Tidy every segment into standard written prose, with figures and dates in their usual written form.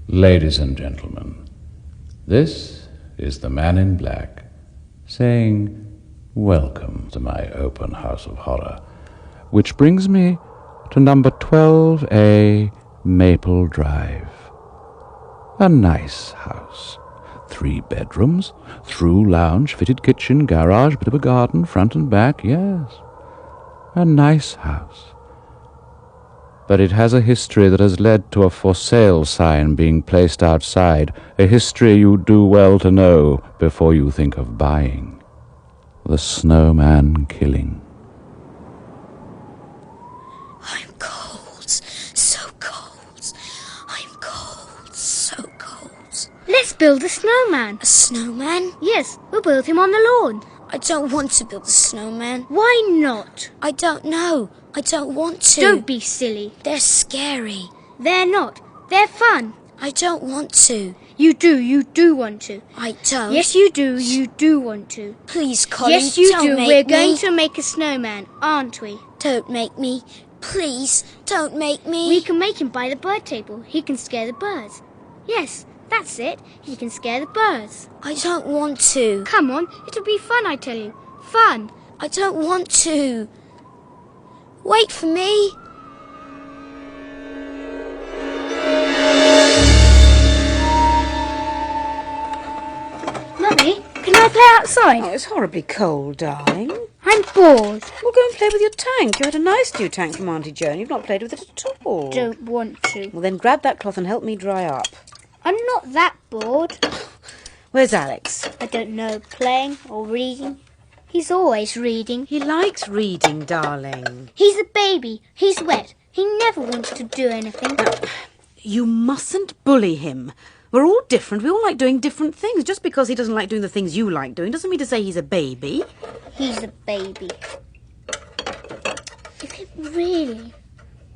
Ladies and gentlemen, this is the man in black saying, "Welcome to my open house of horror," which brings me to number 12A Maple Drive. A nice house. 3 bedrooms, through lounge, fitted kitchen, garage, bit of a garden, front and back, yes. A nice house. But it has a history that has led to a for sale sign being placed outside, a history you do well to know before you think of buying. The Snowman killing. I'm cold, so cold. I'm cold, so cold. Let's build a snowman. A snowman? Yes, we'll build him on the lawn. I don't want to build a snowman. Why not? I don't know. I don't want to. Don't be silly. They're scary. They're not. They're fun. I don't want to. You do want to. I don't. Yes, you do want to. Please, Colin, yes, you don't do. make We're me. going to make a snowman, aren't we? Don't make me. Please, don't make me. We can make him by the bird table. He can scare the birds. Yes, that's it. He can scare the birds. I don't want to. Come on, it'll be fun, I tell you. Fun. I don't want to. Wait for me. Mummy, can I play outside? Oh, it's horribly cold, darling. I'm bored. Well, go and play with your tank. You had a nice new tank from Auntie Joan. You've not played with it at all. Don't want to. Well, then grab that cloth and help me dry up. I'm not that bored. Where's Alex? I don't know, playing or reading. He's always reading. He likes reading, darling. He's a baby. He's wet. He never wants to do anything. You mustn't bully him. We're all different. We all like doing different things. Just because he doesn't like doing the things you like doing doesn't mean to say he's a baby. He's a baby. If it really,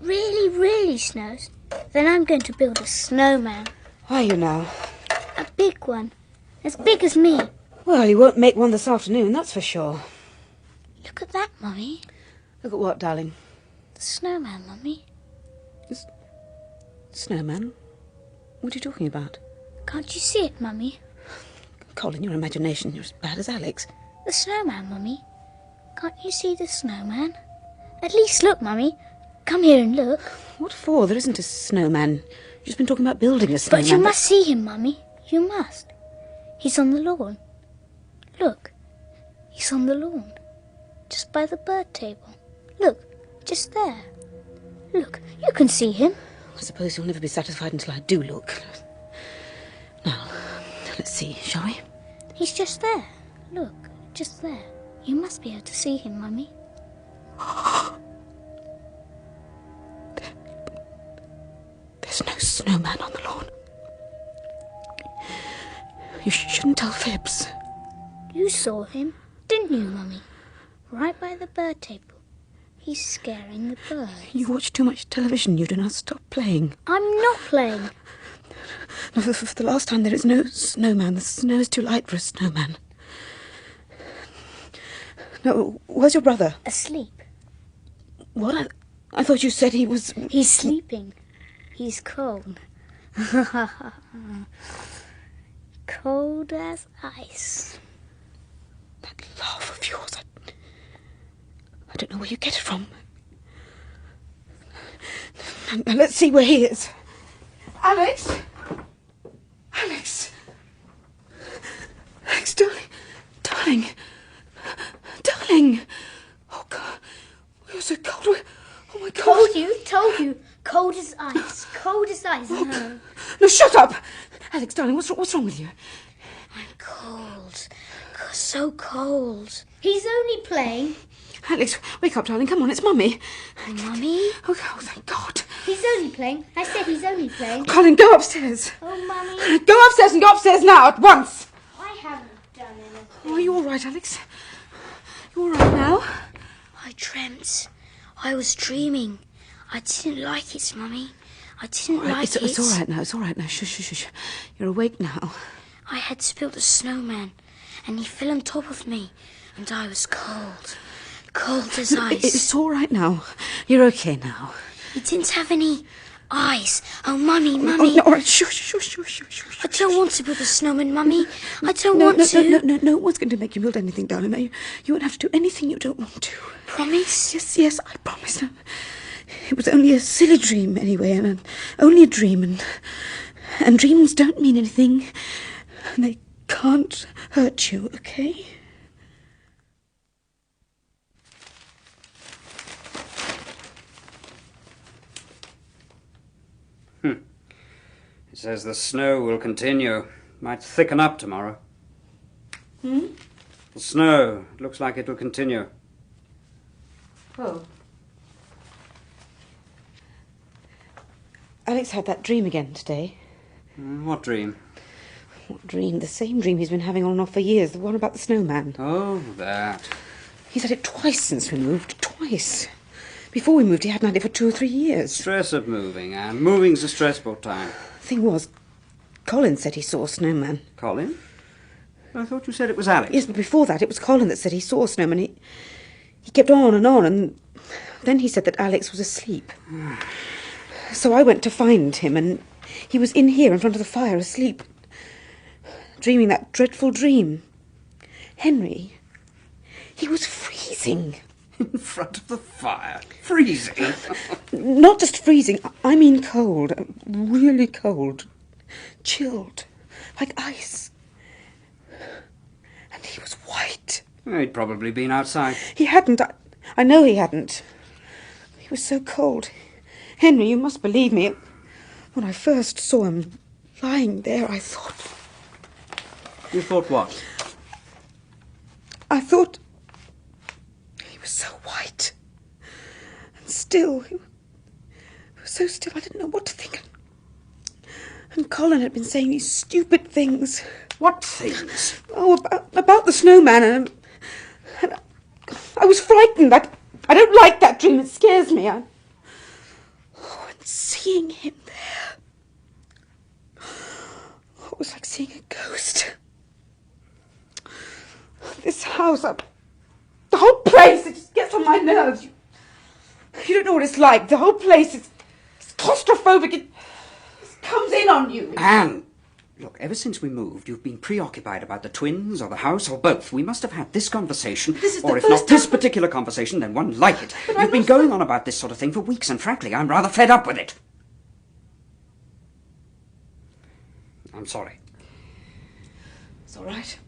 really snows, then I'm going to build a snowman. Are you now? A big one. As big as me. Well, you won't make one this afternoon, that's for sure. Look at that, Mummy. Look at what, darling? The snowman, Mummy. Snowman? What are you talking about? Can't you see it, Mummy? Colin, your imagination, you're as bad as Alex. The snowman, Mummy. Can't you see the snowman? At least look, Mummy. Come here and look. What for? There isn't a snowman. You've just been talking about building a snowman. But you must see him, Mummy. You must. He's on the lawn. Look. He's on the lawn. Just by the bird table. Look. Just there. Look. You can see him. I suppose you'll never be satisfied until I do look. Now, let's see, shall we? He's just there. Look. Just there. You must be able to see him, Mummy. There's no snowman on the lawn. You shouldn't tell fibs. You saw him, didn't you, Mummy? Right by the bird table. He's scaring the birds. You watch too much television. You do not stop playing. I'm not playing. No, for the last time, there is no snowman. The snow is too light for a snowman. No, where's your brother? Asleep. What? I thought you said he was... He's sleeping. He's cold. Cold as ice. That laugh of yours, I don't know where you get it from. Now let's see where he is. Alex! Alex! Alex, darling! Darling! Oh, God. You're so cold. Oh, my God. Told you. Cold as ice. Cold as ice. Oh, no, shut up! Alex, darling, what's wrong with you? I'm cold. So cold. He's only playing. Alex, wake up, darling. Come on, it's Mummy. Mummy? Oh, thank God. He's only playing. I said he's only playing. Colin, go upstairs. Oh, Mummy. Go upstairs and go upstairs now, at once. I haven't done anything. Oh, are you all right, Alex? You all right now? I dreamt. I was dreaming. I didn't like it, Mummy. I didn't like it. It's all right now. It's all right now. Shh. You're awake now. I had to build a snowman, and he fell on top of me, and I was cold. Cold as ice. It's all right now. You're okay now. He didn't have any eyes. Oh, Mummy. Oh, no, all right, shush. I don't want to build a snowman, Mummy. I don't No, want no, to. no one's going to make you build anything, darling. No, you won't have to do anything you don't want to. Promise? Yes, I promise. No. It was only a silly dream, anyway, and only a dream, and dreams don't mean anything, and they can't hurt you, okay? It says the snow will continue. Might thicken up tomorrow. Hmm? The snow. It looks like it will continue. Oh. Alex had that dream again today. What dream? What dream? The same dream he's been having on and off for years. The one about the snowman. Oh, that. He's had it twice since we moved. Twice. Before we moved, he hadn't had it for 2 or 3 years. Stress of moving, Anne. Moving's a stressful time. Thing was, Colin said he saw a snowman. Colin? I thought you said it was Alex. Yes, but before that, it was Colin that said he saw a snowman. He kept on, and then he said that Alex was asleep. So I went to find him, and he was in here in front of the fire, asleep, dreaming that dreadful dream. Henry, he was freezing. In front of the fire. Freezing. Not just freezing, I mean cold. Really cold. Chilled. Like ice. And he was white. He'd probably been outside. He hadn't. I know he hadn't. He was so cold. Henry, you must believe me. When I first saw him lying there, I thought... You thought what? I thought... He was so white. And still. He was so still, I didn't know what to think. And Colin had been saying these stupid things. What things? Oh, about the snowman, and I was frightened. I don't like that dream. It scares me. And seeing him there, it was like seeing a ghost. This house, the whole place, it just gets on my nerves. You don't know what it's like. The whole place is claustrophobic. It comes in on you. Anne! Look, ever since we moved, you've been preoccupied about the twins or the house or both. We must have had this conversation, or if not this particular conversation, then one like it. You've been going on about this sort of thing for weeks, and frankly, I'm rather fed up with it. I'm sorry. It's all right.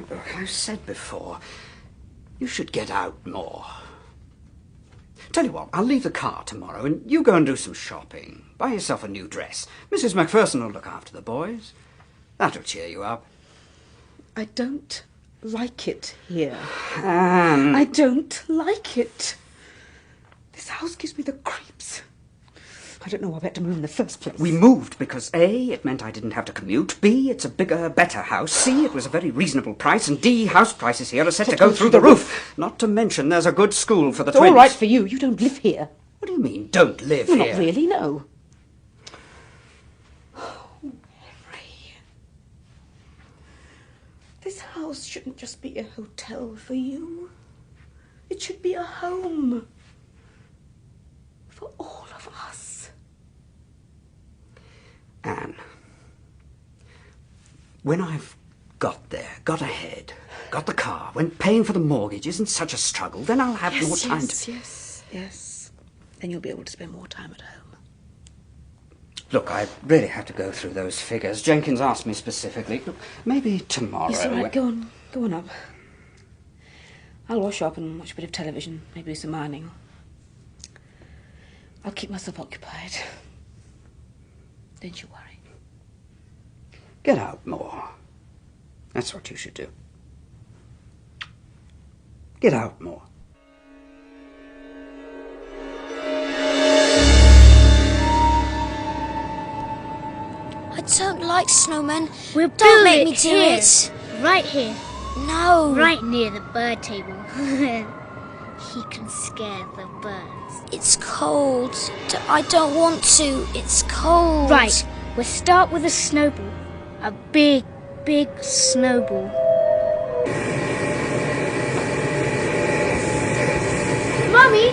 Look, I've said before, you should get out more. Tell you what, I'll leave the car tomorrow, and you go and do some shopping. Buy yourself a new dress. Mrs. Macpherson will look after the boys. That'll cheer you up. I don't like it here. Anne. I don't like it. This house gives me the creeps. I don't know why I had to move in the first place. We moved because A, it meant I didn't have to commute, B, it's a bigger, better house, C, it was a very reasonable price, and D, house prices here are set to go through the roof. Not to mention there's a good school for the twins. It's all right for you. You don't live here. What do you mean, don't live Well, here? not really, no. Oh, Henry. This house shouldn't just be a hotel for you. It should be a home. For all of us. Anne, when I've got there, got ahead, got the car, when paying for the mortgage isn't such a struggle, then I'll have more time to... Yes. Then you'll be able to spend more time at home. Look, I really have to go through those figures. Jenkins asked me specifically. Look, maybe tomorrow... It's all right. Go on up. I'll wash up and watch a bit of television, maybe do some ironing. I'll keep myself occupied. Don't you worry. Get out more. That's what you should do. Get out more. I don't like snowmen. We'll Don't build make it me do here. it. Right here. No. Right near the bird table. He can scare the birds. It's cold. I don't want to. It's cold. Right. We'll start with a snowball. A big, big snowball. Mummy!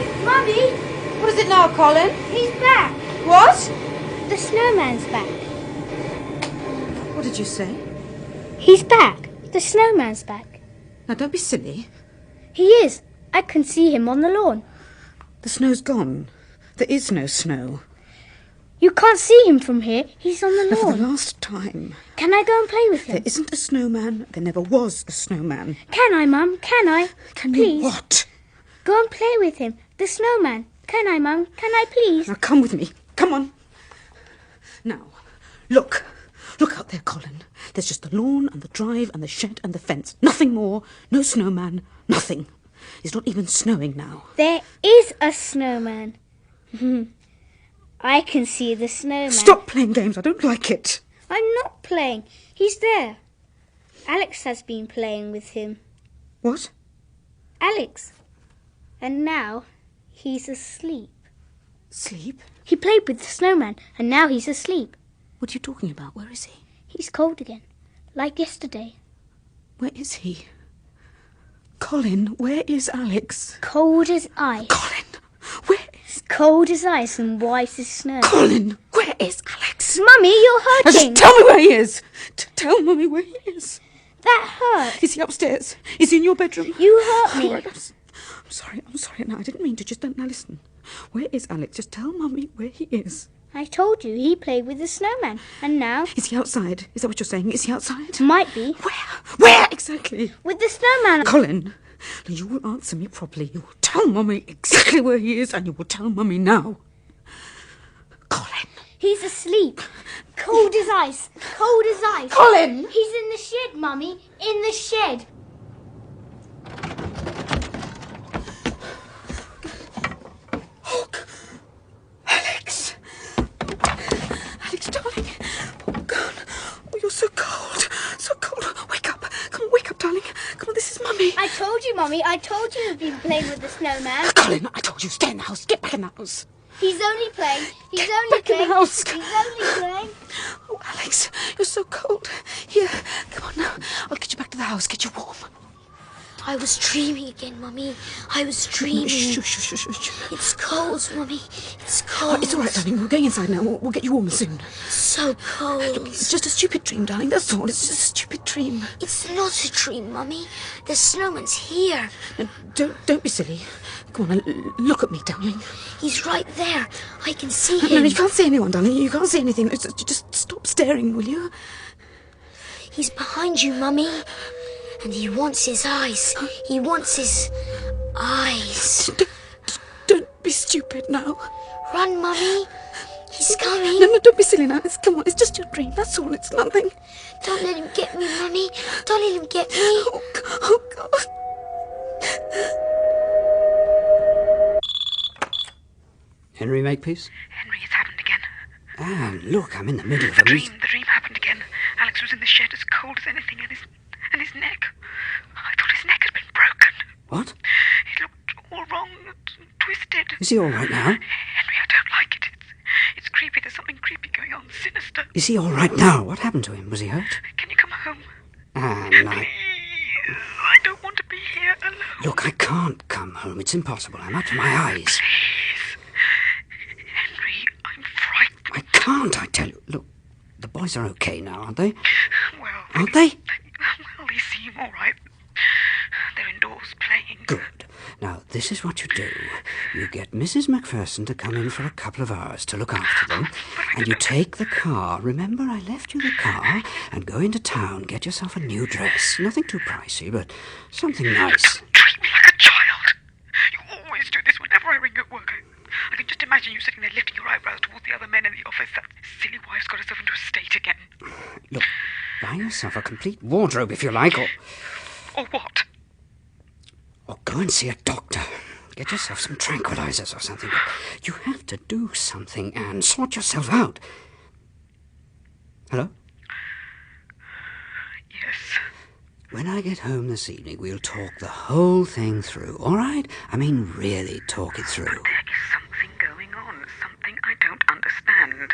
What is it now, Colin? He's back! What? The snowman's back. What did you say? He's back. The snowman's back. Now, don't be silly. He is. I can see him on the lawn. The snow's gone. There is no snow. You can't see him from here. He's on the Now, for lawn. the last time. Can I go and play with him? There isn't a snowman. There never was a snowman. Can I, Mum? Can I? Can Please. you what? Go and play with him. The snowman. Can I, Mum? Can I please? Now, come with me. Come on. Now, look. Look out there, Colin. There's just the lawn and the drive and the shed and the fence. Nothing more. No snowman. Nothing. It's not even snowing now. There is a snowman. I can see the snowman. Stop playing games. I don't like it. I'm not playing. He's there. Alex has been playing with him. What? Alex. And now he's asleep. Sleep? He played with the snowman and now he's asleep. What are you talking about? Where is he? He's cold again, like yesterday. Where is he? Colin, where is Alex? Cold as ice. Colin, where is... Cold as ice and white as snow. Colin, where is Alex? Mummy, you're Now hurting. just tell me where he is. Tell Mummy where he is. That hurt. Is he upstairs? Is he in your bedroom? You hurt me. All right, I'm sorry. No, I didn't mean to. Just don't. Now listen. Where is Alex? Just tell Mummy where he is. I told you he played with the snowman, and now Is he outside? Is that what you're saying? Is he outside? might be Where exactly? with the snowman. Colin, now you will answer me properly. You will tell Mummy exactly where he is, and you will tell Mummy now. Colin. He's asleep. Cold as ice. Cold as ice. Colin! He's in the shed, Mummy. In the shed. Oh, Alex. Alex, darling. Oh, God. Oh, you're so cold. So cold. Wake up. Come on, wake up, darling. Come on, this is Mummy. I told you, Mummy. I told you you've been playing with the snowman. Colin, I told you, stay in the house. Get back in the house. He's only playing. He's Get only back in playing. the house. He's only playing. Oh, Alex, you're so cold. Here, come on now. I'll get you back to the house, get you warm. I was dreaming again, Mummy. I was dreaming. Shh. It's cold, Mummy. It's cold. It's all right, darling. We're going inside now. We'll get you warm soon. So cold. It's just a stupid dream, darling. That's all. It's just a stupid dream. It's not a dream, Mummy. The snowman's here. Now, don't be silly. Come on, look at me, darling. He's right there. I can see No, him. you can't see anyone, darling. You can't see anything. Just stop staring, will you? He's behind you, Mummy. And he wants his eyes. He wants his eyes. Don't be stupid now. Run, Mummy. He's coming. No, don't be silly now. Come on, it's just your dream. That's all. It's nothing. Don't let him get me, Mummy. Don't let him get me. Oh, God. Henry Makepeace? Henry, it's happened again. Ah, look, I'm in the middle of The a meeting. dream happened again. Alex was in the shed as cold as anything, and his neck. I thought his neck had been broken. What? It looked all wrong and twisted. Is he all right now? Henry, I don't like it. It's creepy. There's something creepy going on, sinister. Is he all right now? What happened to him? Was he hurt? Can you come home? Anne, Please. I don't want to be here alone. Look, I can't come home. It's impossible. I'm up to my eyes. Please. Henry, I'm frightened. I can't, I tell you. Look, the boys are okay now, aren't they? Well, Aren't they? well, they seem all right. They're indoors playing. Good. Now, this is what you do. You get Mrs. Macpherson to come in for a couple of hours to look after them, and you take the car. Remember, I left you the car, and go into town, get yourself a new dress. Nothing too pricey, but something nice. Don't treat me like a child. You always do this whenever I ring at work. I can just imagine you sitting there lifting your eyebrows towards the other men in the office. That silly wife's got herself into a state again. Look, buy yourself a complete wardrobe if you like, or what? go and see a doctor. Get yourself some tranquilizers or something. You have to do something and sort yourself out. Hello? Yes. When I get home this evening, we'll talk the whole thing through, all right? I mean, really talk it through. There is something going on. Something I don't understand.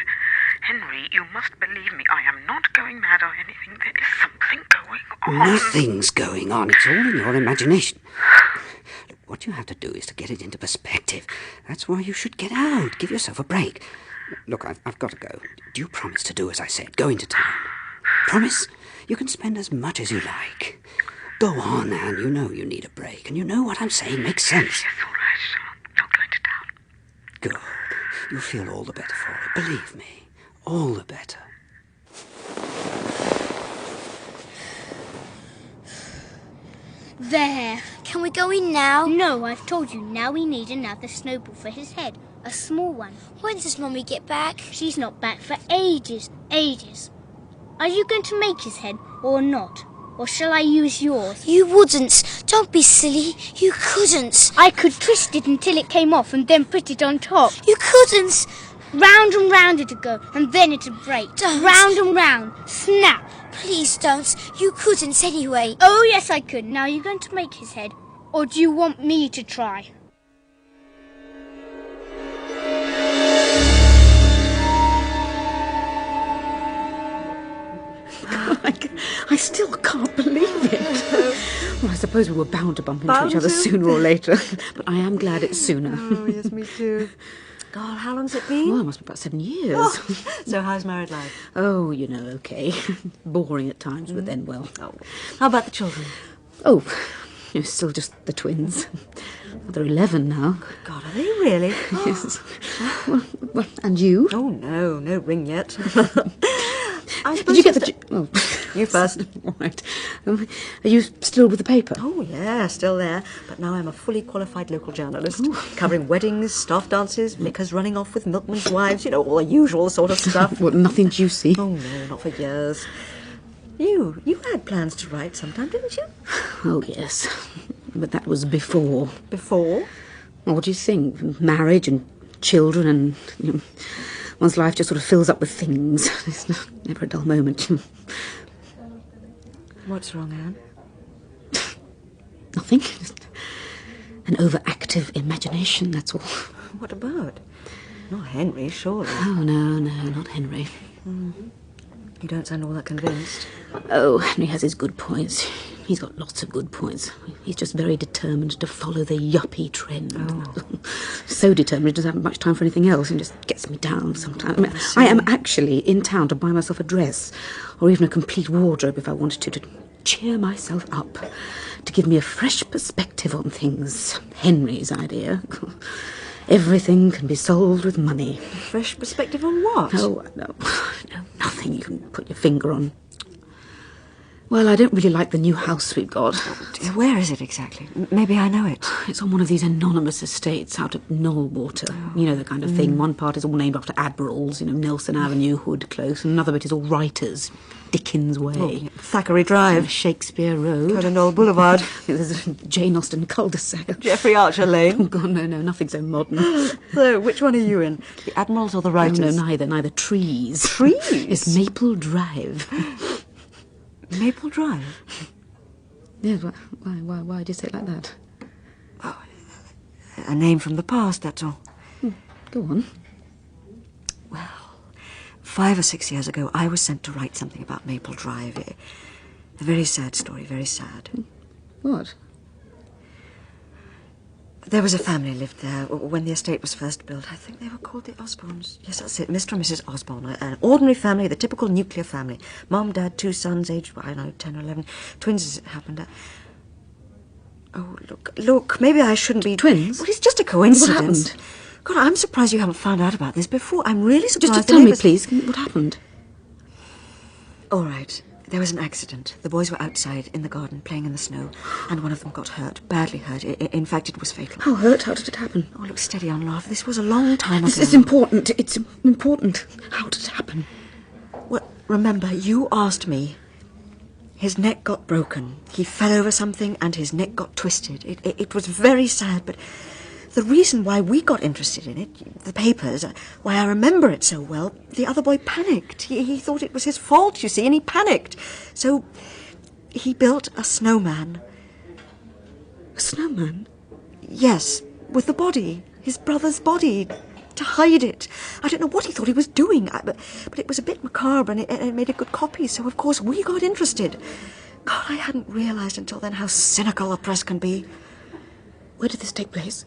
Henry, you must believe me. I am not going mad or anything. There is something going on. Nothing's going on. It's all in your imagination. Look, what you have to do is to get it into perspective. That's why you should get out. Give yourself a break. Look, I've got to go. Do you promise to do as I said? Go into town. Promise? You can spend as much as you like. Go on, Anne. You know you need a break, and you know what I'm saying makes sense. Yes, all right. I'll go into town. Good. You'll feel all the better for it. Believe me. All the better. There. Can we go in now? No, I've told you. Now we need another snowball for his head. A small one. When does Mummy get back? She's not back for ages. Ages. Are you going to make his head or not? Or shall I use yours? You wouldn't. Don't be silly. You couldn't. I could twist it until it came off and then put it on top. You couldn't. Round and round it'd go, and then it'd break. Don't. Round and round. Snap. Please don't. You couldn't anyway. Oh, yes, I could. Now, you're going to make his head, or do you want me to try? I still can't believe it. Well, I suppose we were bound to bump into each other sooner or later, but I am glad it's sooner. Oh, yes, me too. God, how long's it been? Well, it must be about 7 years. Oh, so how's married life? Oh, you know, okay. Boring at times, but then, well. Oh, how about the children? Oh, you're still just the twins. They're 11 now. God, are they really? Yes. Well, and you? Oh, no ring yet. I Did suppose you get the... Oh. You first. All right. Are you still with the paper? Oh, yeah, still there. But now I'm a fully qualified local journalist, covering weddings, staff dances, vicars running off with milkmen's wives, you know, all the usual sort of stuff. Well, nothing juicy. Oh, no, not for years. You had plans to write sometime, didn't you? Oh, yes. But that was before. Before? Well, what do you think? Marriage and children and... You know, one's life just sort of fills up with things. There's never a dull moment. What's wrong, Anne? Nothing. Just an overactive imagination, that's all. What about? Not Henry, surely. Oh, no, not Henry. You don't sound all that convinced. Oh, Henry has his good points. He's got lots of good points. He's just very determined to follow the yuppie trend. Oh. So determined he doesn't have much time for anything else and just gets me down sometimes. I mean, I am actually in town to buy myself a dress or even a complete wardrobe if I wanted to cheer myself up, to give me a fresh perspective on things. Henry's idea. Everything can be solved with money. Fresh perspective on what? Oh, no, nothing you can put your finger on. Well, I don't really like the new house we've got. Where is it exactly? Maybe I know it. It's on one of these anonymous estates out at Knollwater. You know, the kind of thing. One part is all named after admirals, you know, Nelson Avenue, Hood Close, and another bit is all writers. Dickens Way. Thackeray Drive. Shakespeare Road. Colonel Boulevard. There's a Jane Austen cul-de-sac. Jeffrey Archer Lane. Oh, God, no, nothing so modern. So, which one are you in? The admirals or the writers? No, neither. Trees. Trees? It's Maple Drive. Maple Drive? Yes, why do you say it like that? Oh, a name from the past, that's all. Go on. Well, 5 or 6 years ago, I was sent to write something about Maple Drive. A very sad story, very sad. What? There was a family lived there when the estate was first built. I think they were called the Osbornes. Yes, that's it, Mr. and Mrs. Osborne. An ordinary family, the typical nuclear family. Mum, Dad, 2 sons, aged, I don't know, 10 or 11. Twins, as it happened. Oh, look, maybe I shouldn't be... Twins? Well, it's just a coincidence. What happened? God, I'm surprised you haven't found out about this before. I'm really surprised. Just tell me, please, what happened? All right. There was an accident. The boys were outside in the garden playing in the snow, and one of them got hurt, badly hurt. In fact, it was fatal. How hurt? How did it happen? Oh, look, steady on, love. This was a long time ago. This is important. It's important. How did it happen? Well, remember, you asked me. His neck got broken. He fell over something, and his neck got twisted. It was very sad, but the reason why we got interested in it, the papers, why I remember it so well, the other boy panicked. He thought it was his fault, you see, and he panicked. So he built a snowman. A snowman? Yes, with the body, his brother's body, to hide it. I don't know what he thought he was doing, but it was a bit macabre, and it made a good copy, so of course we got interested. God, I hadn't realised until then how cynical the press can be. Where did this take place?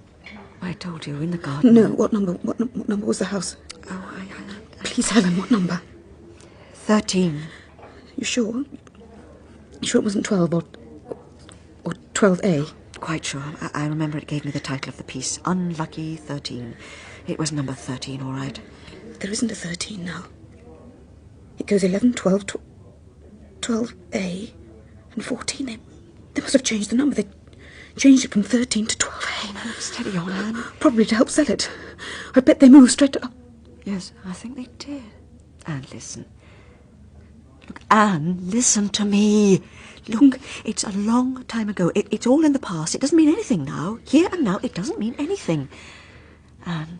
I told you, in the garden. No, what number was the house? Oh, please, Helen, what number? 13. You sure? You sure it wasn't 12 or 12A? Quite sure. I remember it gave me the title of the piece, Unlucky 13. It was number 13, all right. There isn't a 13 now. It goes 11, 12, 12A and 14. They must have changed the number. They changed it from 13 to 12A. No, steady on, Anne. Probably to help sell it. I bet they moved straight up. Yes, I think they did. Anne, listen. Look, Anne, listen to me. Look, it's a long time ago. It's all in the past. It doesn't mean anything now. Here and now, it doesn't mean anything. Anne,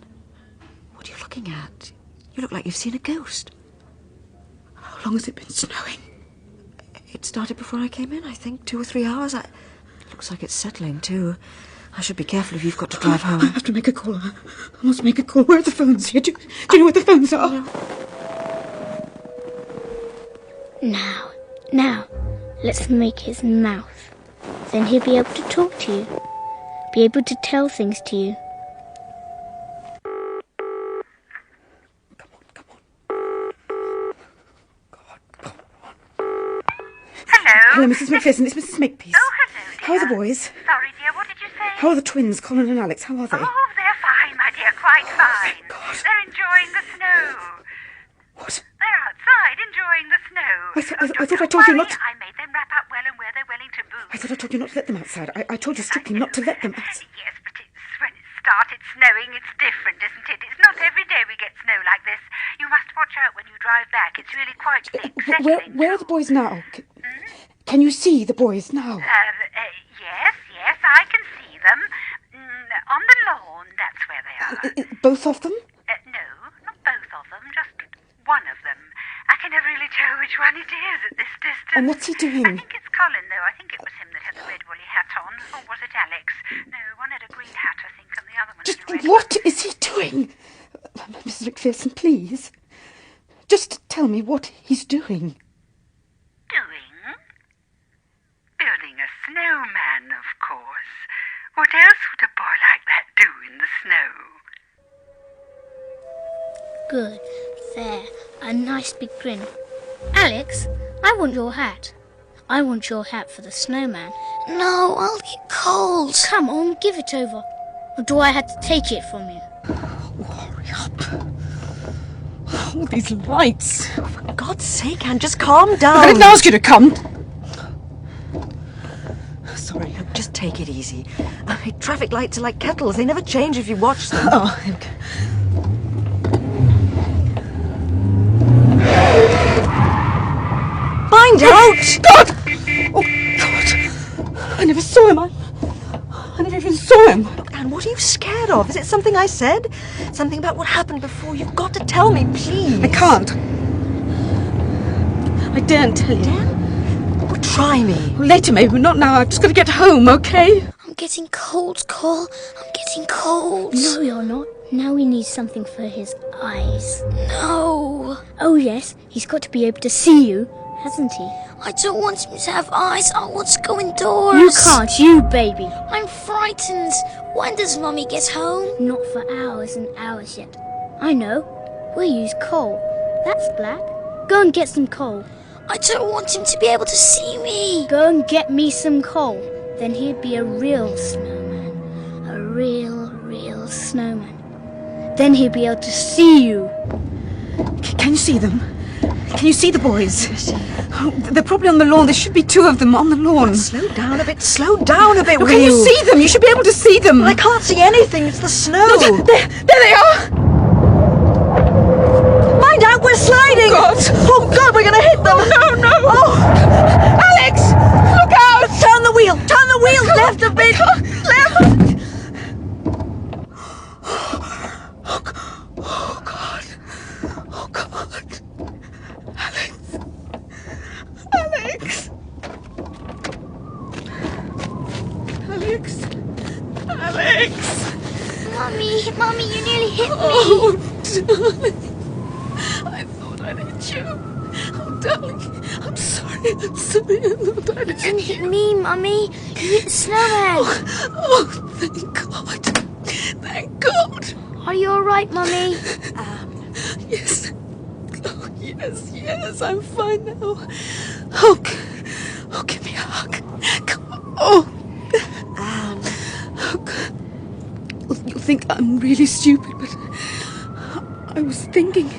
what are you looking at? You look like you've seen a ghost. How long has it been snowing? It started before I came in, I think. 2 or 3 hours. It looks like it's settling, too. I should be careful if you've got to drive home. I have to make a call. I must make a call. Where are the phones here? Do you know where the phones are? No. Now, let's make his mouth. Then he'll be able to talk to you. Be able to tell things to you. Hello, Mrs. Macpherson. It's Mrs. Makepeace. Oh, hello, dear. How are the boys? Sorry, dear, what did you say? How are the twins, Colin and Alex? How are they? Oh, they're fine, my dear, quite fine. thank God. They're enjoying the snow. What? They're outside enjoying the snow. I thought I told you not to... I made them wrap up well and wear their Wellington boots. I thought I told you not to let them outside. I told you strictly not to let them outside. Yes, but it's when it started snowing, it's different, isn't it? It's not every day we get snow like this. You must watch out when you drive back. It's really quite thick. Where are the boys now? Can you see the boys now? Yes, I can see them. On the lawn, that's where they are. Both of them? No, not both of them, just one of them. I can never really tell which one it is at this distance. And what's he doing? I think it's Colin, though. I think it was him that had the red woolly hat on. Or was it Alex? No, one had a green hat, I think, and the other one Just had a red what is he doing? Mrs. Macpherson, please. Just tell me what he's doing. Doing? Building a snowman, of course. What else would a boy like that do in the snow? Good. There. A nice big grin. Alex, I want your hat. I want your hat for the snowman. No, I'll get cold. Come on, give it over. Or do I have to take it from you? Hurry up. All these lights. For God's sake, Anne, just calm down. I didn't ask you to come. Sorry. Look, just take it easy. Traffic lights are like kettles. They never change if you watch them. Oh, there we go. Find out! God! Oh, God! I never saw him. I never even saw him. Look, Anne, what are you scared of? Is it something I said? Something about what happened before? You've got to tell me, please. I can't. I daren't tell you. Well, try me. Later, maybe, but not now. I've just got to get home, okay? I'm getting cold, Cole. I'm getting cold. No, you're not. Now he needs something for his eyes. No. Oh, yes, he's got to be able to see you, hasn't he? I don't want him to have eyes. I want to go indoors. You can't, you baby. I'm frightened. When does Mummy get home? Not for hours and hours yet. I know. We'll use coal. That's black. Go and get some coal. I don't want him to be able to see me. Go and get me some coal. Then he'd be a real snowman. A real snowman. Then he'll be able to see you. Can you see them? Can you see the boys? Oh, they're probably on the lawn. There should be 2 of them on the lawn. Slow down a bit, will Can you see them? You should be able to see them. I can't see anything. It's the snow. No, there they are. Mind out, we're sliding. Oh, God, we're going to hit them. No. Oh, Alex, look out. turn the wheel. Left a bit. Left. Oh, God. Alex. Mummy, you nearly hit me. Oh, darling. I thought I'd hit you. Oh, darling. I'm sorry. I thought I'd You hit didn't hit me, Mummy. You hit the snowman. Oh, thank God. Thank God. Are you all right, Mummy? Yes. Yes, I'm fine now. Oh, give me a hug. Come on. Oh. Anne. Well, you'll think I'm really stupid, but I was thinking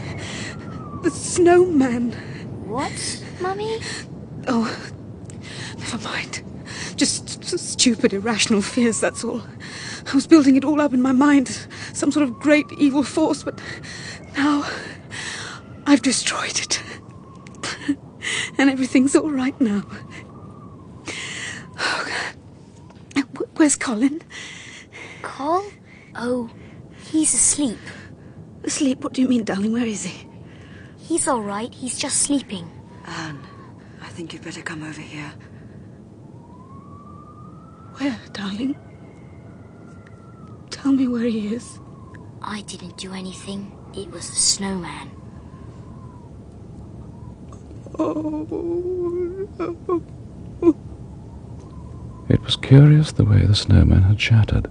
the Snowman. What, Mummy? Oh, never mind. Just stupid, irrational fears, that's all. I was building it all up in my mind, some sort of great evil force, but now I've destroyed it. And everything's all right now. Oh, where's Colin? Col? Oh, he's asleep. Asleep? What do you mean, darling? Where is he? He's all right. He's just sleeping. Anne, I think you'd better come over here. Where, darling? Tell me where he is. I didn't do anything. It was the Snowman. It was curious the way the snowman had shattered.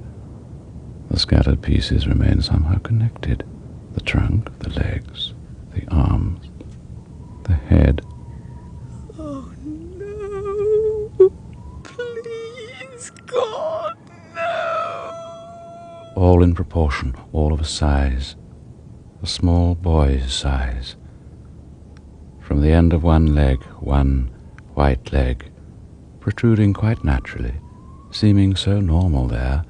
The scattered pieces remained somehow connected. The trunk, the legs, the arms, the head. Oh, no. Please, God, no. All in proportion, all of a size. A small boy's size. From the end of one leg, one white leg, protruding quite naturally, seeming so normal there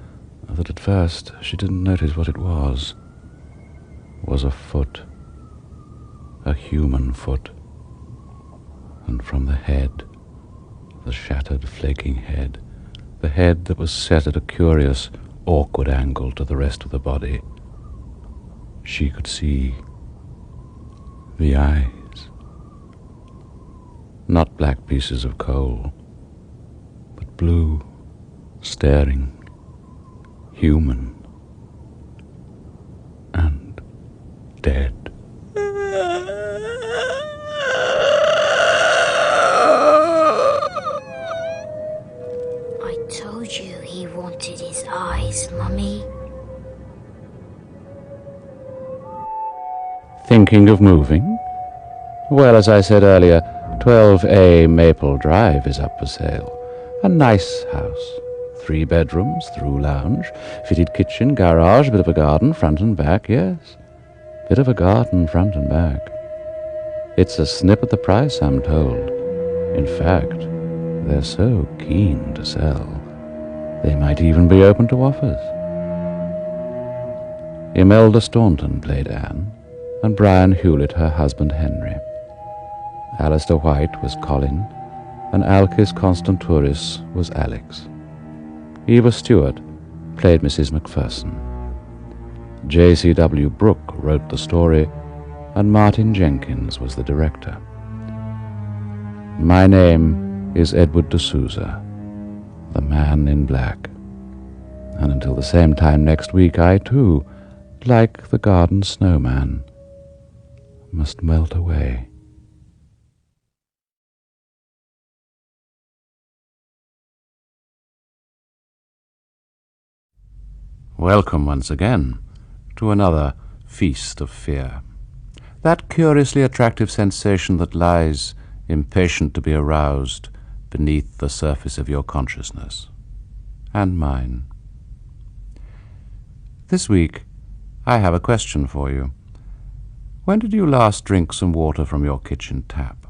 that at first she didn't notice what it was a foot, a human foot. And from the head, the shattered, flaking head, the head that was set at a curious, awkward angle to the rest of the body, she could see the eyes. Not black pieces of coal, but blue, staring, human, and dead. I told you he wanted his eyes, Mummy. Thinking of moving? Well, as I said earlier, 12A Maple Drive is up for sale. A nice house. 3 bedrooms, through lounge, fitted kitchen, garage, bit of a garden, front and back, yes. Bit of a garden, front and back. It's a snip at the price, I'm told. In fact, they're so keen to sell, they might even be open to offers. Imelda Staunton played Anne, and Brian Hewlett her husband Henry. Alistair White was Colin, and Alkis Constantouris was Alex. Eva Stewart played Mrs. Macpherson. J.C.W. Brooke wrote the story, and Martin Jenkins was the director. My name is Edward de Souza, the Man in Black. And until the same time next week, I too, like the garden snowman, must melt away. Welcome once again to another feast of fear. That curiously attractive sensation that lies, impatient to be aroused, beneath the surface of your consciousness. And mine. This week, I have a question for you. When did you last drink some water from your kitchen tap?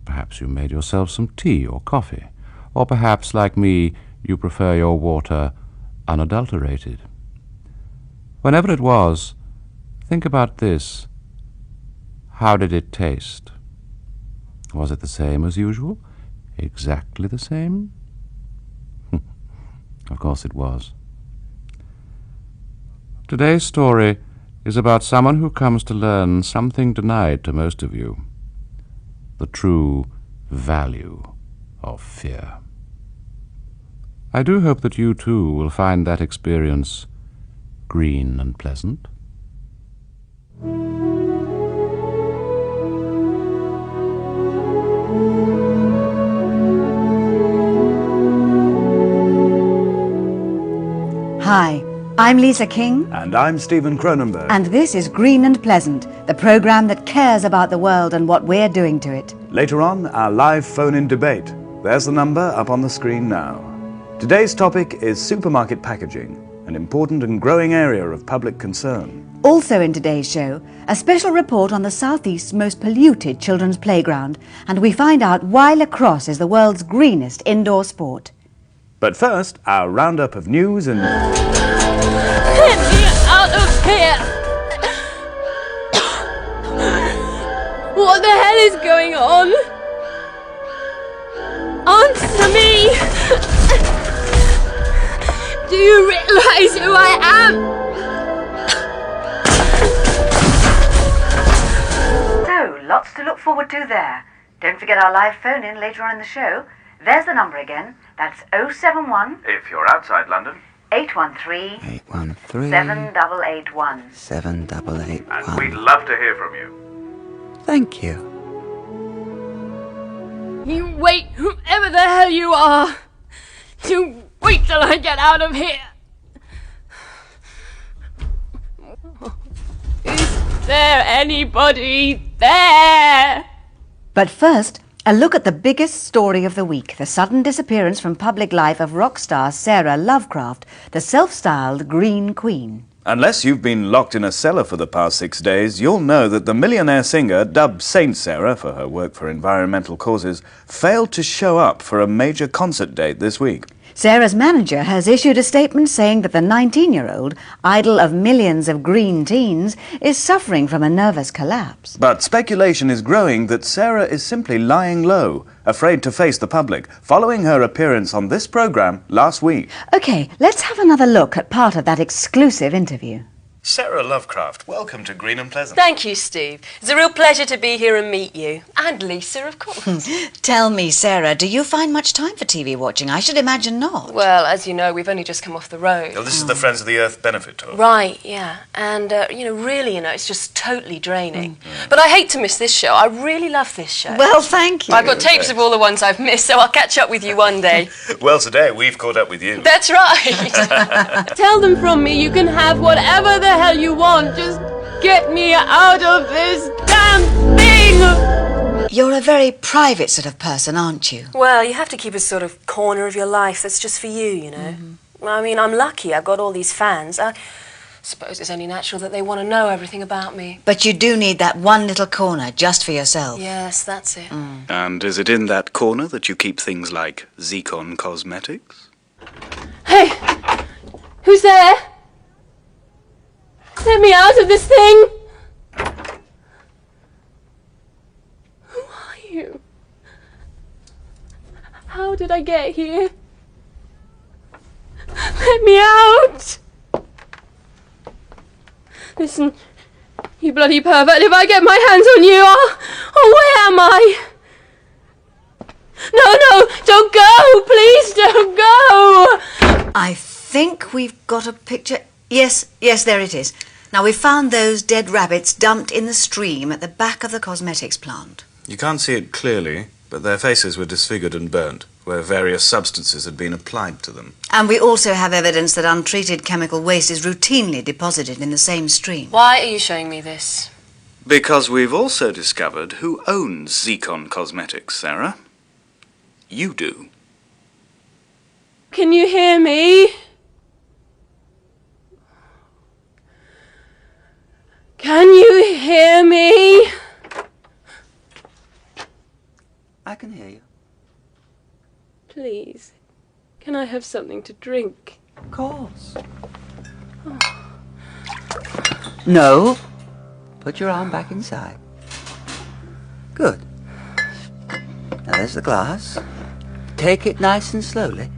Perhaps you made yourself some tea or coffee, or perhaps, like me, you prefer your water unadulterated. Whenever it was, think about this. How did it taste? Was it the same as usual? Exactly the same? Of course it was. Today's story is about someone who comes to learn something denied to most of you. The true value of fear. I do hope that you too will find that experience green and pleasant. Hi, I'm Lisa King. And I'm Stephen Cronenberg. And this is Green and Pleasant, the programme that cares about the world and what we're doing to it. Later on, our live phone-in debate. There's the number up on the screen now. Today's topic is supermarket packaging, an important and growing area of public concern. Also in today's show, a special report on the Southeast's most polluted children's playground, and we find out why lacrosse is the world's greenest indoor sport. But first, our roundup of news and... Get me out of here! What the hell is going on? Answer me! Do you realise who I am? So, lots to look forward to there. Don't forget our live phone-in later on in the show. There's the number again. That's 071... If you're outside London... 813... 813... 7881. 7881. And we'd love to hear from you. Thank you. You wait, whoever the hell you are! You wait till I get out of here! Is there anybody there? But first, a look at the biggest story of the week, the sudden disappearance from public life of rock star Sarah Lovecraft, the self-styled Green Queen. Unless you've been locked in a cellar for the past 6 days, you'll know that the millionaire singer, dubbed Saint Sarah for her work for environmental causes, failed to show up for a major concert date this week. Sarah's manager has issued a statement saying that the 19-year-old, idol of millions of green teens, is suffering from a nervous collapse. But speculation is growing that Sarah is simply lying low, afraid to face the public, following her appearance on this programme last week. OK, let's have another look at part of that exclusive interview. Sarah Lovecraft, welcome to Green and Pleasant. Thank you, Steve. It's a real pleasure to be here and meet you. And Lisa, of course. Tell me, Sarah, do you find much time for TV watching? I should imagine not. Well, as you know, we've only just come off the road. Oh, this is the Friends of the Earth benefit tour. Right, yeah. And, really, it's just totally draining. But I hate to miss this show. I really love this show. Well, thank you. I've got tapes of all the ones I've missed, so I'll catch up with you one day. Well, today we've caught up with you. That's right. Tell them from me you can have whatever the hell you want. Just get me out of this damn thing! You're a very private sort of person, aren't you? Well, you have to keep a sort of corner of your life that's just for you, you know. I mean, I'm lucky. I've got all these fans. I suppose it's only natural that they want to know everything about me. But you do need that one little corner just for yourself. Yes, that's it. And is it in that corner that you keep things like Zecon Cosmetics? Hey! Who's there? Let me out of this thing! Who are you? How did I get here? Let me out! Listen, you bloody pervert, if I get my hands on you, where am I? No, don't go! Please don't go! I think we've got a picture. Yes, there it is. Now, we found those dead rabbits dumped in the stream at the back of the cosmetics plant. You can't see it clearly, but their faces were disfigured and burnt, where various substances had been applied to them. And we also have evidence that untreated chemical waste is routinely deposited in the same stream. Why are you showing me this? Because we've also discovered who owns Zecon Cosmetics, Sarah. You do. Can you hear me? Can you hear me? I can hear you. Please, can I have something to drink? Of course. No. Put your arm back inside. Good. Now there's the glass. Take it nice and slowly.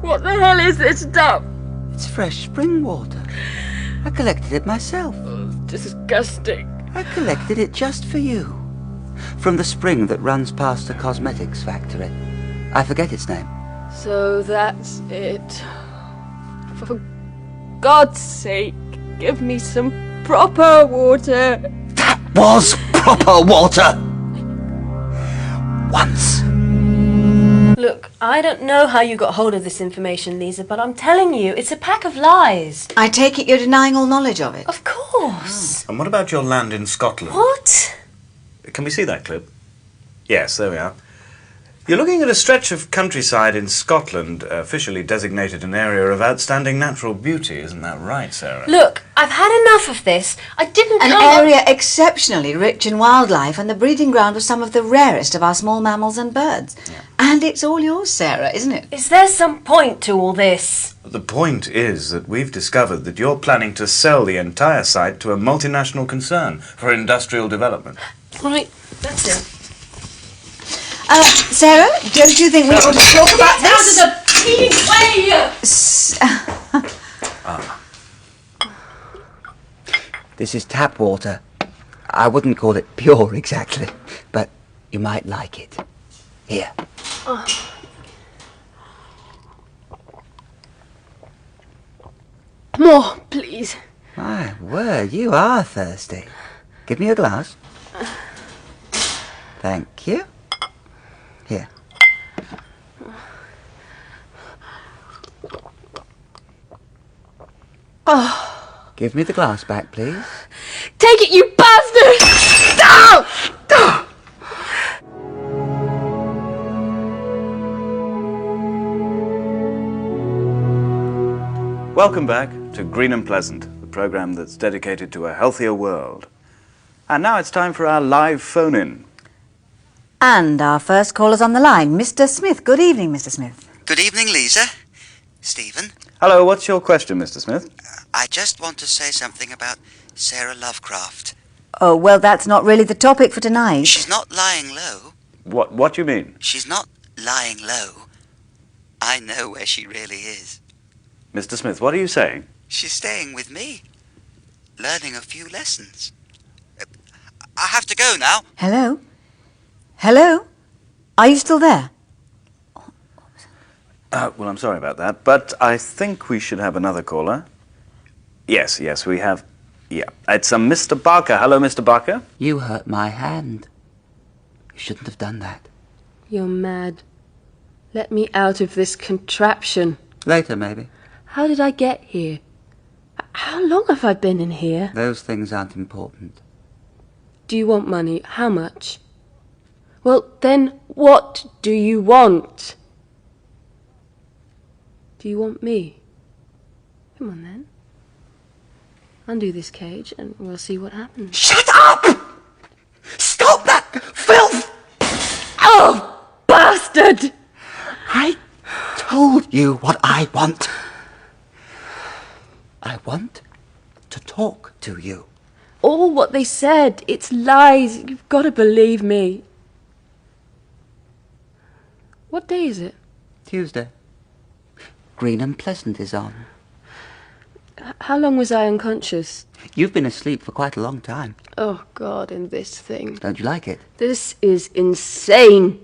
What the hell is this stuff? It's fresh spring water. I collected it myself. Disgusting. I collected it just for you. From the spring that runs past the cosmetics factory. I forget its name. So that's it. For God's sake, give me some proper water. That was proper water! Once. Look, I don't know how you got hold of this information, Lisa, but I'm telling you, it's a pack of lies. I take it you're denying all knowledge of it? Of course. And what about your land in Scotland? What? Can we see that clip? Yes, there we are. You're looking at a stretch of countryside in Scotland, officially designated an area of outstanding natural beauty. Isn't that right, Sarah? Look, I've had enough of this. I didn't An come... area exceptionally rich in wildlife and the breeding ground of some of the rarest of our small mammals and birds. Yeah. And it's all yours, Sarah, isn't it? Is there some point to all this? The point is that we've discovered that you're planning to sell the entire site to a multinational concern for industrial development. Right, that's it. Sarah, don't you think we ought to talk about this? Out of the way! This is tap water. I wouldn't call it pure exactly, but you might like it. Here. More, please. My word, you are thirsty. Give me a glass. Thank you. Here. Oh. Give me the glass back, please. Take it, you bastard! Stop! Welcome back to Green and Pleasant, the programme that's dedicated to a healthier world. And now it's time for our live phone-in. And our first caller's on the line, Mr. Smith. Good evening, Mr. Smith. Good evening, Lisa. Stephen. Hello, what's your question, Mr. Smith? I just want to say something about Sarah Lovecraft. Oh, well, that's not really the topic for tonight. She's not lying low. What do you mean? She's not lying low. I know where she really is. Mr. Smith, what are you saying? She's staying with me, learning a few lessons. I have to go now. Hello? Hello? Are you still there? Well, I'm sorry about that, but I think we should have another caller. Yes, we have. Yeah, it's Mr. Barker. Hello, Mr. Barker. You hurt my hand. You shouldn't have done that. You're mad. Let me out of this contraption. Later, maybe. How did I get here? How long have I been in here? Those things aren't important. Do you want money? How much? Well, then what do you want? Do you want me? Come on, then. Undo this cage and we'll see what happens. Shut up! Stop that filth! Oh, bastard! I told you what I want. I want to talk to you. All what they said, it's lies. You've got to believe me. What day is it? Tuesday. Green and Pleasant is on. How long was I unconscious? You've been asleep for quite a long time. Oh, God, and this thing. Don't you like it? This is insane.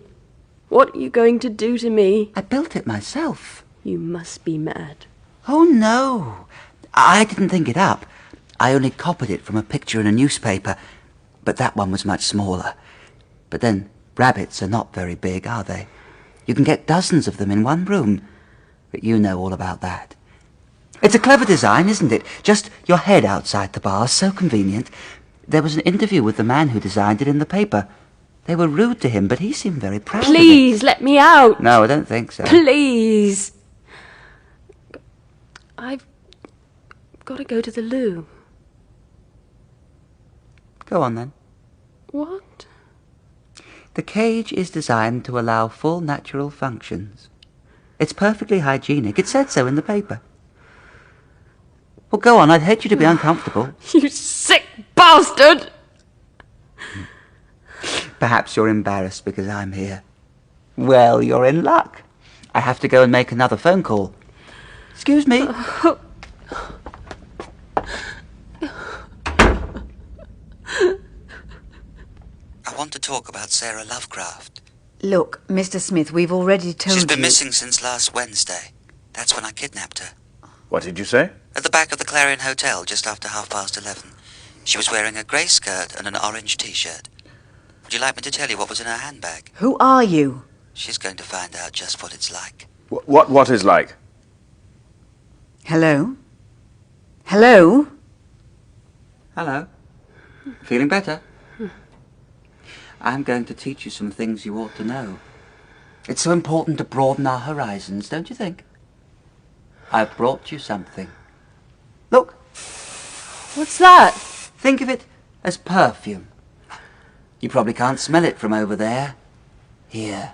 What are you going to do to me? I built it myself. You must be mad. Oh, no. I didn't think it up. I only copied it from a picture in a newspaper, but that one was much smaller. But then, rabbits are not very big, are they? You can get dozens of them in one room. But you know all about that. It's a clever design, isn't it? Just your head outside the bar, so convenient. There was an interview with the man who designed it in the paper. They were rude to him, but he seemed very proud of it. Please, let me out. No, I don't think so. Please. I've got to go to the loo. Go on, then. What? The cage is designed to allow full natural functions. It's perfectly hygienic. It said so in the paper. Well, go on. I'd hate you to be uncomfortable. You sick bastard! Perhaps you're embarrassed because I'm here. Well, you're in luck. I have to go and make another phone call. Excuse me. I want to talk about Sarah Lovecraft. Look, Mr. Smith, we've already told you... She's been missing since last Wednesday. That's when I kidnapped her. What did you say? At the back of the Clarion Hotel, just after 11:30. She was wearing a grey skirt and an orange T-shirt. Would you like me to tell you what was in her handbag? Who are you? She's going to find out just what it's like. What is like? Hello? Hello? Hello. Feeling better? I'm going to teach you some things you ought to know. It's so important to broaden our horizons, don't you think? I've brought you something. Look. What's that? Think of it as perfume. You probably can't smell it from over there. Here.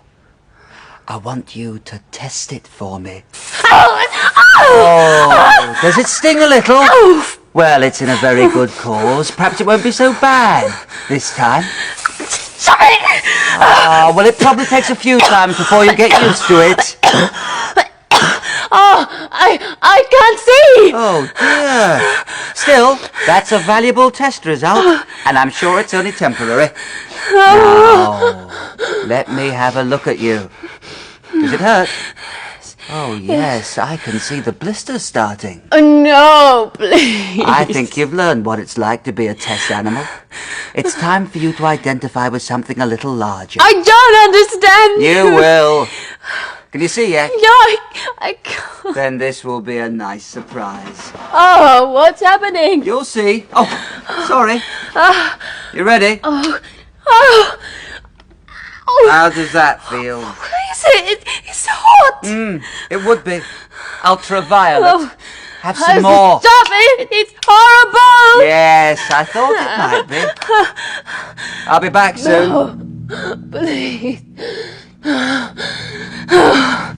I want you to test it for me. Oh, does it sting a little? Well, it's in a very good cause. Perhaps it won't be so bad this time. Well, it probably takes a few times before you get used to it. I can't see! Oh, dear. Still, that's a valuable test result, and I'm sure it's only temporary. Now, let me have a look at you. Does it hurt? Oh, yes, I can see the blisters starting. Oh, no, please. I think you've learned what it's like to be a test animal. It's time for you to identify with something a little larger. I don't understand. You will. Can you see yet? No, I can't. Then this will be a nice surprise. Oh, what's happening? You'll see. Oh, sorry. You ready? Oh. How does that feel? It's hot. It would be. Ultraviolet. Have some more. Stop it! It's horrible! Yes, I thought it might be. I'll be back soon. No, please.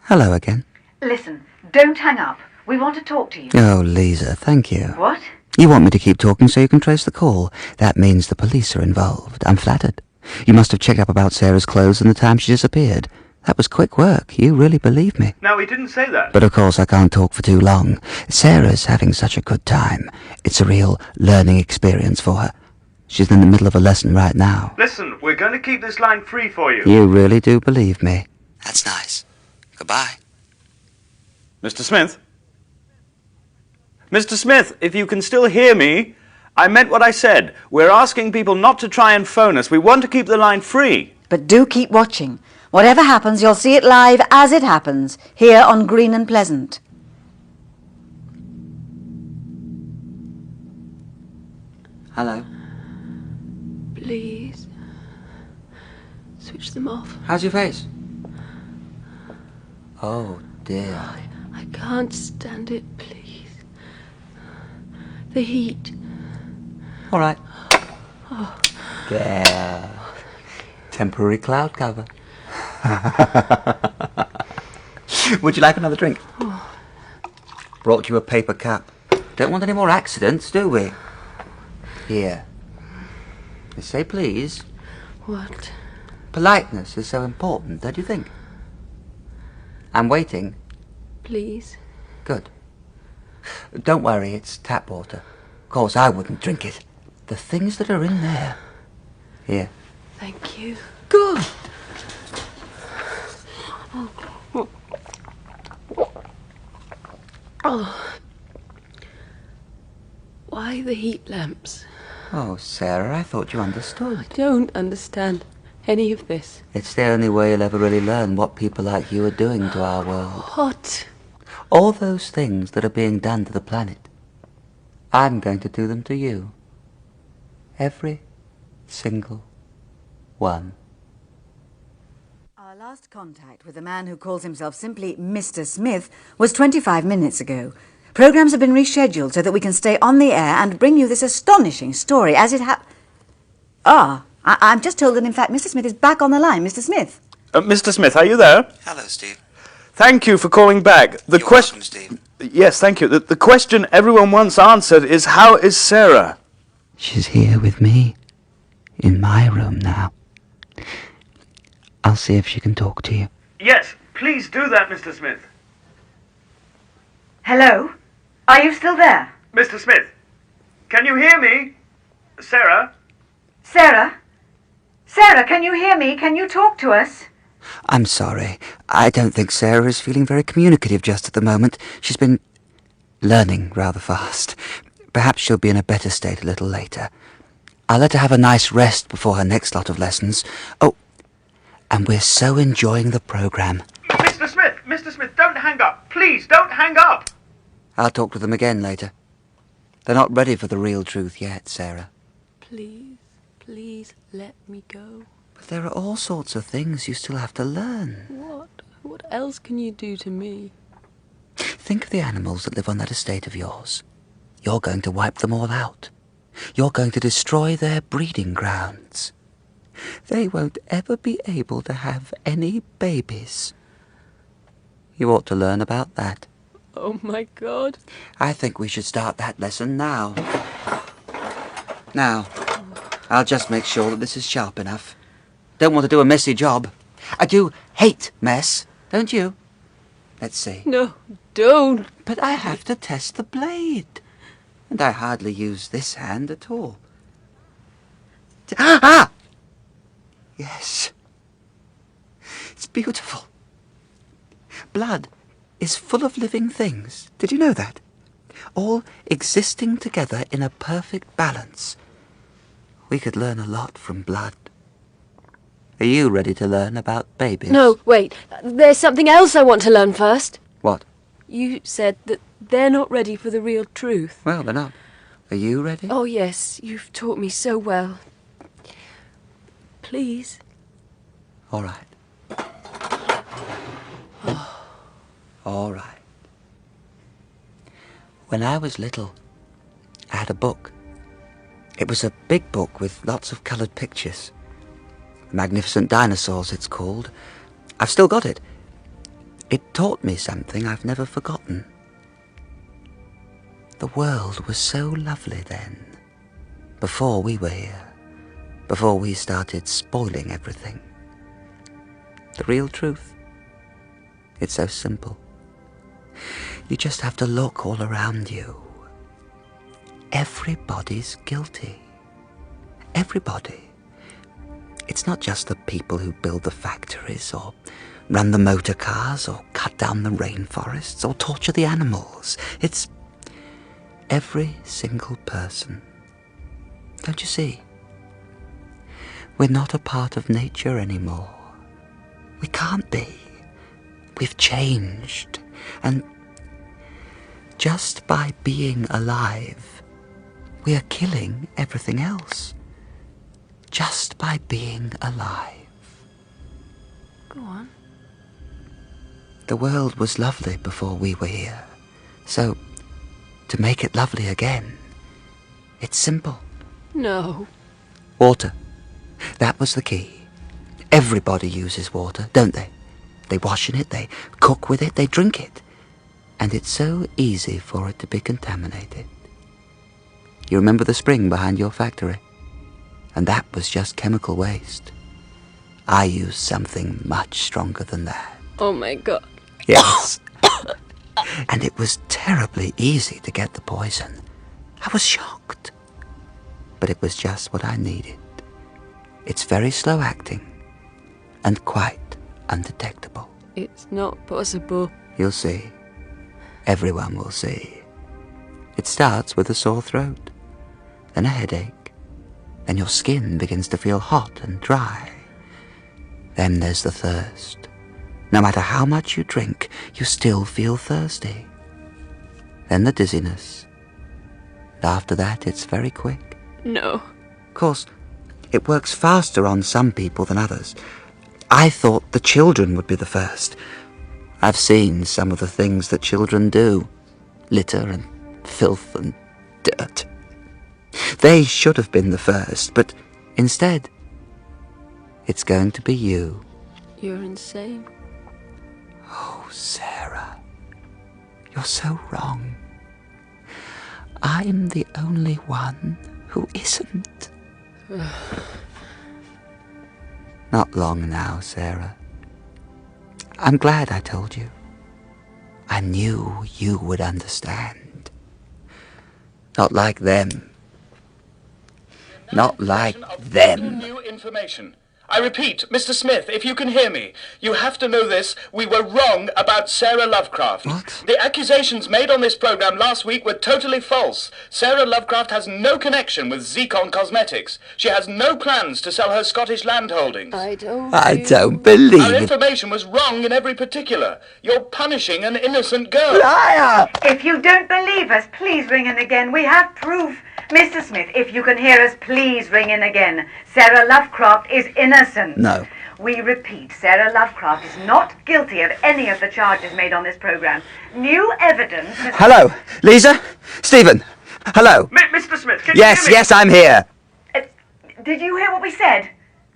Hello again. Listen, don't hang up. We want to talk to you. Oh, Lisa, thank you. What? You want me to keep talking so you can trace the call. That means the police are involved. I'm flattered. You must have checked up about Sarah's clothes and the time she disappeared. That was quick work. You really believe me. No, he didn't say that. But of course I can't talk for too long. Sarah's having such a good time. It's a real learning experience for her. She's in the middle of a lesson right now. Listen, we're going to keep this line free for you. You really do believe me. That's nice. Goodbye. Mr. Smith? Mr. Smith, if you can still hear me, I meant what I said. We're asking people not to try and phone us. We want to keep the line free. But do keep watching. Whatever happens, you'll see it live as it happens, here on Green and Pleasant. Hello. Please. Switch them off. How's your face? Oh, dear. I can't stand it, please. The heat. All right. Oh. There. Temporary cloud cover. Would you like another drink? Oh. Brought you a paper cap. Don't want any more accidents, do we? Here. Say please. What? Politeness is so important, don't you think? I'm waiting. Please. Good. Don't worry, it's tap water. Of course, I wouldn't drink it. The things that are in there. Here. Thank you. Good. Oh. Why the heat lamps? Oh, Sarah, I thought you understood. I don't understand any of this. It's the only way you'll ever really learn what people like you are doing to our world. What? All those things that are being done to the planet. I'm going to do them to you. Every single one. Our last contact with the man who calls himself simply Mr. Smith was 25 minutes ago. Programs have been rescheduled so that we can stay on the air and bring you this astonishing story as it I'm just told that, in fact, Mr. Smith is back on the line. Mr. Smith. Mr. Smith, are you there? Hello, Steve. Thank you for calling back. You're welcome, Steve. Yes, thank you. The question everyone wants answered is, how is Sarah? She's here with me. In my room now. I'll see if she can talk to you. Yes, please do that, Mr. Smith. Hello? Are you still there? Mr. Smith, can you hear me? Sarah? Sarah? Sarah, can you hear me? Can you talk to us? I'm sorry. I don't think Sarah is feeling very communicative just at the moment. She's been learning rather fast. Perhaps she'll be in a better state a little later. I'll let her have a nice rest before her next lot of lessons. Oh, And we're so enjoying the programme. Mr. Smith, don't hang up. Please, don't hang up. I'll talk to them again later. They're not ready for the real truth yet, Sarah. Please let me go. But there are all sorts of things you still have to learn. What? What else can you do to me? Think of the animals that live on that estate of yours. You're going to wipe them all out. You're going to destroy their breeding grounds. They won't ever be able to have any babies. You ought to learn about that. Oh my God. I think we should start that lesson now. Now, I'll just make sure that this is sharp enough. Don't want to do a messy job. I do hate mess, don't you? Let's see. No, don't. But I have to test the blade. And I hardly use this hand at all. Ah! Yes. It's beautiful. Blood is full of living things. Did you know that? All existing together in a perfect balance. We could learn a lot from blood. Are you ready to learn about babies? No, wait. There's something else I want to learn first. What? You said that they're not ready for the real truth. Well, they're not. Are you ready? Oh, yes. You've taught me so well. Please. All right. All right. When I was little, I had a book. It was a big book with lots of coloured pictures. Magnificent Dinosaurs, it's called. I've still got it. It taught me something I've never forgotten. The world was so lovely then, before we were here, before we started spoiling everything. The real truth. It's so simple. You just have to look all around you. Everybody's guilty. Everybody. It's not just the people who build the factories or run the motor cars or cut down the rainforests or torture the animals. It's every single person. Don't you see? We're not a part of nature anymore. We can't be. We've changed. And just by being alive, we are killing everything else. Just by being alive. Go on. The world was lovely before we were here. So, to make it lovely again, it's simple. No. Water. That was the key. Everybody uses water, don't they? They wash in it, they cook with it, they drink it. And it's so easy for it to be contaminated. You remember the spring behind your factory? And that was just chemical waste. I used something much stronger than that. Oh my God. Yes. And it was terribly easy to get the poison. I was shocked. But it was just what I needed. It's very slow acting and quite undetectable. It's not possible. You'll see. Everyone will see. It starts with a sore throat, then a headache, then your skin begins to feel hot and dry. Then there's the thirst. No matter how much you drink, you still feel thirsty. Then the dizziness. And after that, it's very quick. No. Of course, it works faster on some people than others. I thought the children would be the first. I've seen some of the things that children do. Litter and filth and dirt. They should have been the first, but instead, it's going to be you. You're insane. Oh, Sarah, you're so wrong. I'm the only one who isn't. Not long now, Sarah. I'm glad I told you. I knew you would understand. Not like them. Not like them. New information. I repeat, Mr. Smith, if you can hear me, you have to know this. We were wrong about Sarah Lovecraft. What? The accusations made on this program last week were totally false. Sarah Lovecraft has no connection with Zecon Cosmetics. She has no plans to sell her Scottish land holdings. I don't believe Our it. information was wrong in every particular. You're punishing an innocent girl. Liar! If you don't believe us, please ring in again. We have proof. Mr. Smith, if you can hear us, please ring in again. Sarah Lovecraft is innocent. No. We repeat, Sarah Lovecraft is not guilty of any of the charges made on this program. New evidence has... Hello, Lisa? Stephen? Hello? Mr. Smith, can you Yes, hear me? yes, I'm here. Did you hear what we said?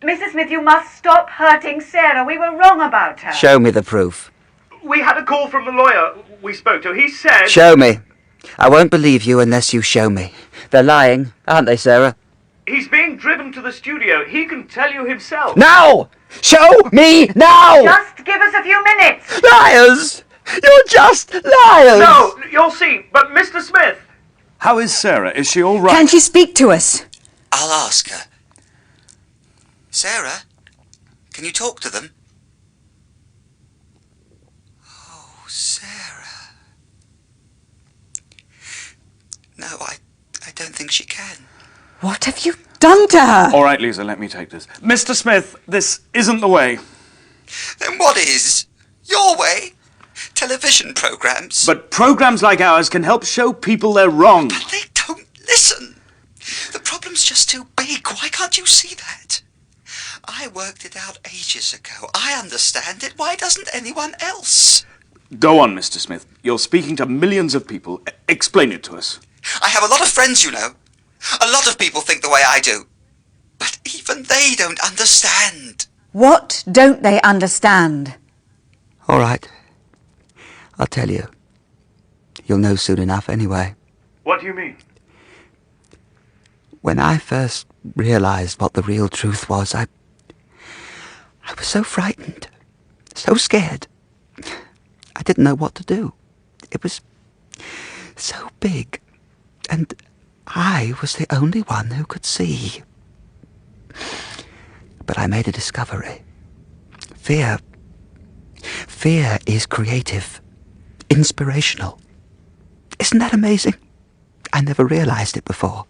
Mr. Smith, you must stop hurting Sarah. We were wrong about her. Show me the proof. We had a call from the lawyer we spoke to. He said... Show me. I won't believe you unless you show me. They're lying, aren't they, Sarah? He's being driven to the studio. He can tell you himself. Now! Show me now! Just give us a few minutes. Liars! You're just liars! No, you'll see. But Mr. Smith... How is Sarah? Is she all right? Can she speak to us? I'll ask her. Sarah, can you talk to them? Oh, Sarah. No, I don't think she can. What have you done to her? All right, Lisa, let me take this. Mr. Smith, this isn't the way. Then what is? Your way? Television programs? But programs like ours can help show people they're wrong. But they don't listen. The problem's just too big. Why can't you see that? I worked it out ages ago. I understand it. Why doesn't anyone else? Go on, Mr. Smith. You're speaking to millions of people. Explain it to us. I have a lot of friends, you know. A lot of people think the way I do. But even they don't understand. What don't they understand? All right. I'll tell you. You'll know soon enough anyway. What do you mean? When I first realized what the real truth was, I was so frightened, so scared. I didn't know what to do. It was so big, and I was the only one who could see. But I made a discovery. Fear is creative, inspirational. Isn't that amazing? I never realized it before.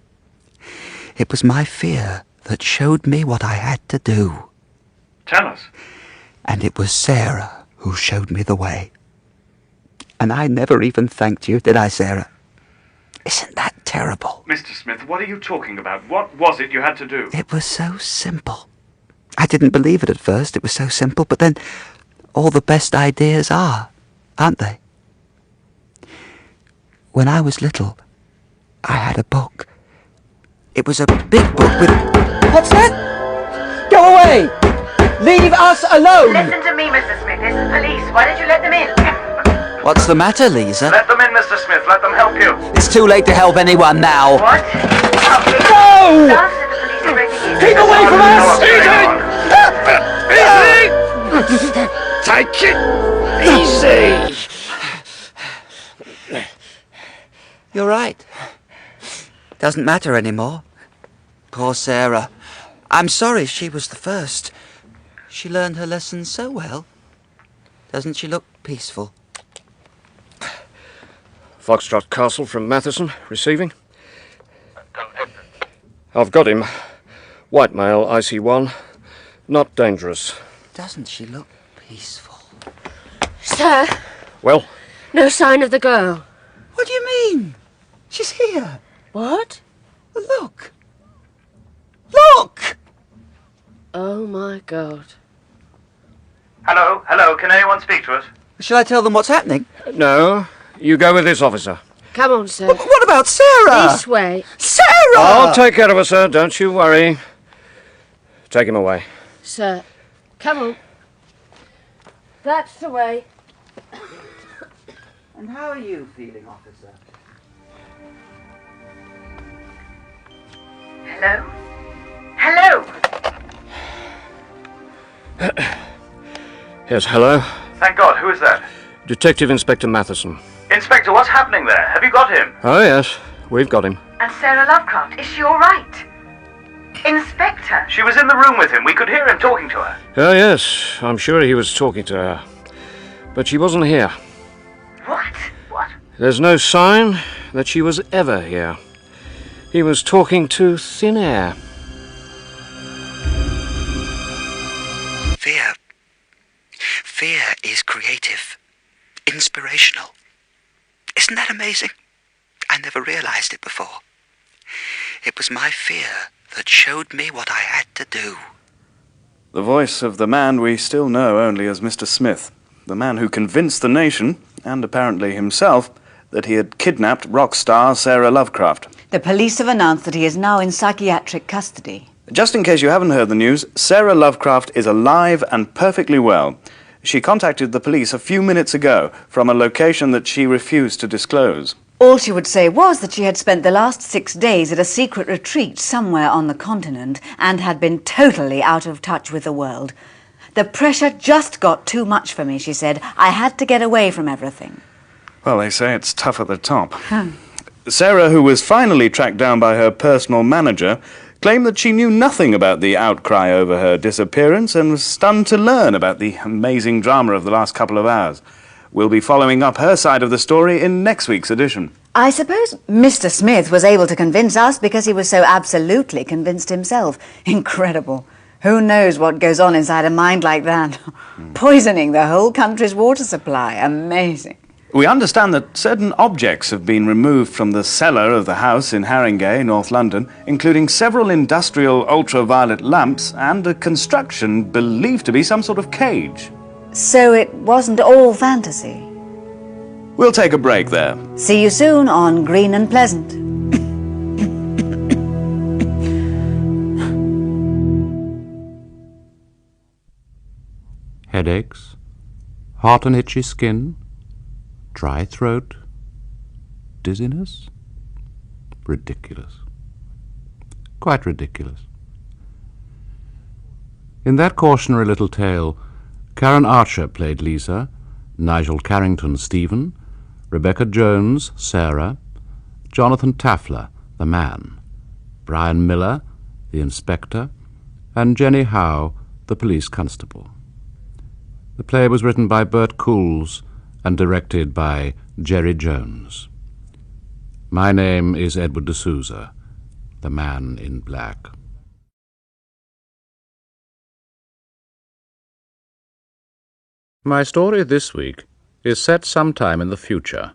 It was my fear that showed me what I had to do. Tell us. And it was Sarah who showed me the way. And I never even thanked you, did I, Sarah? Isn't that terrible? Mr. Smith, what are you talking about? What was it you had to do? It was so simple. I didn't believe it at first. It was so simple, but then all the best ideas are, aren't they? When I was little, I had a book. It was a big book with... What's that? Go away! Leave us alone! Listen to me, Mr. Smith. It's the police. Why don't you let them in? What's the matter, Lisa? Let them in, Mr. Smith. Let them help you. It's too late to help anyone now. What? No! After the police are breaking in. Keep away from us! Easy! Take it easy! You're right. Doesn't matter anymore. Poor Sarah. I'm sorry she was the first. She learned her lesson so well. Doesn't she look peaceful? Foxtrot Castle from Matheson, receiving. I've got him. White male, IC1. Not dangerous. Doesn't she look peaceful? Sir, Well, no sign of the girl. What do you mean? She's here. What? Look. Look! Oh, my God. Hello, can anyone speak to us? Shall I tell them what's happening? no. You go with this officer. Come on, sir. What about Sarah? This way. Sarah! I'll take care of her, sir. Don't you worry. Take him away. Sir, come on. That's the way. And how are you feeling, officer? Hello? Hello? Yes, hello. Thank God, who is that? Detective Inspector Matheson. Inspector, what's happening there? Have you got him? Oh, yes. We've got him. And Sarah Lovecraft, is she all right? Inspector! She was in the room with him. We could hear him talking to her. Oh, yes, I'm sure he was talking to her. But she wasn't here. What? What? There's no sign that she was ever here. He was talking to thin air. Fear is creative, inspirational. Isn't that amazing? I never realized it before. It was my fear that showed me what I had to do. The voice of the man we still know only as Mr. Smith, the man who convinced the nation, and apparently himself, that he had kidnapped rock star Sarah Lovecraft. The police have announced that he is now in psychiatric custody. Just in case you haven't heard the news, Sarah Lovecraft is alive and perfectly well. She contacted the police a few minutes ago from a location that she refused to disclose. All she would say was that she had spent the last 6 days at a secret retreat somewhere on the continent and had been totally out of touch with the world. The pressure just got too much for me, she said. I had to get away from everything. Well, they say it's tough at the top. Sarah, who was finally tracked down by her personal manager, claimed that she knew nothing about the outcry over her disappearance and was stunned to learn about the amazing drama of the last couple of hours. We'll be following up her side of the story in next week's edition. I suppose Mr. Smith was able to convince us because he was so absolutely convinced himself. Incredible. Who knows what goes on inside a mind like that? Poisoning the whole country's water supply. Amazing. We understand that certain objects have been removed from the cellar of the house in Haringey, North London, including several industrial ultraviolet lamps and a construction believed to be some sort of cage. So it wasn't all fantasy. We'll take a break there. See you soon on Green and Pleasant. Headaches, hot and itchy skin, dry throat, dizziness? Ridiculous. Quite ridiculous. In that cautionary little tale, Karen Archer played Lisa, Nigel Carrington Stephen, Rebecca Jones Sarah, Jonathan Taffler the man, Brian Miller the inspector, and Jenny Howe the police constable. The play was written by Bert Cools and directed by Jerry Jones. My name is Edward de Souza, the man in black. My story this week is set sometime in the future,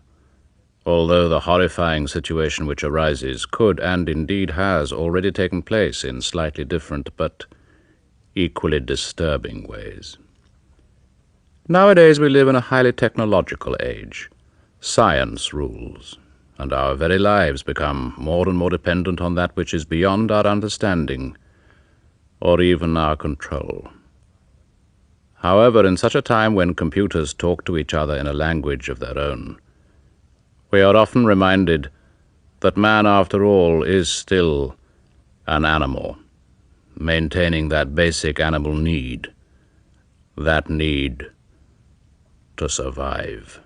although the horrifying situation which arises could and indeed has already taken place in slightly different but equally disturbing ways. Nowadays we live in a highly technological age. Science rules, and our very lives become more and more dependent on that which is beyond our understanding or even our control. However, in such a time when computers talk to each other in a language of their own, we are often reminded that man, after all, is still an animal, maintaining that basic animal need, that need to survive.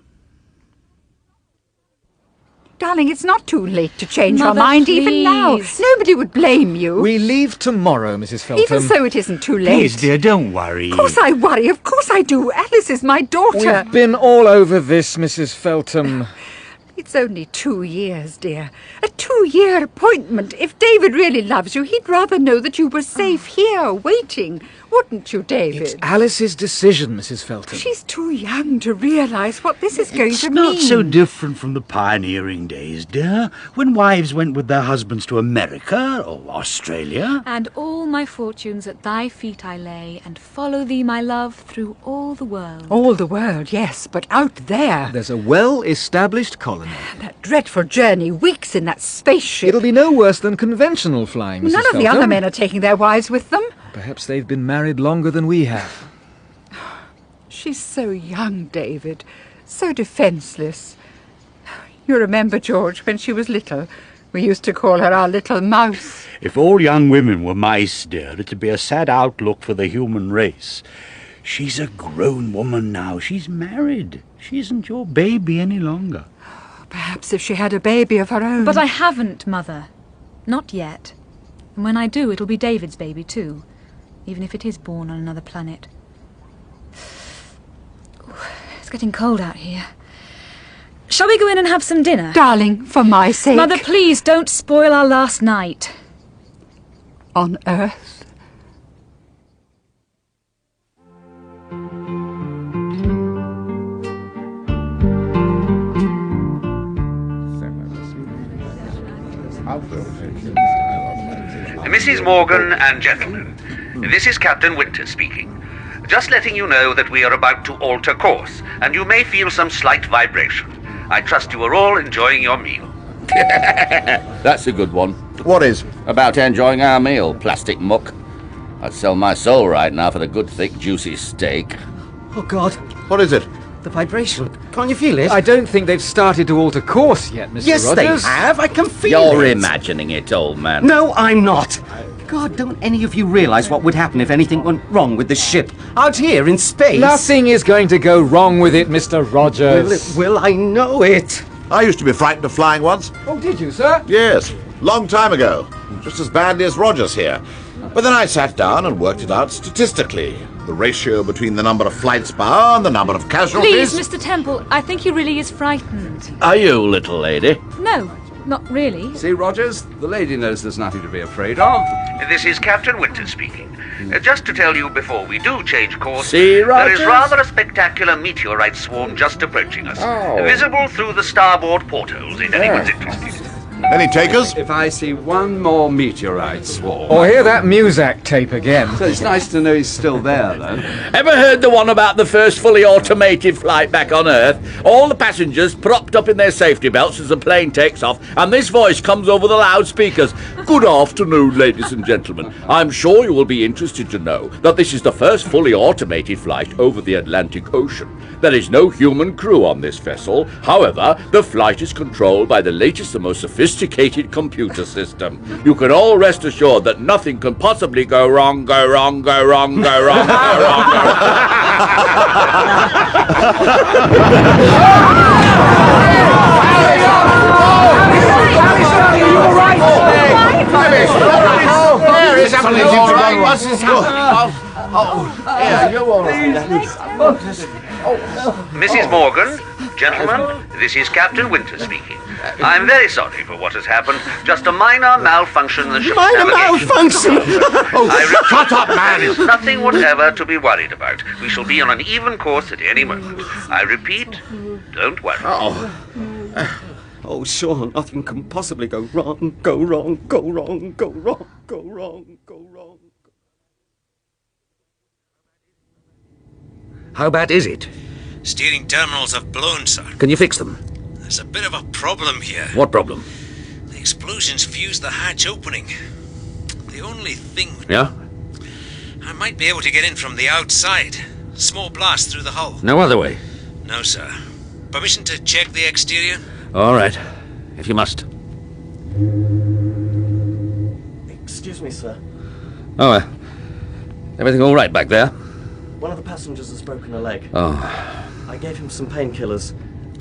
Darling, it's not too late to change Mother, your mind even now. please. Nobody would blame you. We leave tomorrow, Mrs. Feltham. Even so, it isn't too late. Please, dear, don't worry. Of course I worry. Of course I do. Alice is my daughter. We've been all over this, Mrs. Feltham. It's only 2 years, dear. A 2-year appointment. If David really loves you, he'd rather know that you were safe here, waiting. Wouldn't you, David? It's Alice's decision, Mrs. Feltham. She's too young to realise what this is going to It's mean. not so different from the pioneering days, dear, when wives went with their husbands to America or Australia. And all my fortunes at thy feet I lay, and follow thee, my love, through all the world. All the world, yes, but out there. There's a well-established colony. That dreadful journey, weeks in that spaceship. It'll be no worse than conventional flying, Mrs. None of the Feltham. other men are taking their wives with them. Perhaps they've been married longer than we have. She's so young, David. So defenceless. You remember, George, when she was little? We used to call her our little mouse. If all young women were mice, dear, it'd be a sad outlook for the human race. She's a grown woman now. She's married. She isn't your baby any longer. Perhaps if she had a baby of her own. But I haven't, Mother. Not yet. And when I do, it'll be David's baby too, even if it is born on another planet. Ooh, it's getting cold out here. Shall we go in and have some dinner? Darling, for my sake. Mother, please don't spoil our last night. On Earth? Mrs. Morgan and gentlemen, this is Captain Winter speaking. Just letting you know that we are about to alter course, and you may feel some slight vibration. I trust you are all enjoying your meal. That's a good one. What is? About enjoying our meal, plastic muck. I'd sell my soul right now for the good, thick, juicy steak. Oh, God. What is it? The vibration. Can't you feel it? I don't think they've started to alter course yet, Mr. Yes, Rogers. they have. I can feel it. You're imagining it, old man. No, I'm not. God, don't any of you realise what would happen if anything went wrong with the ship? Out here in space? Nothing is going to go wrong with it, Mr. Rogers. Well, it will. I know it. I used to be frightened of flying once. Oh, did you, sir? Yes, long time ago. Just as badly as Rogers here. But then I sat down and worked it out statistically. The ratio between the number of flights per hour and the number of casualties. Please, Mr. Temple, I think he really is frightened. Are you, little lady? No, not really. See, Rogers, the lady knows there's nothing to be afraid of. This is Captain Winter speaking. Just to tell you before we do change course, See, there is Rogers? rather a spectacular meteorite swarm just approaching us. Visible through the starboard portholes, if anyone's interested. Any takers? If I see one more meteorite swarm... Or hear that Muzak tape again. So it's nice to know he's still there, though. Ever heard the one about the first fully automated flight back on Earth? All the passengers propped up in their safety belts as the plane takes off, and this voice comes over the loudspeakers. Good afternoon, ladies and gentlemen. I'm sure you will be interested to know that this is the first fully automated flight over the Atlantic Ocean. There is no human crew on this vessel. However, the flight is controlled by the latest and most sophisticated computer system. You can all rest assured that nothing can possibly go wrong, go wrong, go wrong, go wrong, go wrong, go Mrs. Morgan, gentlemen, this is Captain Winter speaking. I'm very sorry for what has happened. Just a minor malfunction in the ship's navigation. Shut up, man! There is nothing whatever to be worried about. We shall be on an even course at any moment. I repeat, don't worry. Oh, sure, nothing can possibly go wrong, go wrong, go wrong, go wrong, go wrong, go wrong. How bad is it? Steering terminals have blown, sir. Can you fix them? There's a bit of a problem here. What problem? The explosions fused the hatch opening. The only thing... Yeah? I might be able to get in from the outside. Small blast through the hull. No other way? No, sir. Permission to check the exterior? All right, if you must. Excuse me, sir. Oh, everything all right back there? One of the passengers has broken a leg. Oh. I gave him some painkillers,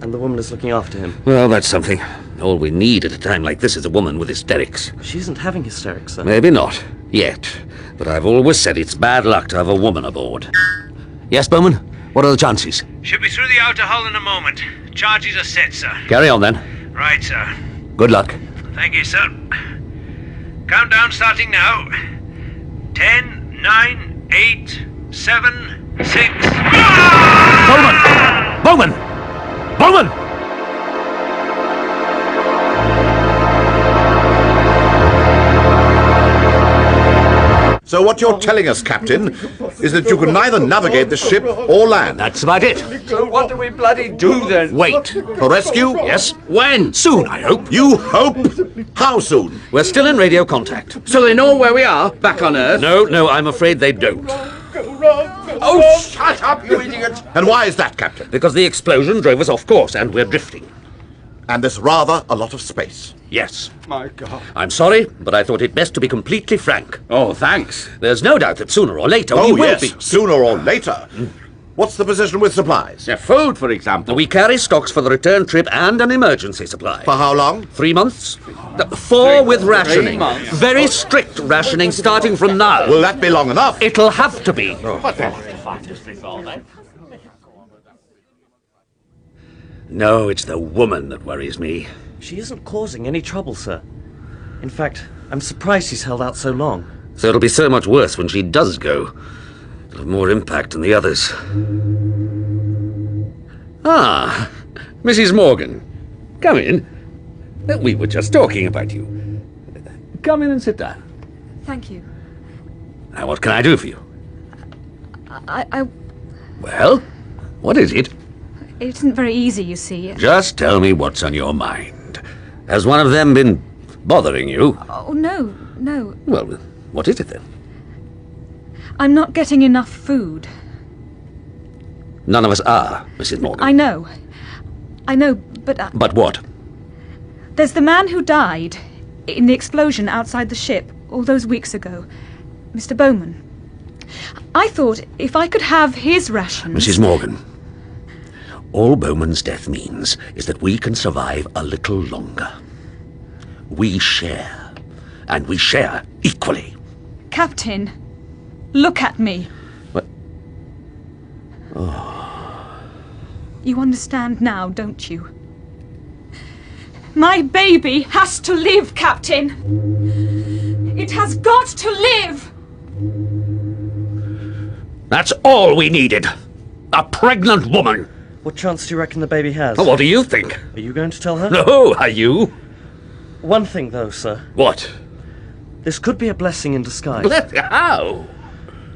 and the woman is looking after him. Well, that's something. All we need at a time like this is a woman with hysterics. She isn't having hysterics, sir. Maybe not, yet. But I've always said it's bad luck to have a woman aboard. Yes, Bowman? What are the chances? Should be through the outer hull in a moment. Charges are set, sir. Carry on, then. Right, sir. Good luck. Thank you, sir. Countdown starting now. 10, 9, 8, 7, 6... Bowman! Bowman! Bowman! So what you're telling us, Captain, is that you can neither navigate the ship or land. That's about it. So what do we bloody do then? Wait. For rescue? Yes. When? Soon, I hope. You hope? How soon? We're still in radio contact. So they know where we are, back on Earth? No, I'm afraid they don't. Oh, shut up, you idiot! And why is that, Captain? Because the explosion drove us off course, and we're drifting. And there's rather a lot of space. Yes. My God. I'm sorry, but I thought it best to be completely frank. Oh, thanks. There's no doubt that sooner or later we will be. Sooner or later. What's the position with supplies? Food, for example. We carry stocks for the return trip and an emergency supply. For how long? 3 months. 4 with rationing. Very strict rationing starting from now. Will that be long enough? It'll have to be. No, it's the woman that worries me. She isn't causing any trouble, sir. In fact, I'm surprised she's held out so long. So it'll be so much worse when she does go. It'll have more impact than the others. Ah, Mrs. Morgan. Come in. We were just talking about you. Come in and sit down. Thank you. Now, what can I do for you? I Well, what is it? It isn't very easy, you see. Just tell me what's on your mind. Has one of them been bothering you? Oh, no. Well, what is it then? I'm not getting enough food. None of us are, Mrs. Morgan. I know, but... But what? There's the man who died in the explosion outside the ship all those weeks ago. Mr. Bowman. I thought if I could have his rations... Mrs. Morgan, all Bowman's death means is that we can survive a little longer. We share, and we share equally. Captain, look at me. What? Oh. You understand now, don't you? My baby has to live, Captain. It has got to live. That's all we needed. A pregnant woman. What chance do you reckon the baby has? What do you think? Are you going to tell her? No, are you? One thing, though, sir. What? This could be a blessing in disguise. How?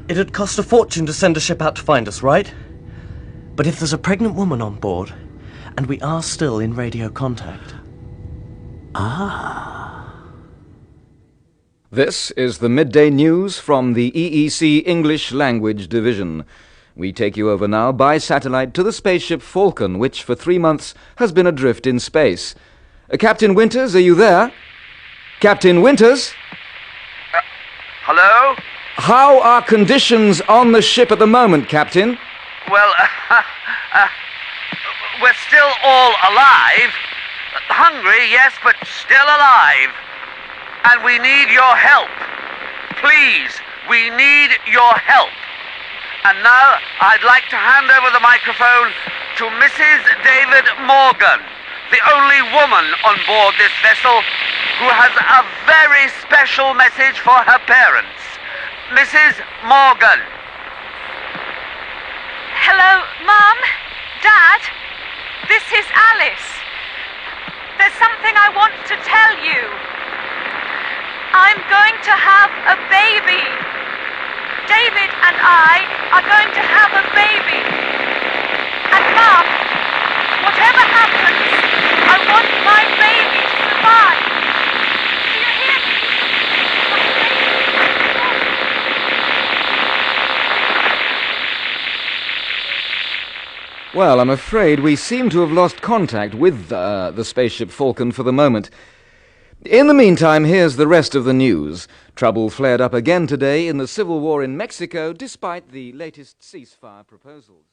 It'd cost a fortune to send a ship out to find us, right? But if there's a pregnant woman on board, and we are still in radio contact... Ah. This is the midday news from the EEC English Language Division. We take you over now by satellite to the spaceship Falcon, which for 3 months has been adrift in space. Captain Winters, are you there? Captain Winters? Hello? How are conditions on the ship at the moment, Captain? Well, we're still all alive. Hungry, yes, but still alive. And we need your help. Please, we need your help. And now I'd like to hand over the microphone to Mrs. David Morgan, the only woman on board this vessel who has a very special message for her parents. Mrs. Morgan. Hello, Mum? Dad? This is Alice. There's something I want to tell you. I'm going to have a baby. David and I are going to have a baby. And Mum, whatever happens, I want my baby to survive. Do you hear me? Well, I'm afraid we seem to have lost contact with the spaceship Falcon for the moment. In the meantime, here's the rest of the news. Trouble flared up again today in the civil war in Mexico, despite the latest ceasefire proposals.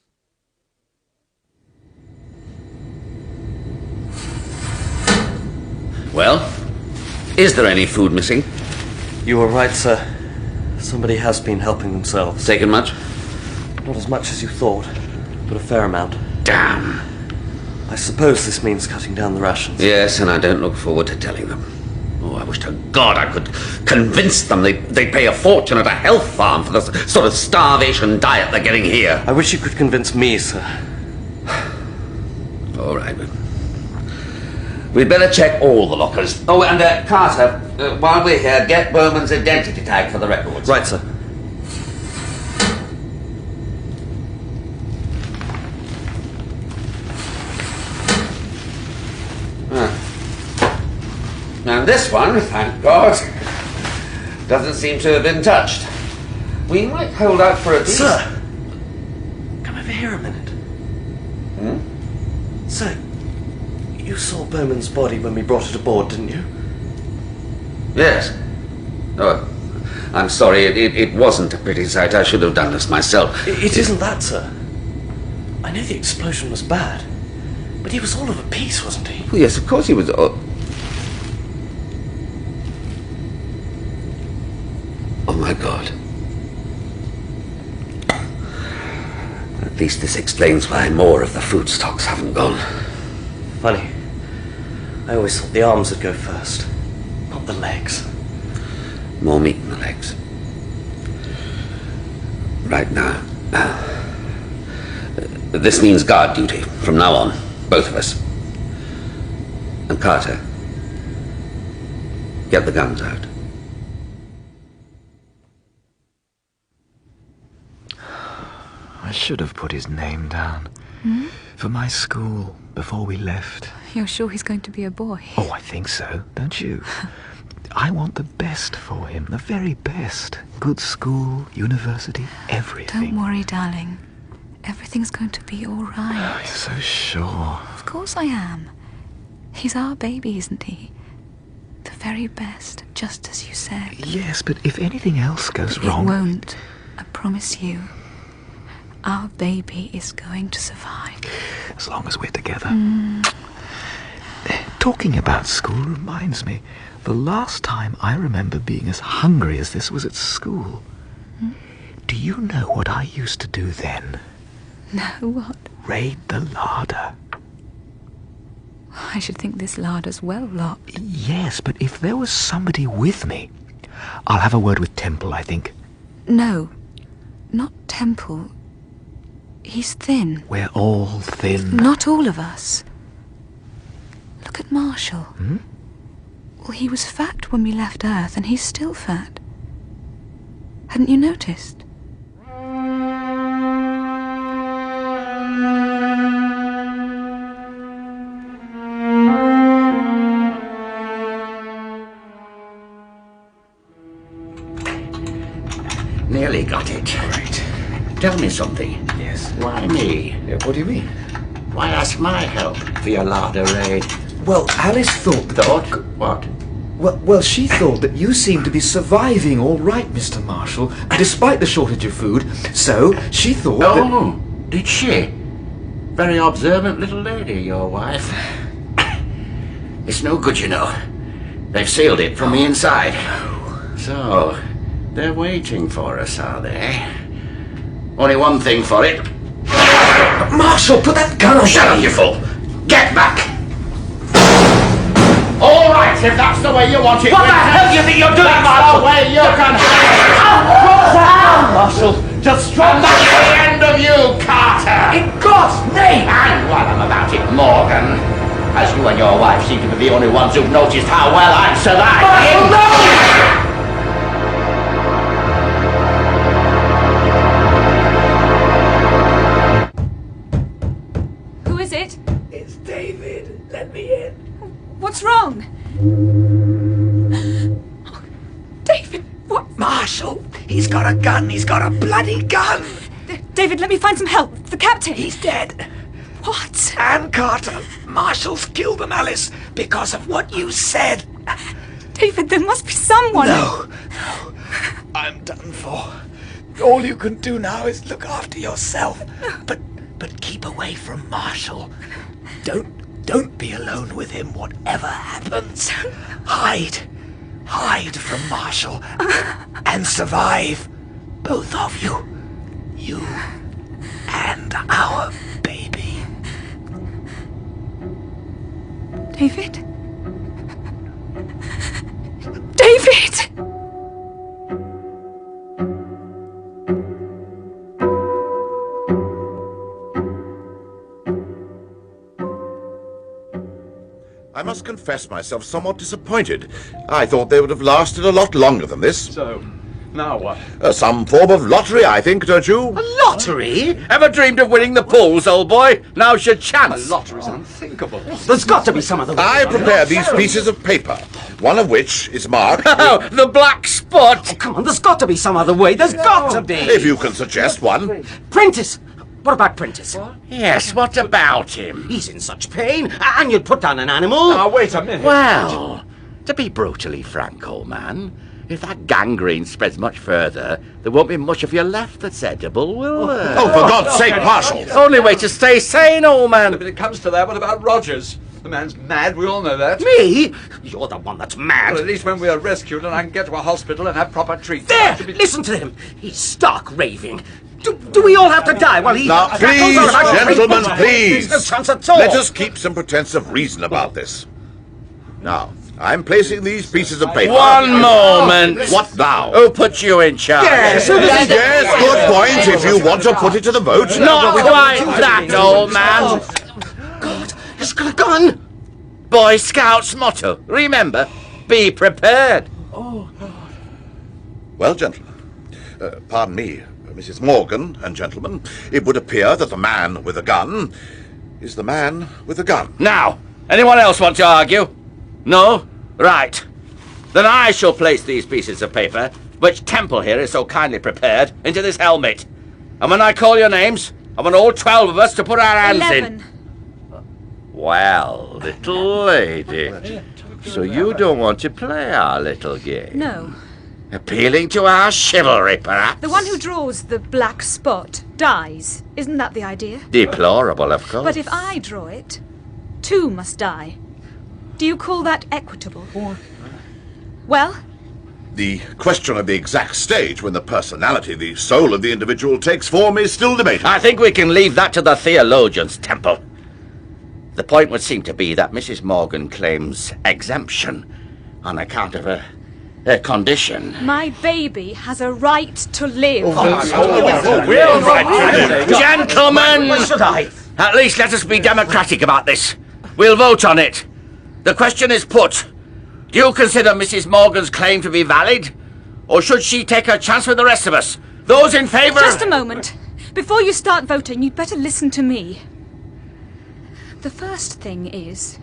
Well, is there any food missing? You were right, sir. Somebody has been helping themselves. Taken much? Not as much as you thought, but a fair amount. Damn. I suppose this means cutting down the rations. Yes, and I don't look forward to telling them. Oh, I wish to God I could convince them they'd pay a fortune at a health farm for the sort of starvation diet they're getting here. I wish you could convince me, sir. All right. We'd better check all the lockers. Oh, and Carter, while we're here, get Bowman's identity tag for the records. Right, sir. Now this one, thank God, doesn't seem to have been touched. We might hold out for a decent... Sir! Come over here a minute. Sir, you saw Bowman's body when we brought it aboard, didn't you? Yes. Oh, I'm sorry, it wasn't a pretty sight. I should have done this myself. It isn't that, sir. I know the explosion was bad, but he was all of a piece, wasn't he? Well, yes, of course he was. Oh my God. At least this explains why more of the food stocks haven't gone. Funny. I always thought the arms would go first, not the legs. More meat in the legs. Right now. This means guard duty from now on, both of us. And Carter, get the guns out. I should have put his name down. For my school, before we left. You're sure he's going to be a boy? Oh, I think so, don't you? I want the best for him, the very best. Good school, university, everything. Don't worry, darling. Everything's going to be all right. Oh, you're so sure. Of course I am. He's our baby, isn't he? The very best, just as you said. Yes, but if anything else goes wrong... It won't. I promise you. Our baby is going to survive. As long as we're together. Talking about school reminds me, the last time I remember being as hungry as this was at school. Do you know what I used to do then? No, what? Raid the larder. I should think this larder's well locked. Yes, but if there was somebody with me... I'll have a word with Temple, I think. No, not Temple. He's thin. We're all thin. Not all of us. Look at Marshall. Well, he was fat when we left Earth, and he's still fat. Hadn't you noticed? Nearly got it. Right. Tell me something. Yes. Why me? What do you mean? Why ask my help for your larder raid? Well, Alice thought that... Thought? What? Well, she thought that you seemed to be surviving all right, Mr. Marshall, despite the shortage of food, so she thought that... Did she? Very observant little lady, your wife. It's no good, you know. They've sealed it from the inside. So, they're waiting for us, are they? Only one thing for it. Marshall, put that gun on! Shut up, you fool! Get back! All right, if that's the way you want it. What the hell do you think you're doing, That's Marshall? the way you're gonna... Marshall, just drop And that's the end of you, Carter! In God's name! And while I'm about it, Morgan, as you and your wife seem to be the only ones who've noticed how well I'm surviving... Marshall, Who is it? It's David. Let me in. What's wrong? Oh, David, what? Marshall, he's got a gun. He's got a bloody gun. David, let me find some help. The captain. He's dead. What? And Carter, Marshall's killed them, Alice, because of what you said. David, there must be someone. No. I'm done for. All you can do now is look after yourself. But keep away from Marshall. Don't be alone with him, whatever happens. Hide from Marshall and survive. Both of you. You and our baby. David? David! I must confess myself somewhat disappointed. I thought they would have lasted a lot longer than this. So, now what? Some form of lottery, I think, don't you? A lottery? Ever dreamed of winning the pools, old boy? Now's your chance. A lottery's unthinkable. There's got to be some other way. I prepared these pieces of paper, one of which is marked... Oh, the black spot! Oh, come on, there's got to be some other way. There's got to be. If you can suggest one. Prentice! What about Prentice? Yes, what about him? He's in such pain, and you'd put down an animal. Now, wait a minute. Well, to be brutally frank, old man, If that gangrene spreads much further, there won't be much of you left that's edible, will there? Oh, for God's sake, Marshal! Only way to stay sane, old man. But it comes to that, what about Rogers? The man's mad, we all know that. Me? You're the one that's mad. Well, at least when we are rescued and I can get to a hospital and have proper treatment. There! Listen to him! He's stark raving. Do we all have to die while he... Now, please, gentlemen, please. There's no chance at all. Let us keep some pretense of reason about this. Now, I'm placing these pieces of paper... One moment. What now? Who put you in charge? Yes, good point, if you want to put it to the vote. Not quite that, old man. God, he's got a gun. Boy Scouts motto. Remember, be prepared. Oh, well, gentlemen, pardon me, Mrs. Morgan and gentlemen, it would appear that the man with a gun is the man with a gun. Now, anyone else want to argue? No? Right. Then I shall place these pieces of paper, which Temple here is so kindly prepared, into this helmet. And when I call your names, I want all 12 of us to put our hands 11. in. Well, little lady, so you don't want to play our little game? No. Appealing to our chivalry, perhaps? The one who draws the black spot dies. Isn't that the idea? Deplorable, of course. But if I draw it, 2 must die. Do you call that equitable? Well? The question of the exact stage when the personality, the soul of the individual takes form is still debated. I think we can leave that to the theologians, Temple. The point would seem to be that Mrs. Morgan claims exemption on account of her condition. My baby has a right to live. Gentlemen! Why should I? At least let us be democratic about this. We'll vote on it. The question is put. Do you consider Mrs. Morgan's claim to be valid? Or should she take her chance with the rest of us? Those in favour... Just a moment. Before you start voting, you'd better listen to me. The first thing is,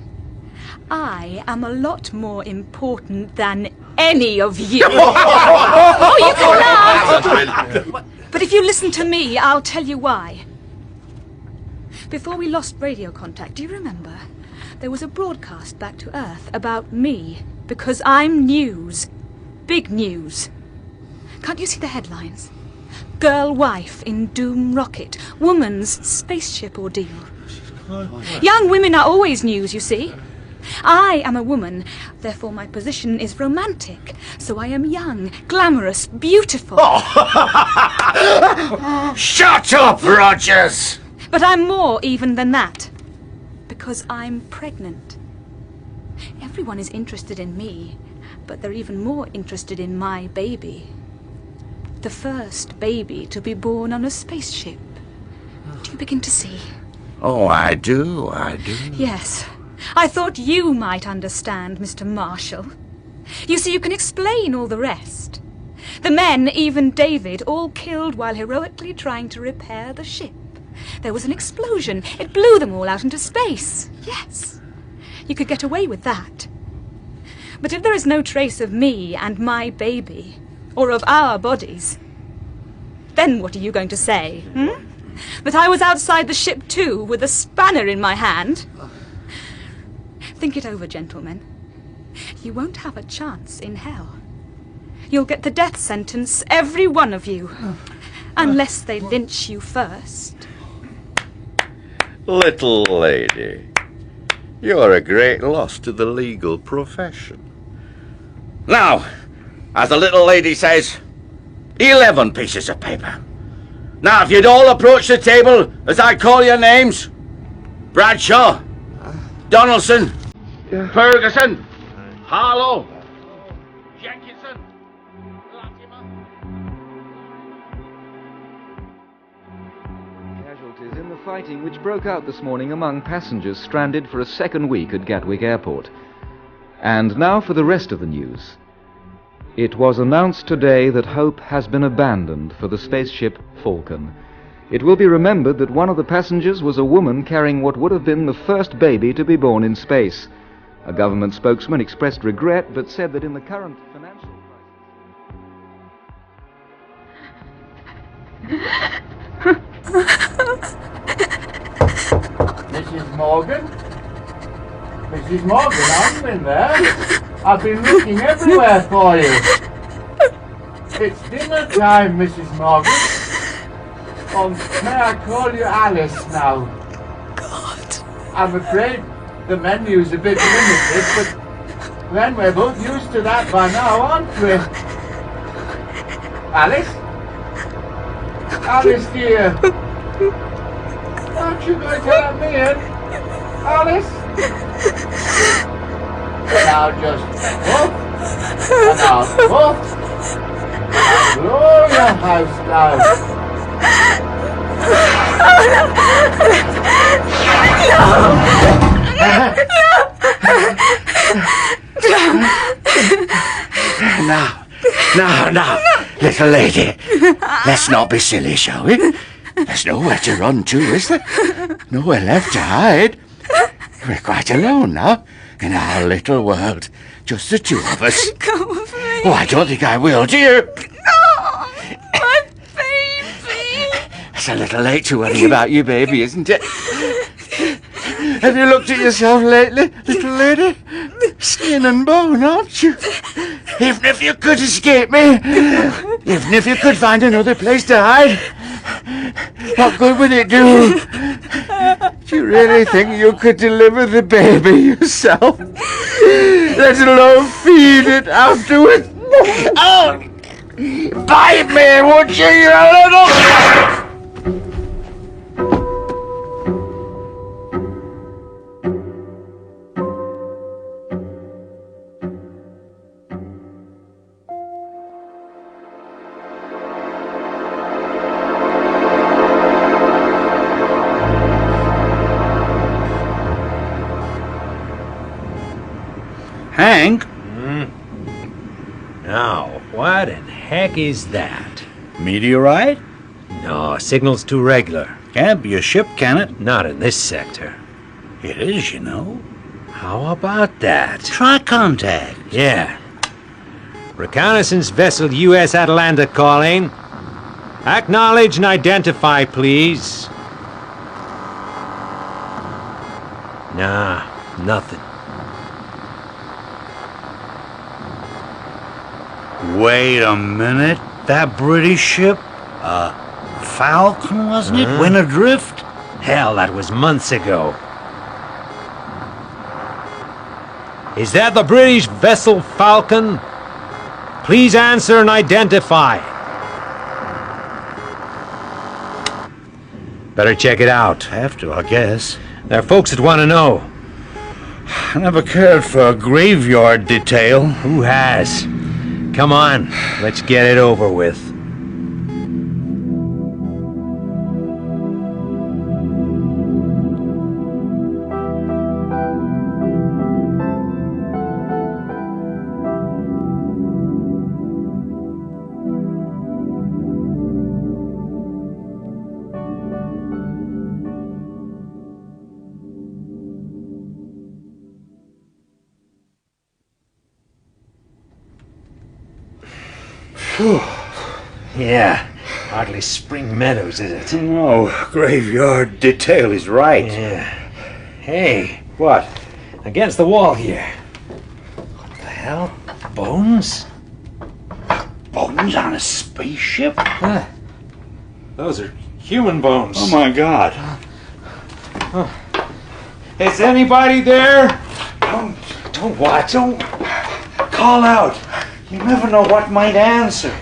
I am a lot more important than any of you. Oh, you can laugh! But if you listen to me, I'll tell you why. Before we lost radio contact, do you remember? There was a broadcast back to Earth about me, because I'm news. Big news. Can't you see the headlines? Girl wife in doom rocket. Woman's spaceship ordeal. Young women are always news, you see. I am a woman, therefore my position is romantic. So I am young, glamorous, beautiful. Shut up, Rogers! But I'm more even than that. Because I'm pregnant. Everyone is interested in me, but they're even more interested in my baby. The first baby to be born on a spaceship. Do you begin to see? Oh, I do. Yes. I thought you might understand, Mr. Marshall. You see, you can explain all the rest. The men, even David, all killed while heroically trying to repair the ship. There was an explosion. It blew them all out into space. Yes. You could get away with that. But if there is no trace of me and my baby, or of our bodies, then what are you going to say, That I was outside the ship too, with a spanner in my hand? Think it over, gentlemen. You won't have a chance in hell. You'll get the death sentence, every one of you. Unless they lynch you first. Little lady, you're a great loss to the legal profession. Now, as the little lady says, 11 pieces of paper. Now, if you'd all approach the table as I call your names. Bradshaw, Donaldson, Ferguson, Harlow, Jenkinson, Latimer. Casualties in the fighting which broke out this morning among passengers stranded for a second week at Gatwick Airport. And now for the rest of the news. It was announced today that hope has been abandoned for the spaceship Falcon. It will be remembered that one of the passengers was a woman carrying what would have been the first baby to be born in space. A government spokesman expressed regret but said that in the current financial Mrs. Morgan? Mrs. Morgan, I've been there. I've been looking everywhere for you. It's dinner time, Mrs. Morgan. May I call you Alice now? God. I'm afraid the menu's a bit limited, but then we're both used to that by now, aren't we? Alice? Alice, dear. Aren't you going to let me in? Alice? Now just woof, and I'll woof, and blow your house down. Now, little lady. Let's not be silly, shall we? There's nowhere to run to, is there? Nowhere left to hide. We're quite alone now, in our little world. Just the two of us. Go with me. Oh, I don't think I will, do you? Oh, my baby. It's a little late to worry about you, baby, isn't it? Have you looked at yourself lately, little lady? Skin and bone, aren't you? Even if you could escape me, even if you could find another place to hide, what good would it do? Do you really think you could deliver the baby yourself? Let alone feed it afterwards? Oh! Bite me, would you, you little... Hank? Now, what in heck is that? Meteorite? No, signal's too regular. Can't be a ship, can it? Not in this sector. It is, you know. How about that? Try contact. Yeah. Reconnaissance vessel U.S. Atalanta calling. Acknowledge and identify, please. Nah, nothing. Wait a minute. That British ship? Falcon, wasn't it? Went adrift? Hell, that was months ago. Is that the British vessel Falcon? Please answer and identify. Better check it out. Have to, I guess. There are folks that want to know. I never cared for a graveyard detail. Who has? Come on, let's get it over with. Yeah, hardly spring meadows, is it? No, graveyard detail is right. Yeah. Hey, what? Against the wall here. What the hell? Bones? Bones on a spaceship? Those are human bones. Oh my God. Is anybody there? Don't what? Don't call out. You never know what might answer.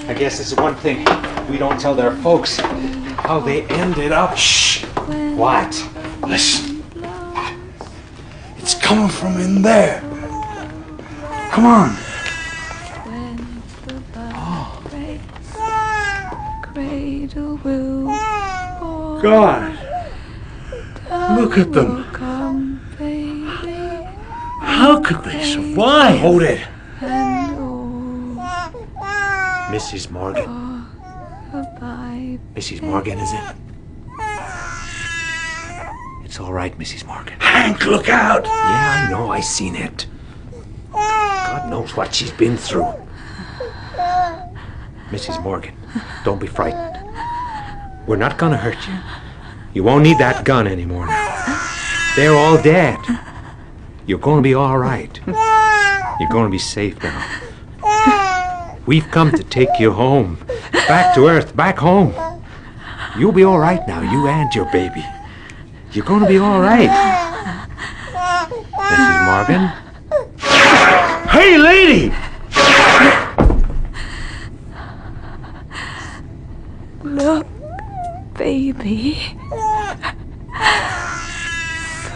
I guess it's one thing we don't tell their folks how they ended up. Shh. What? Listen. It's coming from in there. Come on. God. Look at them. How could they survive? Hold it. Mrs. Morgan. Mrs. Morgan, is it? It's all right, Mrs. Morgan. Hank, look out! Yeah, I know. I seen it. God knows what she's been through. Mrs. Morgan, don't be frightened. We're not gonna hurt you. You won't need that gun anymore now. They're all dead. You're gonna be all right. You're gonna be safe now. We've come to take you home. Back to Earth, back home. You'll be all right now, you and your baby. You're going to be all right. Mrs. Morgan? Hey, lady! Look, baby.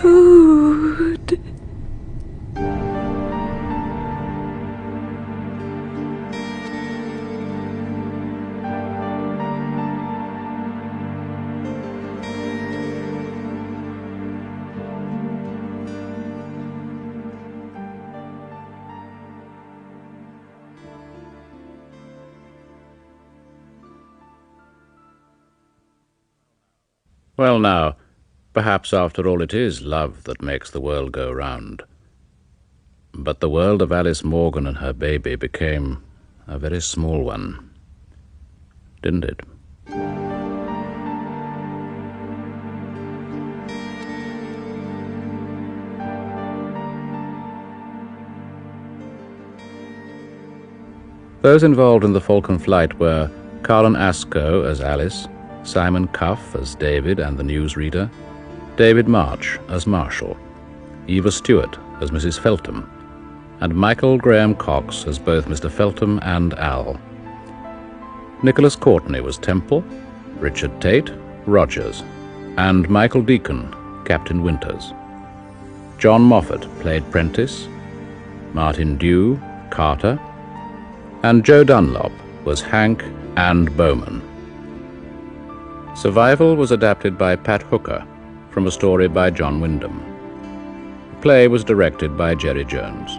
Food. Well now, perhaps after all it is love that makes the world go round. But the world of Alice Morgan and her baby became a very small one, didn't it? Those involved in the Falcon flight were Carlin Asco as Alice, Simon Cuff as David and the newsreader, David March as Marshall, Eva Stewart as Mrs. Feltham, and Michael Graham Cox as both Mr. Feltham and Al. Nicholas Courtney was Temple, Richard Tate, Rogers, and Michael Deacon, Captain Winters. John Moffat played Prentice, Martin Dew, Carter, and Joe Dunlop was Hank and Bowman. Survival was adapted by Pat Hooker from a story by John Wyndham. The play was directed by Jerry Jones.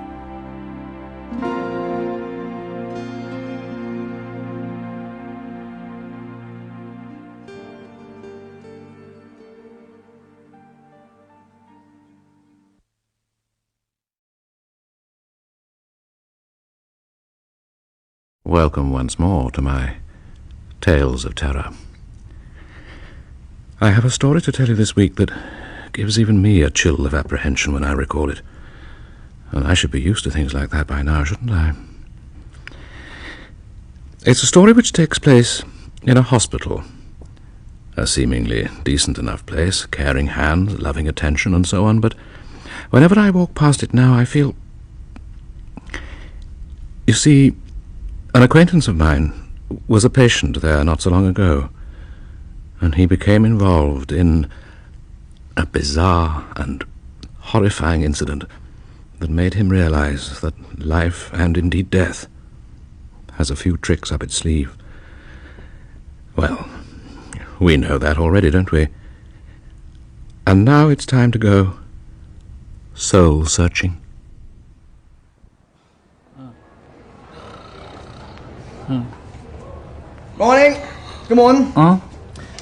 Welcome once more to my Tales of Terror. I have a story to tell you this week that gives even me a chill of apprehension when I recall it. And I should be used to things like that by now, shouldn't I? It's a story which takes place in a hospital. A seemingly decent enough place, caring hands, loving attention, and so on, but whenever I walk past it now, I feel... You see, an acquaintance of mine was a patient there not so long ago, and he became involved in a bizarre and horrifying incident that made him realize that life, and indeed death, has a few tricks up its sleeve. Well, we know that already, don't we? And now it's time to go soul-searching. Morning. Come on. Huh?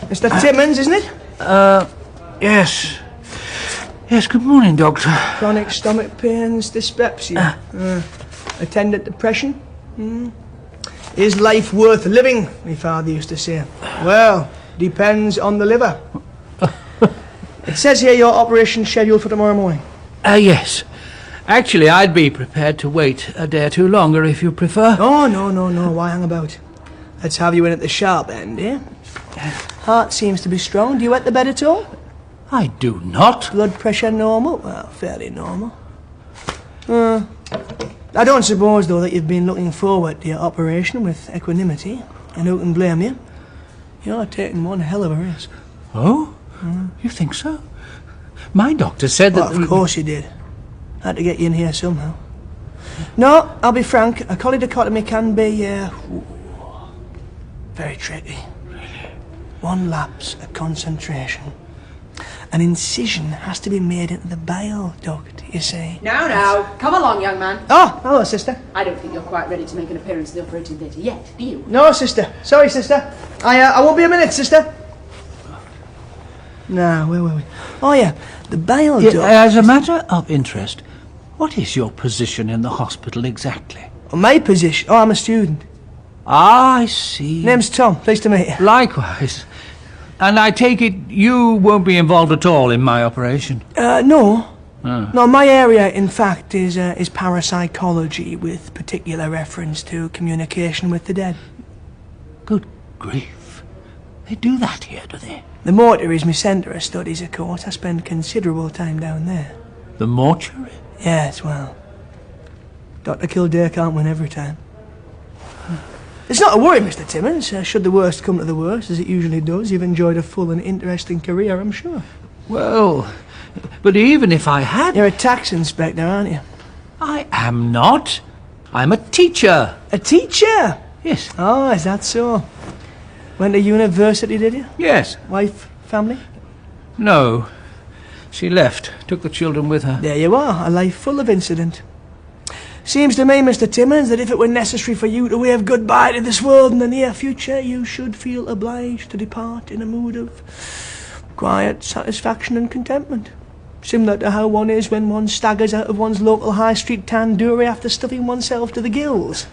Mr. Timmins, isn't it? Yes. Yes, good morning, Doctor. Chronic stomach pains, dyspepsia. Attendant depression. Is life worth living, my father used to say. Well, depends on the liver. It says here your operation's scheduled for tomorrow morning. Yes. Actually, I'd be prepared to wait a day or two longer if you prefer. Oh, no. Why hang about? Let's have you in at the sharp end, eh? Heart seems to be strong. Do you wet the bed at all? I do not. Blood pressure normal? Well, fairly normal. I don't suppose, though, that you've been looking forward to your operation with equanimity. And who can blame you? You're taking one hell of a risk. Oh? You think so? My doctor said that... Well, of course you did. Had to get you in here somehow. No, I'll be frank. A choledochotomy can be, very tricky. One lapse of concentration. An incision has to be made into the bile duct, you see. Now, come along, young man. Oh, hello, sister. I don't think you're quite ready to make an appearance in the operating theatre yet, do you? No, sister. Sorry, sister. I won't be a minute, sister. Now, where were we? Oh, yeah, the bile duct... As a matter of interest, what is your position in the hospital exactly? My position? Oh, I'm a student. Ah, I see. Name's Tom. Pleased to meet you. Likewise. And I take it you won't be involved at all in my operation? No. No, my area, in fact, is parapsychology, with particular reference to communication with the dead. Good grief. They do that here, do they? The mortuary is my centre of studies, of course. I spend considerable time down there. The mortuary? Yes, well, Dr. Kildare can't win every time. It's not a worry, Mr. Timmins. Should the worst come to the worst, as it usually does, you've enjoyed a full and interesting career, I'm sure. Well, but even if I had... You're a tax inspector, aren't you? I am not. I'm a teacher. A teacher? Yes. Oh, is that so? Went to university, did you? Yes. Wife, family? No. She left, took the children with her. There you are, a life full of incident. Seems to me, Mr. Timmins, that if it were necessary for you to wave goodbye to this world in the near future, you should feel obliged to depart in a mood of quiet satisfaction and contentment. Similar to how one is when one staggers out of one's local high street tandoori after stuffing oneself to the gills.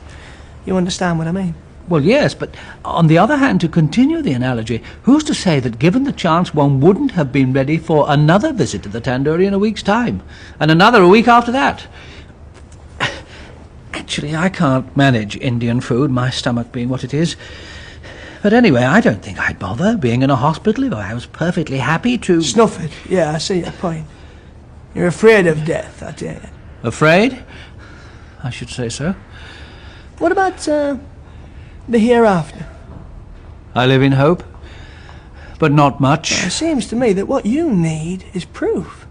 You understand what I mean? Well, yes, but on the other hand, to continue the analogy, who's to say that given the chance one wouldn't have been ready for another visit to the tandoori in a week's time, and another a week after that? Actually, I can't manage Indian food, my stomach being what it is. But anyway, I don't think I'd bother being in a hospital if I was perfectly happy to... Snuff it. Yeah, I see your point. You're afraid of death, I tell you. Afraid? I should say so. What about, the hereafter? I live in hope, but not much. It seems to me that what you need is proof.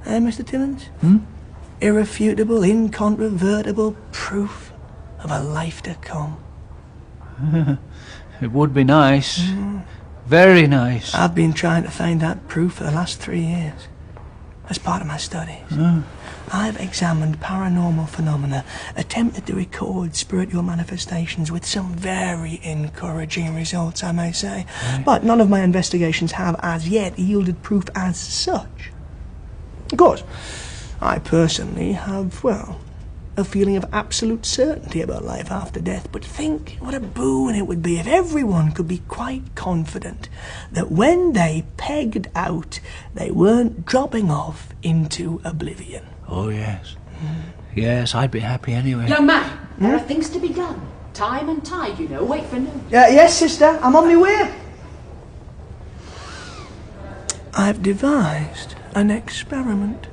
Eh, Mr. Timmins? Irrefutable, incontrovertible proof of a life to come. It would be nice. Very nice. I've been trying to find that proof for the last 3 years. As part of my studies. I've examined paranormal phenomena, attempted to record spiritual manifestations with some very encouraging results, I may say. But none of my investigations have as yet yielded proof as such. Of course, I personally have, well, a feeling of absolute certainty about life after death, but think what a boon it would be if everyone could be quite confident that when they pegged out, they weren't dropping off into oblivion. Oh, yes. Yes, I'd be happy anyway. Young man, there are things to be done. Time and tide, you know. Wait for noon. Yes, sister, I'm on my way. I've devised an experiment.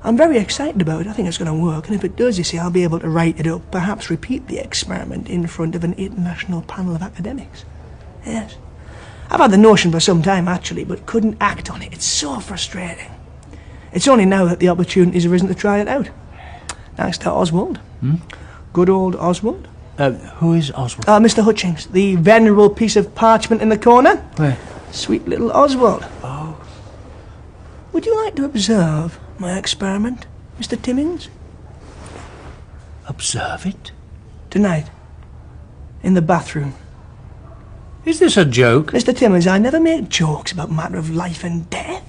I'm very excited about it. I think it's going to work, and if it does, you see, I'll be able to write it up, perhaps repeat the experiment in front of an international panel of academics. Yes. I've had the notion for some time, actually, but couldn't act on it. It's so frustrating. It's only now that the opportunity's arisen to try it out. Thanks to Oswald. Good old Oswald. Who is Oswald? Mr. Hutchings, the venerable piece of parchment in the corner. Where? Sweet little Oswald. Oh. Would you like to observe my experiment, Mr. Timmins? Observe it? Tonight. In the bathroom. Is this a joke? Mr. Timmins, I never make jokes about matter of life and death.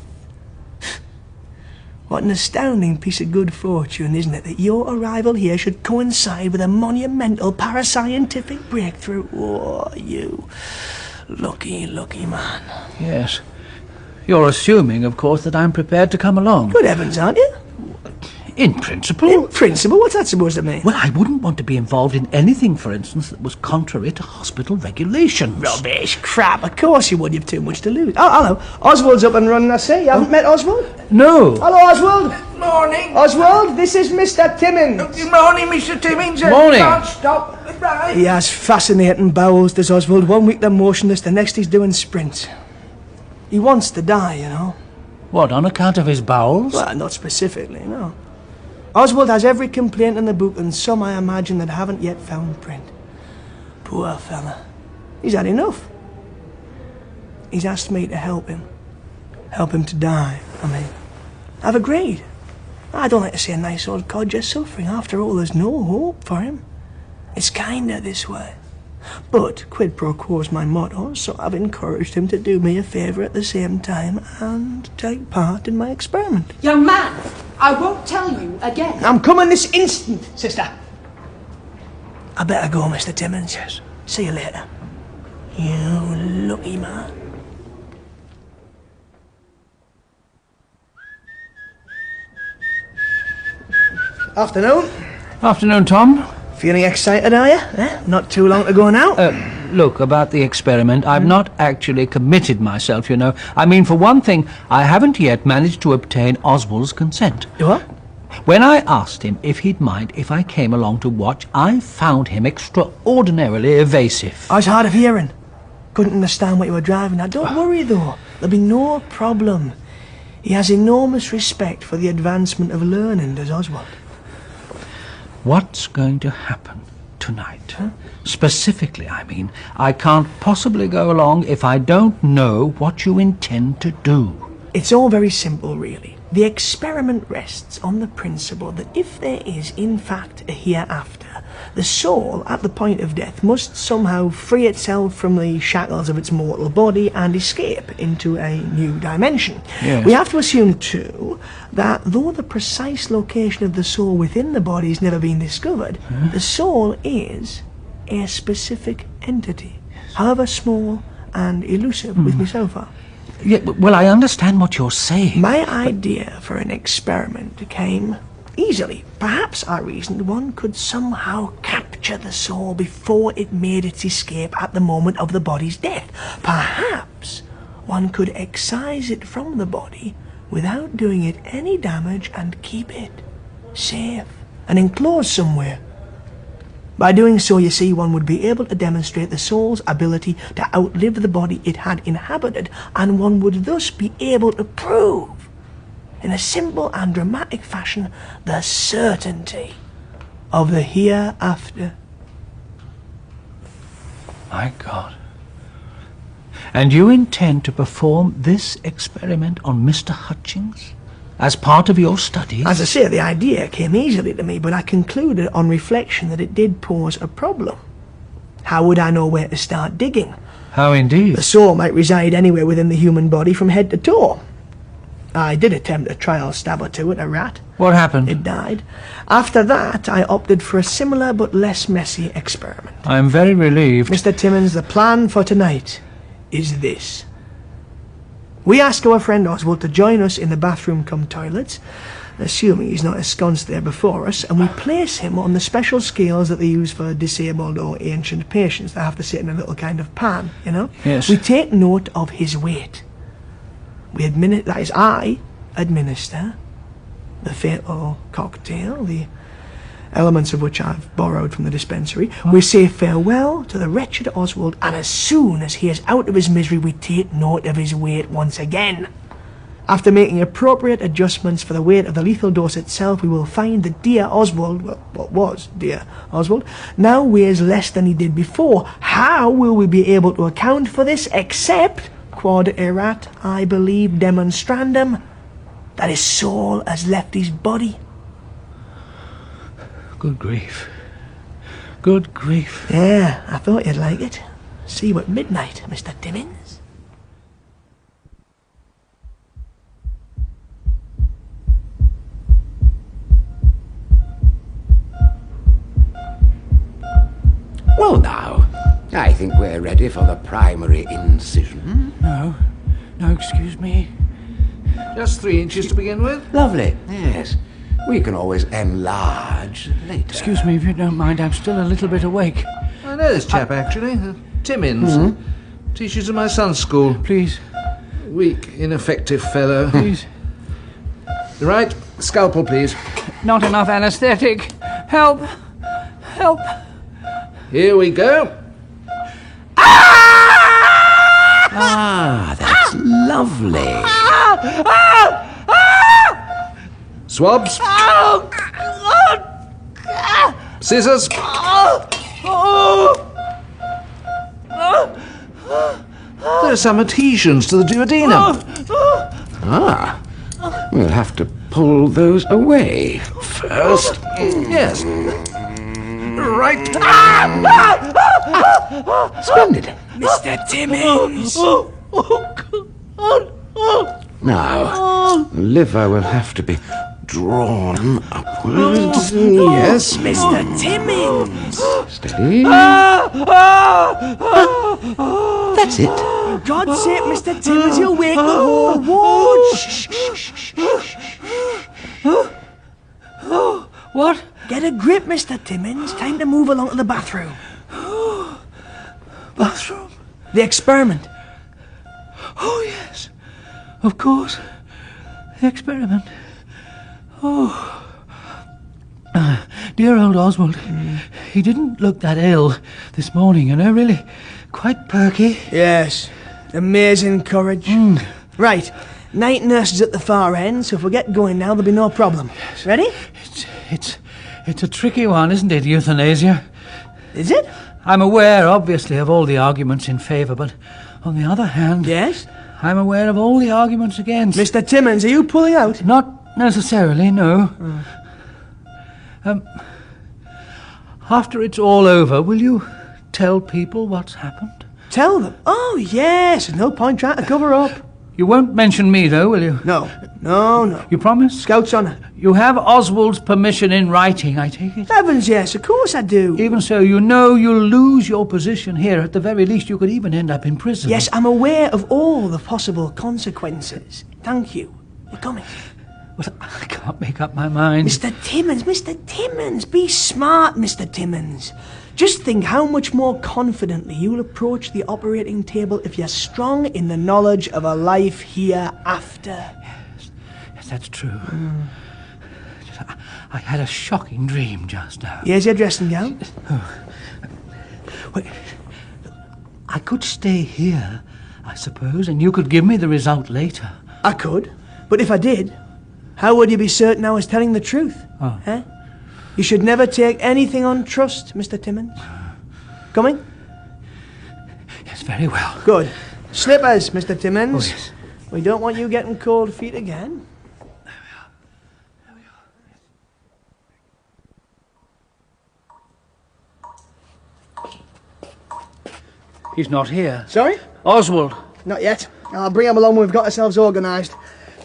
What an astounding piece of good fortune, isn't it, that your arrival here should coincide with a monumental parascientific breakthrough. Oh, you lucky, lucky man. Yes. You're assuming, of course, that I'm prepared to come along. Good heavens, aren't you? In principle. In principle? What's that supposed to mean? Well, I wouldn't want to be involved in anything, for instance, that was contrary to hospital regulations. Rubbish, crap, of course you would, you've too much to lose. Oh, hello, Oswald's up and running, I see. You haven't met Oswald? No. Hello, Oswald. Morning. Oswald, this is Mr. Timmins. Good morning, Mr. Timmins. Morning. Can't stop. Goodbye. He has fascinating bowels, does Oswald. 1 week they're motionless, the next he's doing sprints. He wants to die, you know. What, on account of his bowels? Well, not specifically, no. Oswald has every complaint in the book, and some, I imagine, that haven't yet found print. Poor fella. He's had enough. He's asked me to help him. Help him to die, I mean. I've agreed. I don't like to see a nice old codger suffering. After all, there's no hope for him. It's kinder this way. But quid pro quo's my motto, so I've encouraged him to do me a favour at the same time and take part in my experiment. Young man, I won't tell you again. I'm coming this instant, sister. I better go, Mr. Timmins. Yes. See you later. You lucky man. Afternoon. Afternoon, Tom. Feeling excited, are you? Not too long to go now. Look, about the experiment, I've not actually committed myself, you know. I mean, for one thing, I haven't yet managed to obtain Oswald's consent. What? When I asked him if he'd mind if I came along to watch, I found him extraordinarily evasive. I was hard of hearing. Couldn't understand what you were driving at. Don't worry, though. There'll be no problem. He has enormous respect for the advancement of learning, does Oswald. What's going to happen tonight? Specifically, I mean. I can't possibly go along if I don't know what you intend to do. It's all very simple, really. The experiment rests on the principle that if there is, in fact, a hereafter, the soul, at the point of death, must somehow free itself from the shackles of its mortal body and escape into a new dimension. Yes. We have to assume, too, that though the precise location of the soul within the body has never been discovered, the soul is a specific entity, however small and elusive with me so far. Yeah, well, I understand what you're saying. My idea for an experiment came easily. Perhaps, I reasoned, one could somehow capture the soul before it made its escape at the moment of the body's death. Perhaps one could excise it from the body without doing it any damage and keep it safe and enclosed somewhere. By doing so, you see, one would be able to demonstrate the soul's ability to outlive the body it had inhabited, and one would thus be able to prove, in a simple and dramatic fashion, the certainty of the hereafter. My God. And you intend to perform this experiment on Mr. Hutchings? As part of your studies? As I say, the idea came easily to me, but I concluded on reflection that it did pose a problem. How would I know where to start digging? How indeed? The soul might reside anywhere within the human body from head to toe. I did attempt a trial stab or two at a rat. What happened? It died. After that, I opted for a similar but less messy experiment. I'm very relieved. Mr. Timmins, the plan for tonight is this. We ask our friend Oswald to join us in the bathroom cum toilets, assuming he's not ensconced there before us, and we place him on the special scales that they use for disabled or ancient patients. They have to sit in a little kind of pan, you know? Yes. We take note of his weight. I administer the fatal cocktail, the elements of which I've borrowed from the dispensary. We say farewell to the wretched Oswald, and as soon as he is out of his misery, we take note of his weight once again. After making appropriate adjustments for the weight of the lethal dose itself, we will find that dear Oswald, well, what was dear Oswald, now weighs less than he did before. How will we be able to account for this, except, quod erat, I believe, demonstrandum, that his soul has left his body? Good grief. Good grief. Yeah, I thought you'd like it. See you at midnight, Mr. Timmins. Well, now, I think we're ready for the primary incision. No, excuse me. Just 3 inches to begin with. Lovely, yes. We can always enlarge later. Excuse me if you don't mind, I'm still a little bit awake. I know this chap, actually. Timmins. Teaches at my son's school. Please. Weak, ineffective fellow. Please. Right, scalpel, please. Not enough anesthetic. Help! Help! Here we go. Ah, that's lovely. Swabs. Scissors. There are some adhesions to the duodenum. Ah, we'll have to pull those away first. Yes. Right. Splendid. Mr. Timmins! Now, the liver will have to be drawn upwards. Yes. Mr. Timmins! Steady. That's it. For God's sake, Mr. Timmins, you'll wake the whole ward! What? Get a grip, Mr. Timmins. Time to move along to the bathroom. Bathroom? The experiment. Oh, yes. Of course. The experiment. Oh. Dear old Oswald. He didn't look that ill this morning, you know, really. Quite perky. Yes. Amazing courage. Right. Night nurse is at the far end, so if we get going now, there'll be no problem. Yes. Ready? It's a tricky one, isn't it, euthanasia? Is it? I'm aware, obviously, of all the arguments in favour, but on the other hand... Yes? I'm aware of all the arguments against. Mr. Timmins, are you pulling out? Not necessarily, no. After it's all over, will you tell people what's happened? Tell them? Oh, yes. There's no point trying to cover up. You won't mention me, though, will you? No. No. You promise? Scout's honour. You have Oswald's permission in writing, I take it? Heavens, yes. Of course I do. Even so, you know you'll lose your position here. At the very least, you could even end up in prison. Yes, I'm aware of all the possible consequences. Thank you. We're coming. Well, I can't make up my mind. Mr. Timmins, be smart, Mr. Timmins. Just think how much more confidently you'll approach the operating table if you're strong in the knowledge of a life hereafter. Yes, that's true. I had a shocking dream just now. Here's your dressing gown. Wait, I could stay here, I suppose, and you could give me the result later. I could, but if I did, how would you be certain I was telling the truth? Oh. Eh? You should never take anything on trust, Mr. Timmins. Coming? Yes, very well. Good. Slippers, Mr. Timmins. Oh, yes. We don't want you getting cold feet again. There we are. He's not here. Sorry? Oswald. Not yet. I'll bring him along when we've got ourselves organised.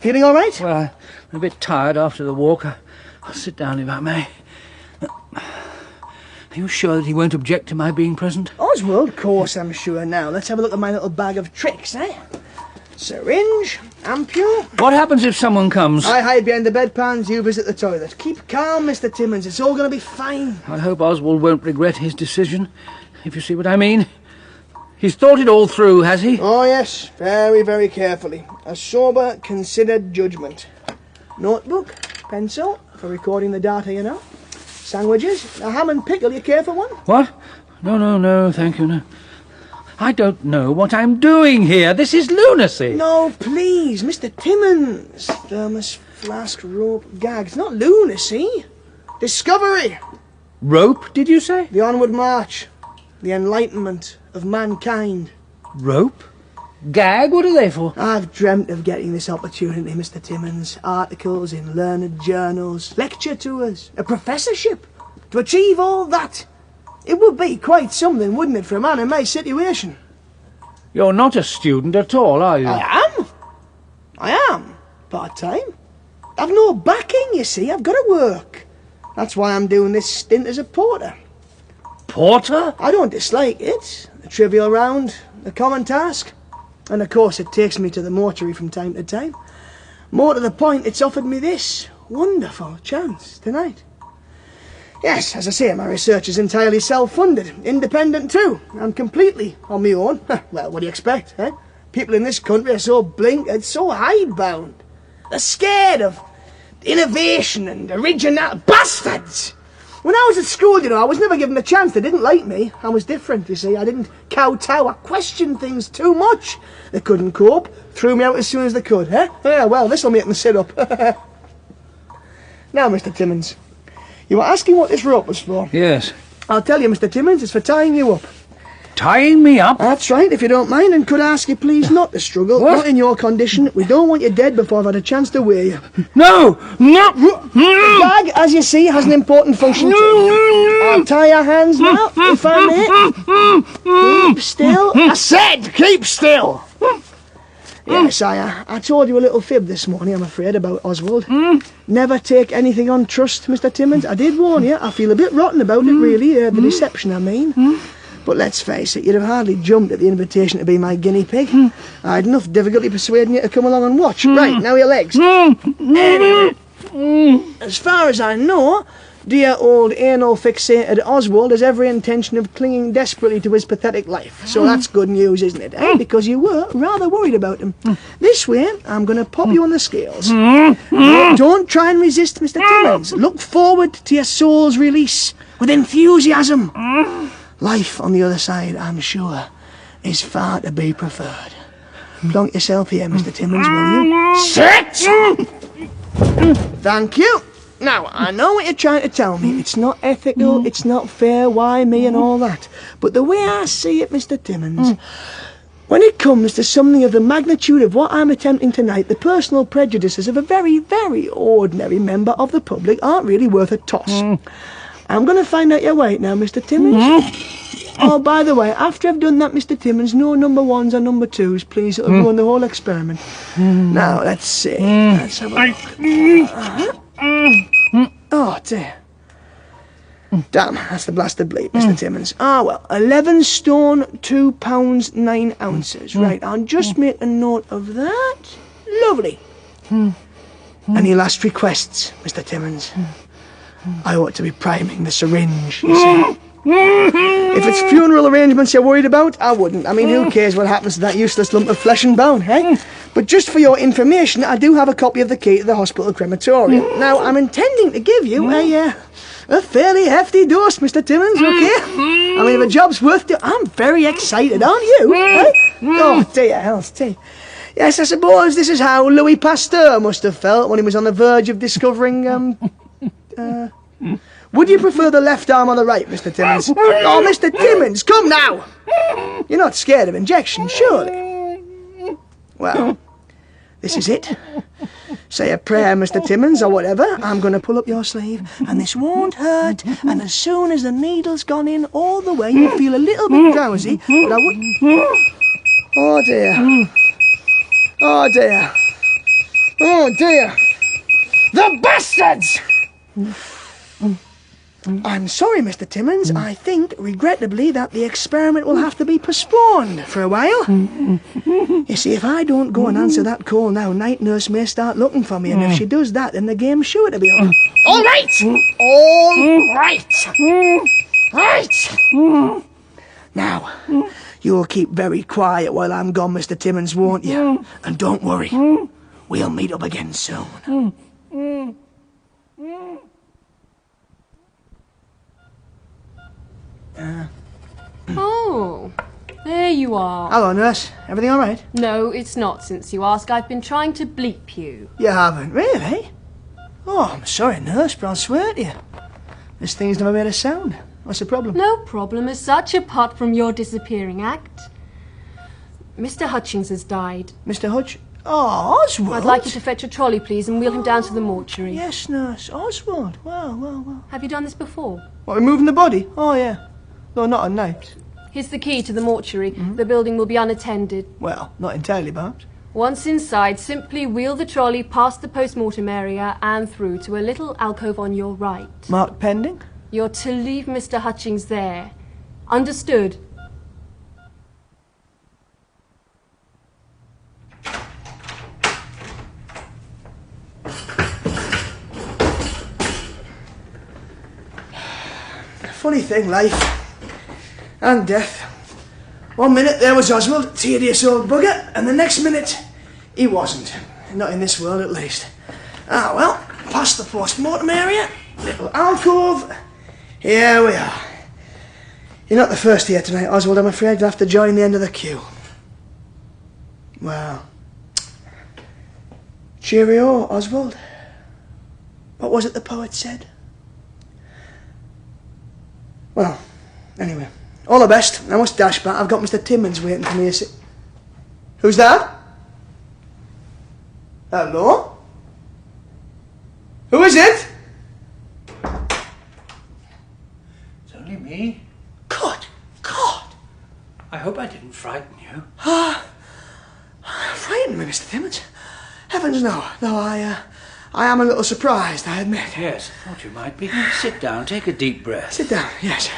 Feeling all right? Well, I'm a bit tired after the walk. I'll sit down if I may. Are you sure that he won't object to my being present? Oswald, of course I'm sure now. Let's have a look at my little bag of tricks, eh? Syringe, ampule. What happens if someone comes? I hide behind the bedpans, you visit the toilet. Keep calm, Mr. Timmins. It's all going to be fine. I hope Oswald won't regret his decision, if you see what I mean. He's thought it all through, has he? Oh, yes. Very, very carefully. A sober, considered judgment. Notebook, pencil, for recording the data, you know. Sandwiches, a ham and pickle. You care for one? What? No, thank you, no. I don't know what I'm doing here. This is lunacy. No, please, Mr. Timmins. Thermos, flask, rope, gags. Not lunacy. Discovery. Rope, did you say? The onward march. The enlightenment of mankind. Rope? Gag? What are they for? I've dreamt of getting this opportunity, Mr. Timmins. Articles in learned journals, lecture tours, a professorship. To achieve all that, it would be quite something, wouldn't it, for a man in my situation? You're not a student at all, are you? I am. Part-time. I've no backing, you see. I've got to work. That's why I'm doing this stint as a porter. Porter? I don't dislike it. A trivial round, a common task. And of course it takes me to the mortuary from time to time. More to the point, it's offered me this wonderful chance tonight. Yes, as I say, my research is entirely self-funded, independent too, and completely on my own. Well, what do you expect, eh? People in this country are so blinkered, so hidebound. They're scared of innovation and original bastards. When I was at school, you know, I was never given a chance. They didn't like me. I was different, you see. I didn't kowtow. I questioned things too much. They couldn't cope. Threw me out as soon as they could, eh? Yeah, well, this'll make them sit up. Now, Mr. Timmins, you were asking what this rope was for. Yes. I'll tell you, Mr. Timmins, it's for tying you up. Tying me up? That's right, if you don't mind, and could I ask you please not to struggle. What? Not in your condition. We don't want you dead before I've had a chance to wear you. No! The bag, as you see, has an important function too. I'll tie your hands now, if I may. Keep still. I said, keep still! Yes, I told you a little fib this morning, I'm afraid, about Oswald. Never take anything on trust, Mr. Timmins. I did warn you. I feel a bit rotten about it, really. The deception, I mean. But let's face it, you'd have hardly jumped at the invitation to be my guinea pig. I had enough difficulty persuading you to come along and watch. Right, now your legs. Anyway, as far as I know, dear old anal-fixated Oswald has every intention of clinging desperately to his pathetic life. So that's good news, isn't it, eh? Because you were rather worried about him. This way, I'm going to pop you on the scales. Don't try and resist, Mr. Timmins. Look forward to your soul's release with enthusiasm. Life on the other side, I'm sure, is far to be preferred. Plonk yourself here, Mr. Timmins, will you? Sit! Thank you. Now, I know what you're trying to tell me. It's not ethical, it's not fair, why me and all that. But the way I see it, Mr. Timmins, when it comes to something of the magnitude of what I'm attempting tonight, the personal prejudices of a very, very ordinary member of the public aren't really worth a toss. I'm going to find out your weight now, Mr. Timmins. Oh, by the way, after I've done that, Mr. Timmins, no number 1s or number 2s, please. It'll ruin the whole experiment. Now, let's see. Let's have a look. Oh, dear. Damn, that's the blasted bleep, Mr. Timmins. Ah, well, 11 stone, 2 pounds, 9 ounces. Right, I'll just make a note of that. Lovely. Any last requests, Mr. Timmins? I ought to be priming the syringe, you see. If it's funeral arrangements you're worried about, I wouldn't. I mean, who cares what happens to that useless lump of flesh and bone, eh? But just for your information, I do have a copy of the key to the hospital crematorium. Now, I'm intending to give you a fairly hefty dose, Mr. Timmins, okay? I mean, if a job's worth doing, I'm very excited, aren't you? Eh? Oh, dear, hell's tea. Yes, I suppose this is how Louis Pasteur must have felt when he was on the verge of discovering, Would you prefer the left arm or the right, Mr. Timmins? Oh, Mr. Timmins, come now! You're not scared of injection, surely? Well, this is it. Say a prayer, Mr. Timmins, or whatever. I'm going to pull up your sleeve, and this won't hurt. And as soon as the needle's gone in all the way, you'll feel a little bit drowsy, but I wouldn't... Oh, dear. Oh, dear. Oh, dear. The bastards! I'm sorry, Mr. Timmins. I think, regrettably, that the experiment will have to be postponed for a while. You see, if I don't go and answer that call now, night nurse may start looking for me, and if she does that, then the game's sure to be over. All right! All right! Right! Now, you'll keep very quiet while I'm gone, Mr. Timmins, won't you? And don't worry, we'll meet up again soon. Oh, there you are. Hello, nurse. Everything all right? No, it's not, since you ask. I've been trying to bleep you. You haven't? Really? Oh, I'm sorry, nurse, but I'll swear to you. This thing's never made a sound. What's the problem? No problem as such, apart from your disappearing act. Mr. Hutchings has died. Mr. Hutch? Oh, Oswald! I'd like you to fetch a trolley, please, and wheel him down to the mortuary. Yes, nurse. Oswald. Well. Have you done this before? What, removing the body? Oh, yeah. No, not at night. Here's the key to the mortuary. The building will be unattended. Well, not entirely, perhaps. Once inside, simply wheel the trolley past the post-mortem area and through to a little alcove on your right. Marked pending? You're to leave Mr. Hutchings there. Understood? Funny thing, life. And death. 1 minute there was Oswald, tedious old bugger, and the next minute he wasn't. Not in this world, at least. Ah, well, past the post-mortem area, little alcove. Here we are. You're not the first here tonight, Oswald, I'm afraid. You'll have to join the end of the queue. Well, cheerio, Oswald. What was it the poet said? Well, anyway, all the best. I must dash back. I've got Mr. Timmins waiting for me. Who's that? Hello? Who is it? It's only me. God! I hope I didn't frighten you. Frightened me, Mr. Timmins? Heavens, no. No, I am a little surprised, I admit. Yes, I thought you might be. Sit down, take a deep breath. Sit down, yes.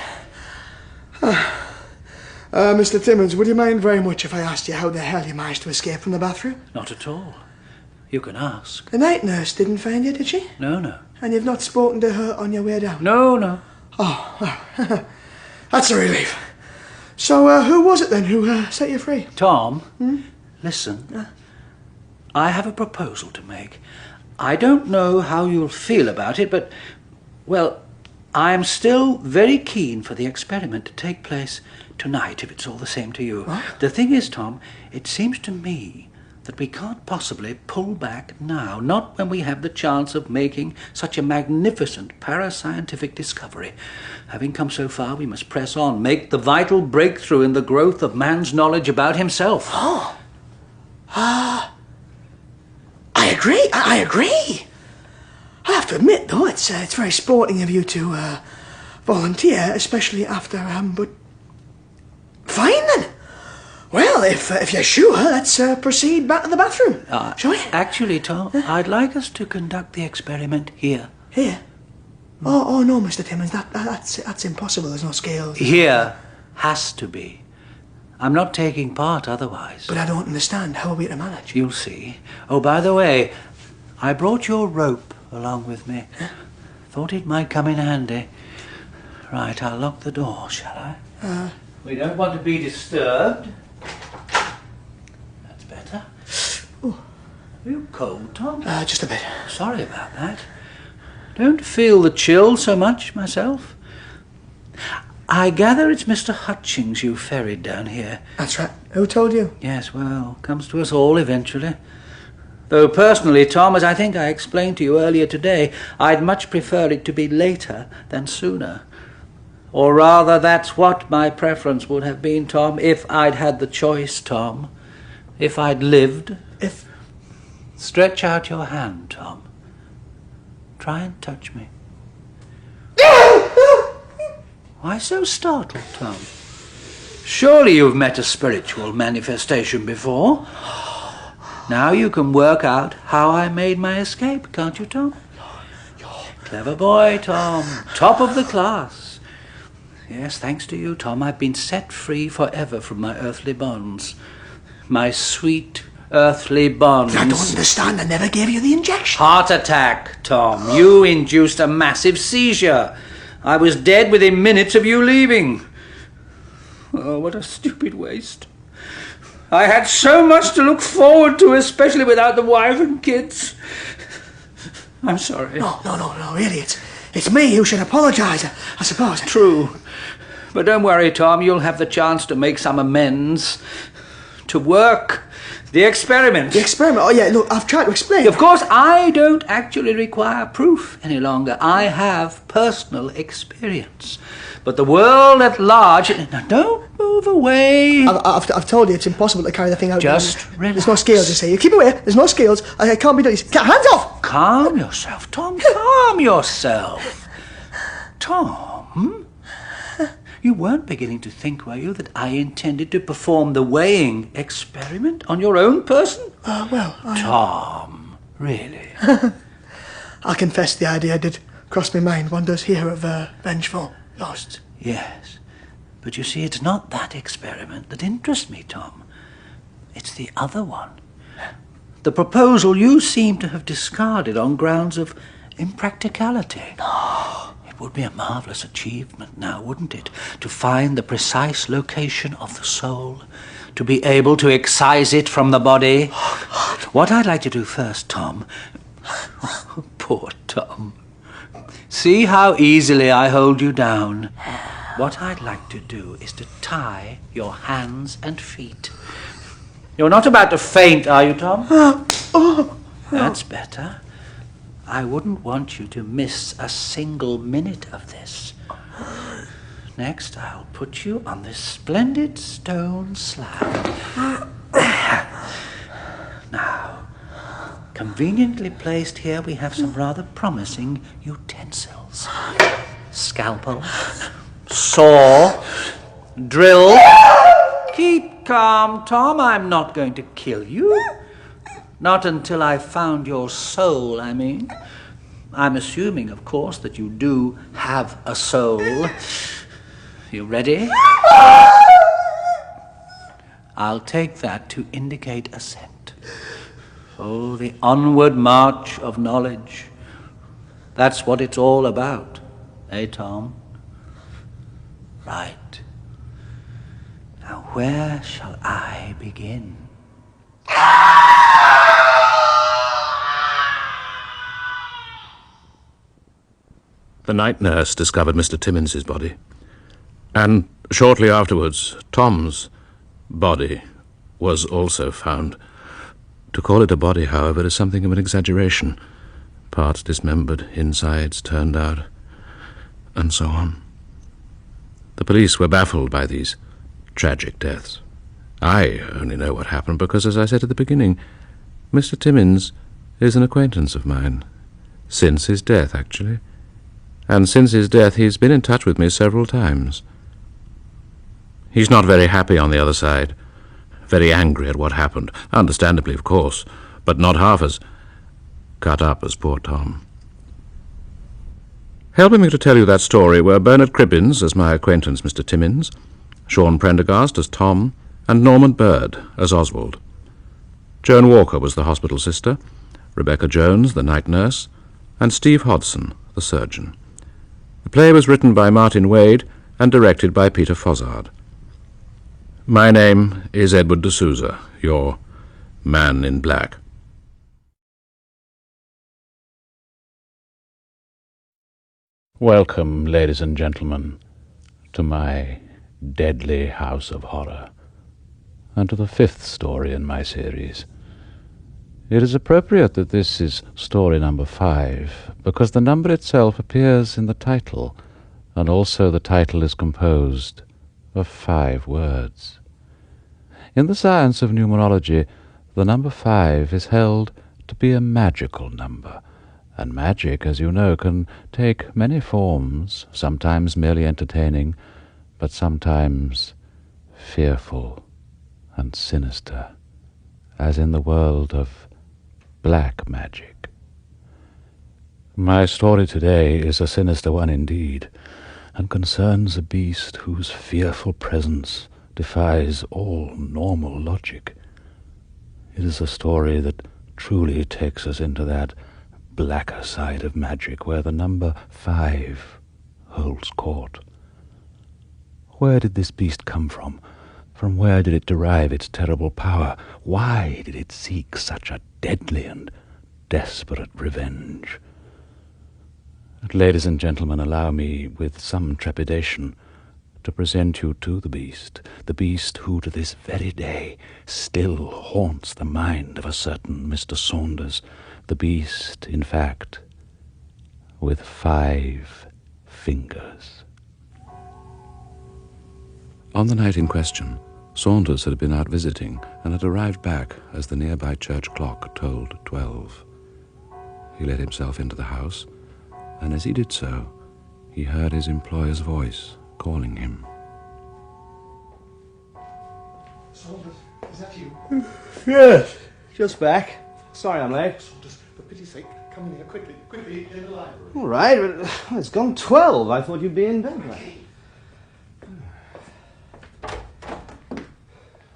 Mr. Timmins, would you mind very much if I asked you how the hell you managed to escape from the bathroom? Not at all. You can ask. The night nurse didn't find you, did she? No. And you've not spoken to her on your way down? No. Oh, well, that's a relief. So, who was it then who set you free? Tom, listen. I have a proposal to make. I don't know how you'll feel about it, but, well, I am still very keen for the experiment to take place tonight, if it's all the same to you. What? The thing is, Tom, it seems to me that we can't possibly pull back now, not when we have the chance of making such a magnificent parascientific discovery. Having come so far, we must press on, make the vital breakthrough in the growth of man's knowledge about himself. Oh. I agree. I agree. I have to admit, though, it's very sporting of you to volunteer, especially after, but... Fine, then. Well, if you're sure, let's proceed back to the bathroom. Shall we? Actually, Tom, I'd like us to conduct the experiment here. Here? Oh, no, Mr. Timmins, that's impossible. There's no scales. Here has to be. I'm not taking part otherwise. But I don't understand. How are we to manage? You'll see. Oh, by the way, I brought your rope along with me. Huh? Thought it might come in handy. Right, I'll lock the door, shall I? We don't want to be disturbed. That's better. Oh. Are you cold, Tom? Just a bit. Sorry about that. Don't feel the chill so much myself. I gather it's Mr. Hutchings you ferried down here. That's right. Who told you? Yes, well, comes to us all eventually. Though personally, Tom, as I think I explained to you earlier today, I'd much prefer it to be later than sooner. Or rather, that's what my preference would have been, Tom, if I'd had the choice, Tom. If I'd lived. If... Stretch out your hand, Tom. Try and touch me. Why so startled, Tom? Surely you've met a spiritual manifestation before. Now you can work out how I made my escape, can't you, Tom? Clever boy, Tom. Top of the class. Yes, thanks to you, Tom, I've been set free forever from my earthly bonds. My sweet earthly bonds. I don't understand. I never gave you the injection. Heart attack, Tom. You induced a massive seizure. I was dead within minutes of you leaving. Oh, what a stupid waste. I had so much to look forward to, especially without the wife and kids. I'm sorry. No, really, it's me who should apologise, I suppose. True. But don't worry, Tom, you'll have the chance to make some amends. To work. The experiment. The experiment? Oh, yeah, look, I've tried to explain. Of course, I don't actually require proof any longer. I have personal experience. But the world at large... Now, don't move away. I've told you it's impossible to carry the thing out. Just relax. There's no scales, you say. You keep away. There's no scales. I can't be done. Hands off! Calm yourself, Tom. Calm yourself. Tom? You weren't beginning to think, were you, that I intended to perform the weighing experiment on your own person? Tom, really? I confess the idea did cross my mind. One does hear of vengeful ghosts. Yes, but you see, it's not that experiment that interests me, Tom. It's the other one. The proposal you seem to have discarded on grounds of impracticality. No. It would be a marvellous achievement now, wouldn't it? To find the precise location of the soul, to be able to excise it from the body. What I'd like to do first, Tom... Poor Tom. See how easily I hold you down. What I'd like to do is to tie your hands and feet. You're not about to faint, are you, Tom? That's better. I wouldn't want you to miss a single minute of this. Next, I'll put you on this splendid stone slab. Now, conveniently placed here, we have some rather promising utensils. Scalpel, saw, drill. Keep calm, Tom. I'm not going to kill you. Not until I've found your soul, I mean. I'm assuming, of course, that you do have a soul. You ready? I'll take that to indicate assent. Oh, the onward march of knowledge. That's what it's all about, eh, Tom? Right. Now, where shall I begin? The night nurse discovered Mr. Timmins's body. And shortly afterwards, Tom's body was also found. To call it a body, however, is something of an exaggeration. Parts dismembered, insides turned out, and so on. The police were baffled by these tragic deaths. I only know what happened because, as I said at the beginning, Mr. Timmins is an acquaintance of mine. Since his death, actually. And since his death, he's been in touch with me several times. He's not very happy on the other side, very angry at what happened, understandably, of course, but not half as cut up as poor Tom. Helping me to tell you that story were Bernard Cribbins as my acquaintance Mr. Timmins, Sean Prendergast as Tom, and Norman Bird as Oswald. Joan Walker was the hospital sister, Rebecca Jones the night nurse, and Steve Hodson the surgeon. The play was written by Martin Wade and directed by Peter Fozzard. My name is Edward de Souza, your man in black. Welcome, ladies and gentlemen, to my deadly house of horror, and to the 5th story in my series. It is appropriate that this is story number 5, because the number itself appears in the title, and also the title is composed of 5 words. In the science of numerology, the number 5 is held to be a magical number, and magic, as you know, can take many forms, sometimes merely entertaining, but sometimes fearful and sinister, as in the world of black magic. My story today is a sinister one indeed, and concerns a beast whose fearful presence defies all normal logic. It is a story that truly takes us into that blacker side of magic where the number 5 holds court. Where did this beast come from? From where did it derive its terrible power? Why did it seek such a deadly and desperate revenge? Ladies and gentlemen, allow me, with some trepidation, to present you to the beast who to this very day still haunts the mind of a certain Mr. Saunders, the beast, in fact, with 5 fingers. On the night in question, Saunders had been out visiting and had arrived back as the nearby church clock tolled 12. He let himself into the house, and as he did so, he heard his employer's voice calling him. Saunders, is that you? Yes, just back. Sorry I'm late. Saunders, for pity's sake, come in here quickly, quickly, in the library. All right, but it's gone 12. I thought you'd be in bed by now.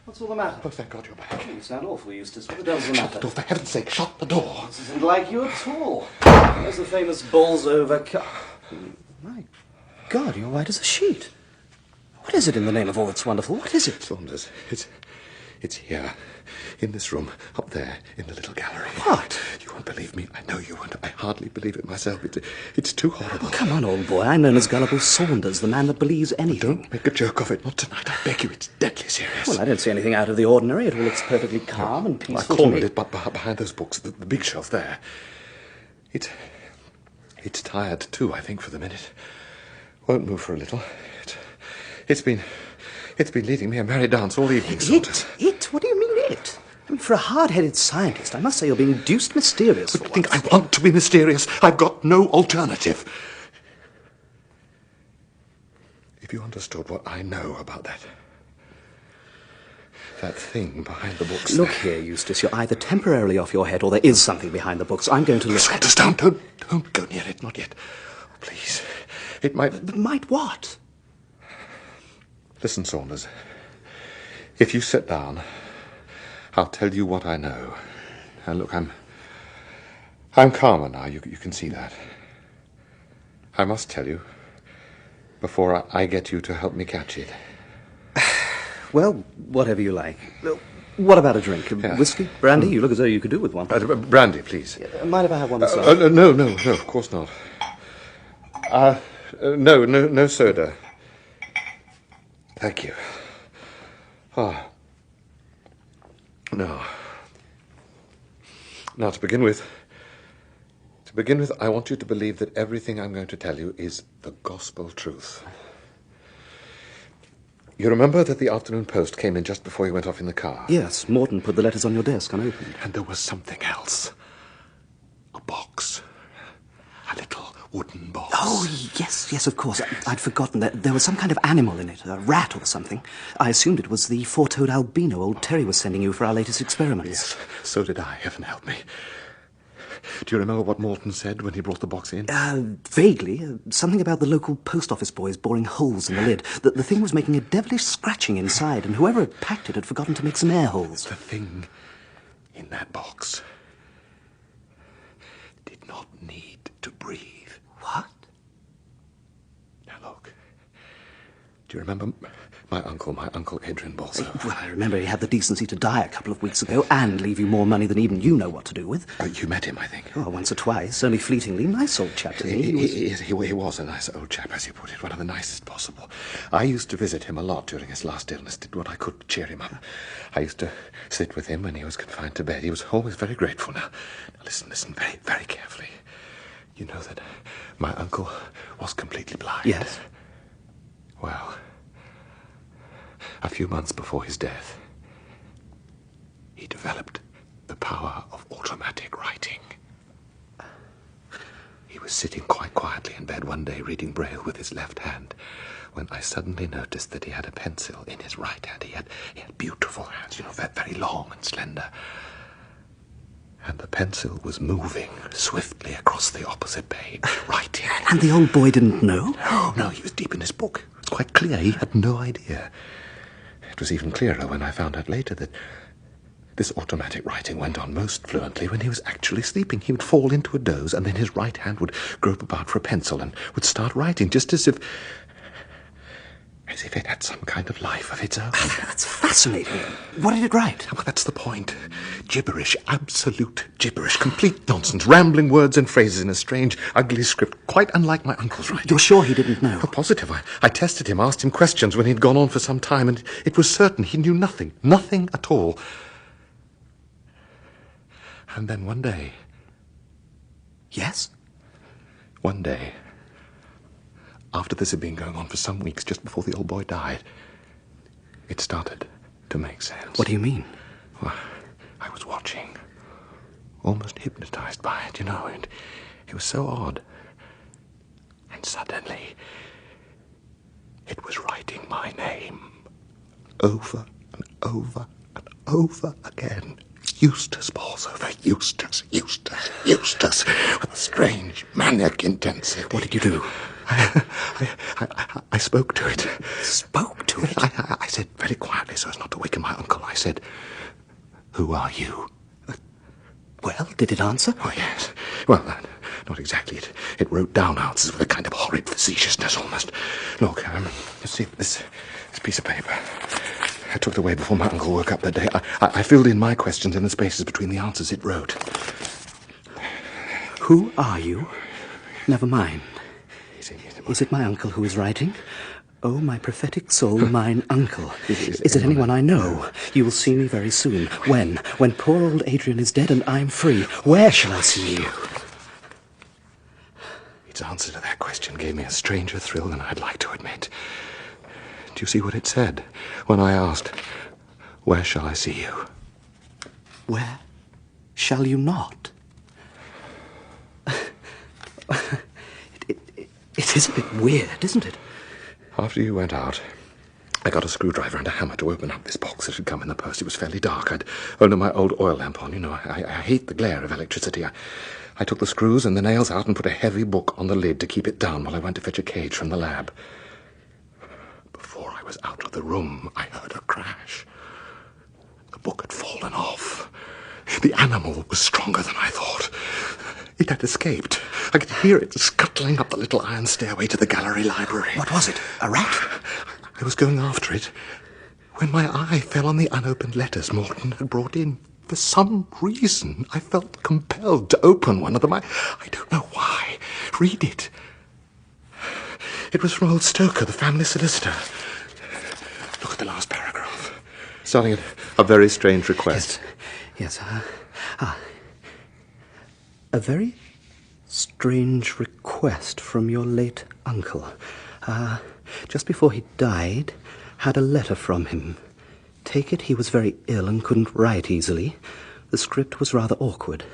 What's all the matter? Oh, thank God you're back. You sound awful, Eustace. What the devil's the matter? Shut the door, for heaven's sake, shut the door. This isn't like you at all. There's the famous balls over... My God, you're white as a sheet. What is it in the name of all that's wonderful? What is it? Saunders, it's here, in this room, up there, in the little gallery. What? You won't believe me. I know you won't. I hardly believe it myself. It's too horrible. Oh, come on, old boy. I'm known as Gullible Saunders, the man that believes anything. Don't make a joke of it. Not tonight. I beg you. It's deadly serious. Well, I don't see anything out of the ordinary. It all looks perfectly calm and peaceful. I cornered it, but behind those books, the big shelf there. It's tired too, I think, for the minute. Won't move for a little. It's been leading me a merry dance all evening, Saunders. It? What do you mean, it? I mean, for a hard-headed scientist, I must say you're being deuced mysterious. But you think I want to be mysterious? I've got no alternative. If you understood what I know about that thing behind the books. Look here, Eustace, you're either temporarily off your head or there is something behind the books. I'm going to look... Saunders, don't go near it, not yet. Oh, please. It might... Might what? Listen, Saunders. If you sit down, I'll tell you what I know. Look, I'm calmer now. You can see that. I must tell you, before I get you to help me catch it. Well, whatever you like. What about a drink? Whiskey? Brandy? You look as though you could do with one. Brandy, please. Mind if I have one myself? No, of course not. No soda. Thank you. No. Now, to begin with, I want you to believe that everything I'm going to tell you is the gospel truth. You remember that the afternoon post came in just before you went off in the car? Yes, Morton put the letters on your desk unopened. And there was something else. A box. A little wooden box. Oh, yes, of course. I'd forgotten that there was some kind of animal in it, a rat or something. I assumed it was the four-toed albino old Terry was sending you for our latest experiments. Yes, so did I. Heaven help me. Do you remember what Morton said when he brought the box in? Vaguely. Something about the local post office boys boring holes in the lid. The thing was making a devilish scratching inside, and whoever had packed it had forgotten to make some air holes. The thing in that box did not need to breathe. What? Now look. Do you remember my uncle Adrian Balsa? Well, I remember he had the decency to die a couple of weeks ago and leave you more money than even you know what to do with. You met him, I think. Oh, once or twice, only fleetingly. Nice old chap to me. He was a nice old chap, as you put it, one of the nicest possible. I used to visit him a lot during his last illness, did what I could to cheer him up. I used to sit with him when he was confined to bed. He was always very grateful. Now listen very, very carefully. You know that my uncle was completely blind. Yes. Well, a few months before his death, he developed the power of automatic writing. He was sitting quite quietly in bed one day reading Braille with his left hand when I suddenly noticed that he had a pencil in his right hand. He had beautiful hands, very long and slender. And the pencil was moving swiftly across the opposite page, writing. And the old boy didn't know? No, he was deep in his book. It was quite clear. He had no idea. It was even clearer when I found out later that this automatic writing went on most fluently when he was actually sleeping. He would fall into a doze, and then his right hand would grope about for a pencil and would start writing, just as if it had some kind of life of its own. That's fascinating. What did it write? Well, that's the point. Gibberish, absolute gibberish, complete nonsense, rambling words and phrases in a strange, ugly script, quite unlike my uncle's writing. You're sure he didn't know? Oh, positive. I tested him, asked him questions when he'd gone on for some time, and it was certain he knew nothing at all. And then one day... Yes? One day, after this had been going on for some weeks, just before the old boy died, it started to make sense. What do you mean? Well, I was watching, almost hypnotized by it, and it was so odd. And suddenly, it was writing my name over and over and over again. Eustace Bolsover, Eustace, with a strange, maniac intensity. What did you do? I spoke to it. Spoke to it? I said very quietly so as not to waken my uncle. I said, "Who are you?" Well, did it answer? Oh, yes. Well, not exactly. It wrote down answers with a kind of horrid facetiousness almost. Look, you see this piece of paper? I took it away before my uncle woke up that day. I filled in my questions in the spaces between the answers it wrote. Who are you? Never mind. Is it my uncle who is writing? Oh, my prophetic soul, mine uncle. Is it anyone I know? You will see me very soon. When? When poor old Adrian is dead and I'm free. Where shall I see you? Its answer to that question gave me a stranger thrill than I'd like to admit. Do you see what it said when I asked, "Where shall I see you?" Where shall you not? It is a bit weird, isn't it? After you went out, I got a screwdriver and a hammer to open up this box that had come in the post. It was fairly dark. I'd only my old oil lamp on. I hate the glare of electricity. I took the screws and the nails out and put a heavy book on the lid to keep it down while I went to fetch a cage from the lab. Before I was out of the room, I heard a crash. The book had fallen off. The animal was stronger than I thought. It had escaped. I could hear it scuttling up the little iron stairway to the gallery library. What was it? A rat? I was going after it when my eye fell on the unopened letters Morton had brought in. For some reason, I felt compelled to open one of them. I don't know why. Read it. It was from old Stoker, the family solicitor. Look at the last paragraph. Starting at a very strange request. Yes. A very strange request from your late uncle. Just before he died, had a letter from him. Take it he was very ill and couldn't write easily. The script was rather awkward.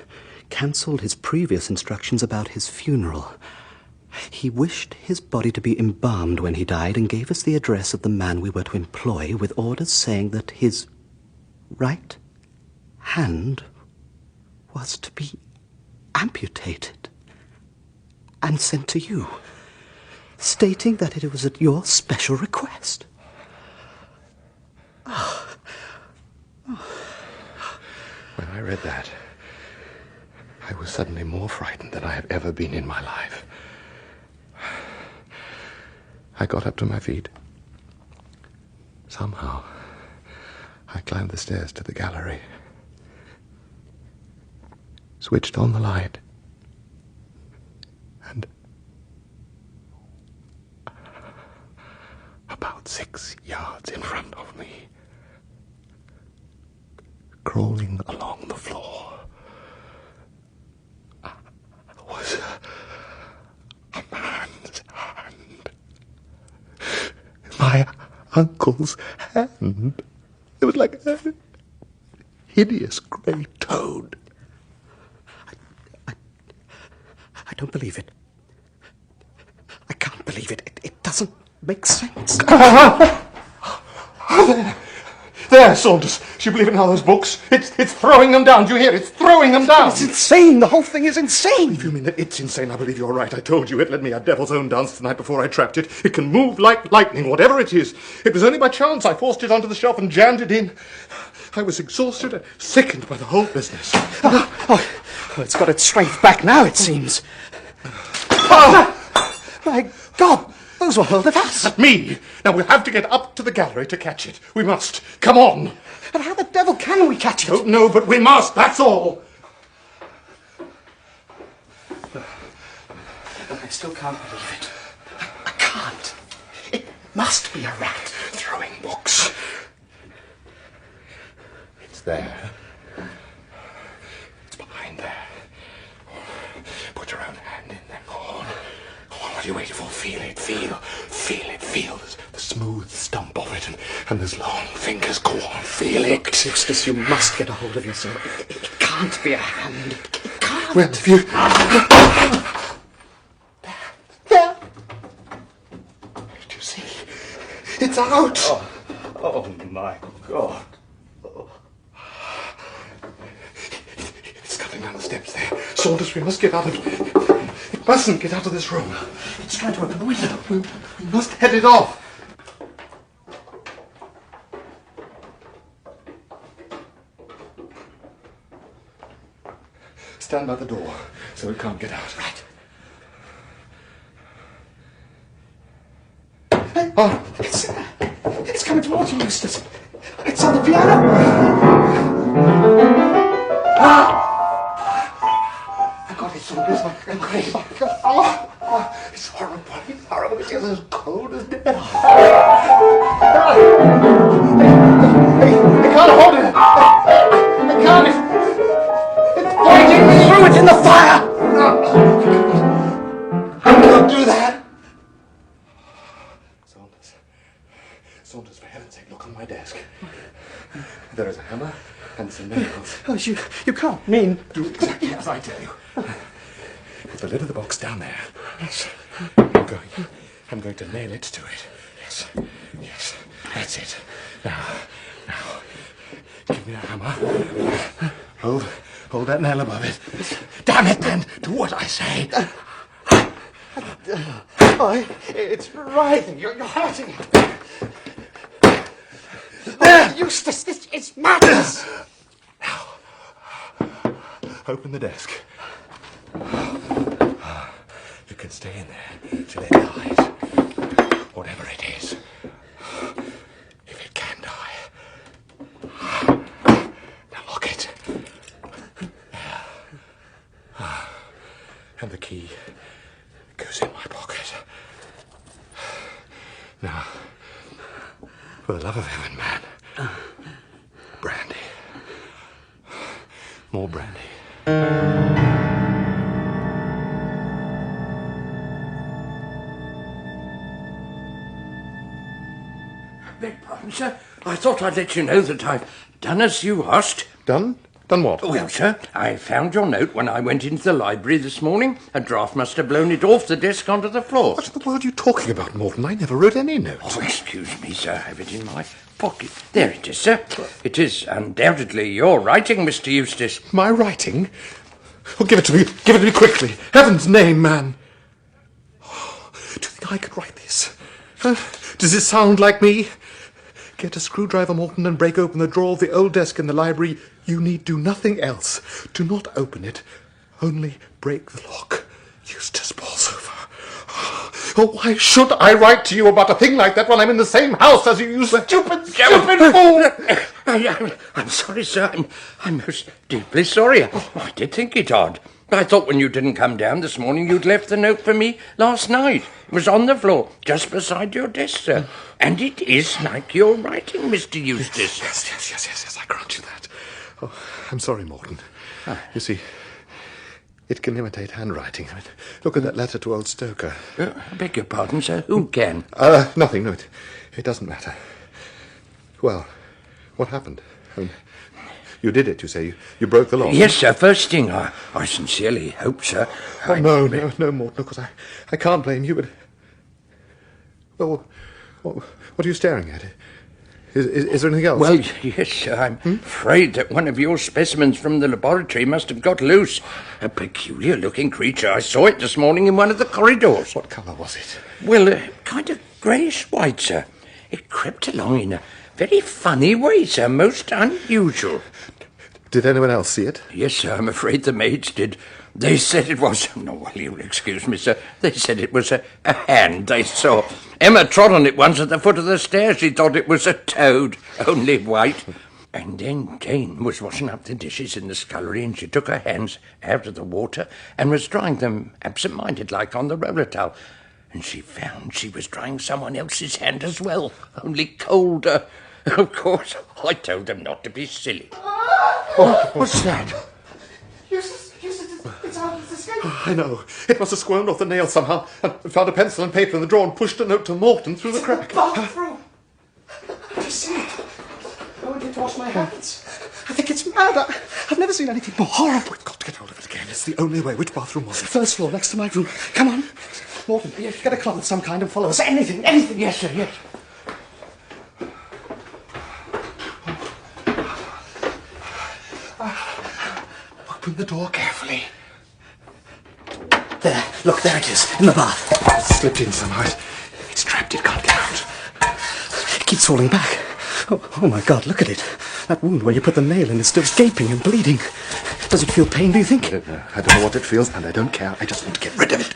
Cancelled his previous instructions about his funeral. He wished his body to be embalmed when he died and gave us the address of the man we were to employ with orders saying that his right hand was to be amputated and sent to you, stating that it was at your special request. When I read that, I was suddenly more frightened than I have ever been in my life. I got up to my feet. Somehow, I climbed the stairs to the gallery, switched on the light, and about 6 yards in front of me, crawling along the floor, was a man's hand. My uncle's hand. It was like a hideous grey toad. I don't believe it. I can't believe it. It doesn't make sense. There, Saunders. Do you believe it now, those books? It's throwing them down. Do you hear? It's throwing them down. It's insane. The whole thing is insane. If you mean that it's insane, I believe you're right. I told you it led me a devil's own dance the night before I trapped it. It can move like lightning, whatever it is. It was only by chance I forced it onto the shelf and jammed it in. I was exhausted and sickened by the whole business. Oh, it's got its strength back now, it seems. Oh, my God. Those were hurled at us. At me. Now we'll have to get up to the gallery to catch it. We must. Come on. But how the devil can we catch it? Don't know, but we must. That's all. I still can't believe it. I can't. It must be a rat. Throwing books. It's there. It's behind there. Put your own hand in there. Go on. What are you waiting for? Feel it, feel it, feel the smooth stump of it and those long fingers. Go on, feel it. Look, Eustace, you must get a hold of yourself. It can't be a hand. It can't. Well, if you... There. Did you see? It's out. Oh my God. It's coming down the steps there. Saunders, we must get out of it. It mustn't get out of this room. It's trying to open the window. We must head it off. Stand by the door so it can't get out. Right. Oh, It's coming towards you, Eustace. It's on the piano. I got it, Saunders. I got it. Oh, it's horrible. It's horrible. It's as cold as death. I can't hold it. I can't. It's biting me. Threw it in the fire. I can't do that. Saunders, for heaven's sake, look on my desk. There is a hammer and some nails. Oh, you can't mean... Do exactly as I tell you. Put the lid of the box down there. Yes. I'm going to nail it to it. Yes. That's it. Now, give me the hammer. Hold that nail above it. Damn it, then! Do what I say. It's writhing. You're hurting it. There! Eustace, this is madness! Now, Open the desk. You can stay in there till it dies. Whatever it is. If it can die. Now lock it. And the key goes in my pocket. Now, for the love of heaven, man. Brandy. More brandy. Beg pardon, sir. I thought I'd let you know that I've done as you asked. Done? Done what? Well, sir, I found your note when I went into the library this morning. A draft must have blown it off the desk onto the floor. What in the world are you talking about, Morton? I never wrote any note. Oh, excuse me, sir. I have it in my pocket. There it is, sir. It is undoubtedly your writing, Mr. Eustace. My writing? Well, give it to me. Give it to me quickly. Heaven's name, man. Oh, do you think I could write this? Does it sound like me? Get a screwdriver, Morton, and break open the drawer of the old desk in the library. You need do nothing else. Do not open it. Only break the lock. Eustace Bolsover. Oh, why should I write to you about a thing like that when I'm in the same house as you, you stupid fool? I'm sorry, sir. I'm most deeply sorry. I did think it odd. I thought when you didn't come down this morning you'd left the note for me last night. It was on the floor, just beside your desk, sir. And it is like your writing, Mr. Eustace. Yes, I grant you that. Oh, I'm sorry, Morton. You see, it can imitate handwriting. I mean, look at that letter to old Stoker. I beg your pardon, sir. Who can? Nothing, no, it doesn't matter. Well, what happened? I mean, you did it, you say. You broke the lock. Yes, sir. First thing, I sincerely hope, sir. Oh, no, Morton, of course, I can't blame you, but... Well, what are you staring at? Is there anything else? Well, yes, sir. I'm afraid that one of your specimens from the laboratory must have got loose. A peculiar-looking creature. I saw it this morning in one of the corridors. What colour was it? Well, kind of greyish-white, sir. It crept along in a very funny way, sir. Most unusual. Did anyone else see it? Yes, sir. I'm afraid the maids did. They said it was... No, well, you'll excuse me, sir. They said it was a hand they saw. Emma trod on it once at the foot of the stairs. She thought it was a toad, only white. And then Jane was washing up the dishes in the scullery, and she took her hands out of the water and was drying them absent-minded like on the roller towel. And she found she was drying someone else's hand as well, only colder. Of course, I told them not to be silly. What's that? Eustace, it's out of the escape. I know. It must have squirmed off the nail somehow and found a pencil and paper in the drawer and pushed a note to Morton through the crack. Bathroom. I see it. I went in to wash my hands. I think it's mad. I've never seen anything more horrible. We've got to get hold of it again. It's the only way. Which bathroom was it? First floor, next to my room. Come on. Morton, get a cloth of some kind and follow us. Anything. Yes, sir, yes. Open the door carefully. There. Look, there it is. In the bath. It's slipped in somehow. It's trapped. It can't get out. It keeps falling back. Oh, my God, look at it. That wound where you put the nail in is still gaping and bleeding. Does it feel pain, do you think? I don't know what it feels, and I don't care. I just want to get rid of it.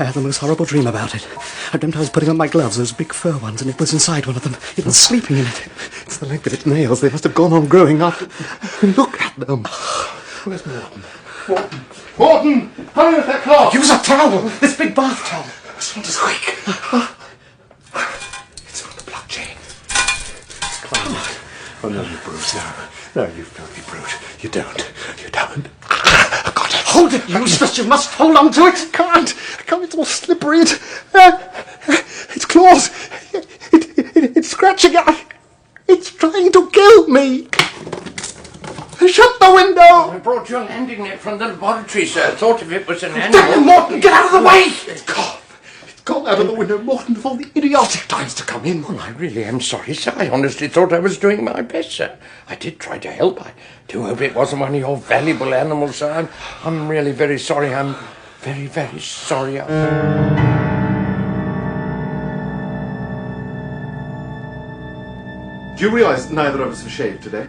I had the most horrible dream about it. I dreamt I was putting on my gloves, those big fur ones, and it was inside one of them. It was sleeping in it. It's the length of its nails. They must have gone on growing up. Look at them. Where's Morton? Morton! Hurry with that cloth! Use a towel! This big bath towel! It's not as quick. It's on the blood chain. It's climbing. Oh, no, you brute. No, you filthy brute. You don't. I got it. Hold it, Eustace! You must hold on to it! I can't. It's all slippery. It's claws. It's scratching. It's trying to kill me. Shut the window! I brought your landing net from the laboratory, sir. Thought if it was an animal... Damn, Morton, get out of the way! It's gone out of the window, Morton, of all the idiotic times to come in. Well, I really am sorry, sir. I honestly thought I was doing my best, sir. I did try to help. I do hope it wasn't one of your valuable animals, sir. I'm really very sorry. I'm very, very sorry. Do you realise neither of us have shaved today?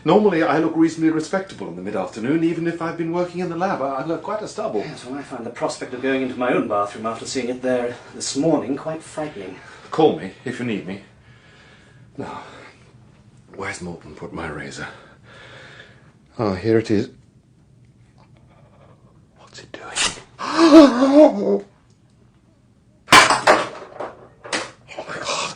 Normally I look reasonably respectable in the mid-afternoon, even if I've been working in the lab. I've got quite a stubble. Yes, well, I find the prospect of going into my own bathroom after seeing it there this morning quite frightening. Call me if you need me. Now, where's Morton put my razor? Oh, here it is. What's it doing? Oh my God!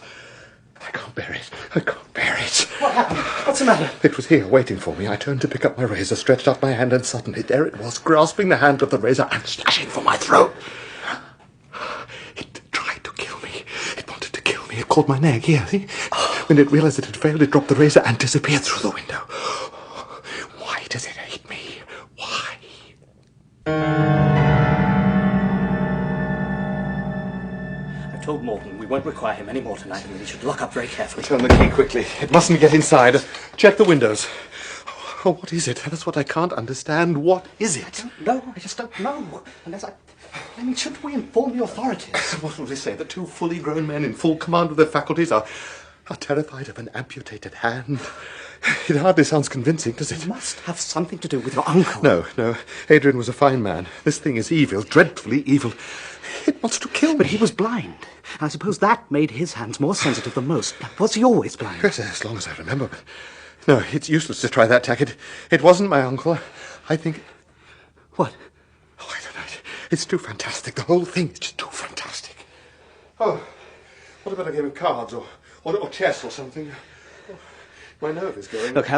I can't bear it. I can't bear it. What happened? What's the matter? It was here, waiting for me. I turned to pick up my razor, stretched out my hand, and suddenly there it was, grasping the hand of the razor and slashing for my throat. It tried to kill me. It wanted to kill me. It caught my neck, here, see? When it realized that it failed, it dropped the razor and disappeared through the window. Why does it hate me? Why? I've told Morton we won't require him any more tonight and that he should lock up very carefully. Turn the key quickly. It mustn't get inside. Check the windows. Oh, what is it? That's what I can't understand. What is it? No, I just don't know. Shouldn't we inform the authorities? What will they say? The two fully grown men in full command of their faculties are terrified of an amputated hand. It hardly sounds convincing, does it? It must have something to do with your uncle. No. Adrian was a fine man. This thing is evil, dreadfully evil. It wants to kill me. But he was blind. I suppose that made his hands more sensitive than most. Was he always blind? Yes, as long as I remember. But no, it's useless to try that tack. It wasn't my uncle. I think... What? Oh, I don't know. It's too fantastic. The whole thing is just too fantastic. Oh, what about a game of cards or chess or something? My nerve is going. Look, have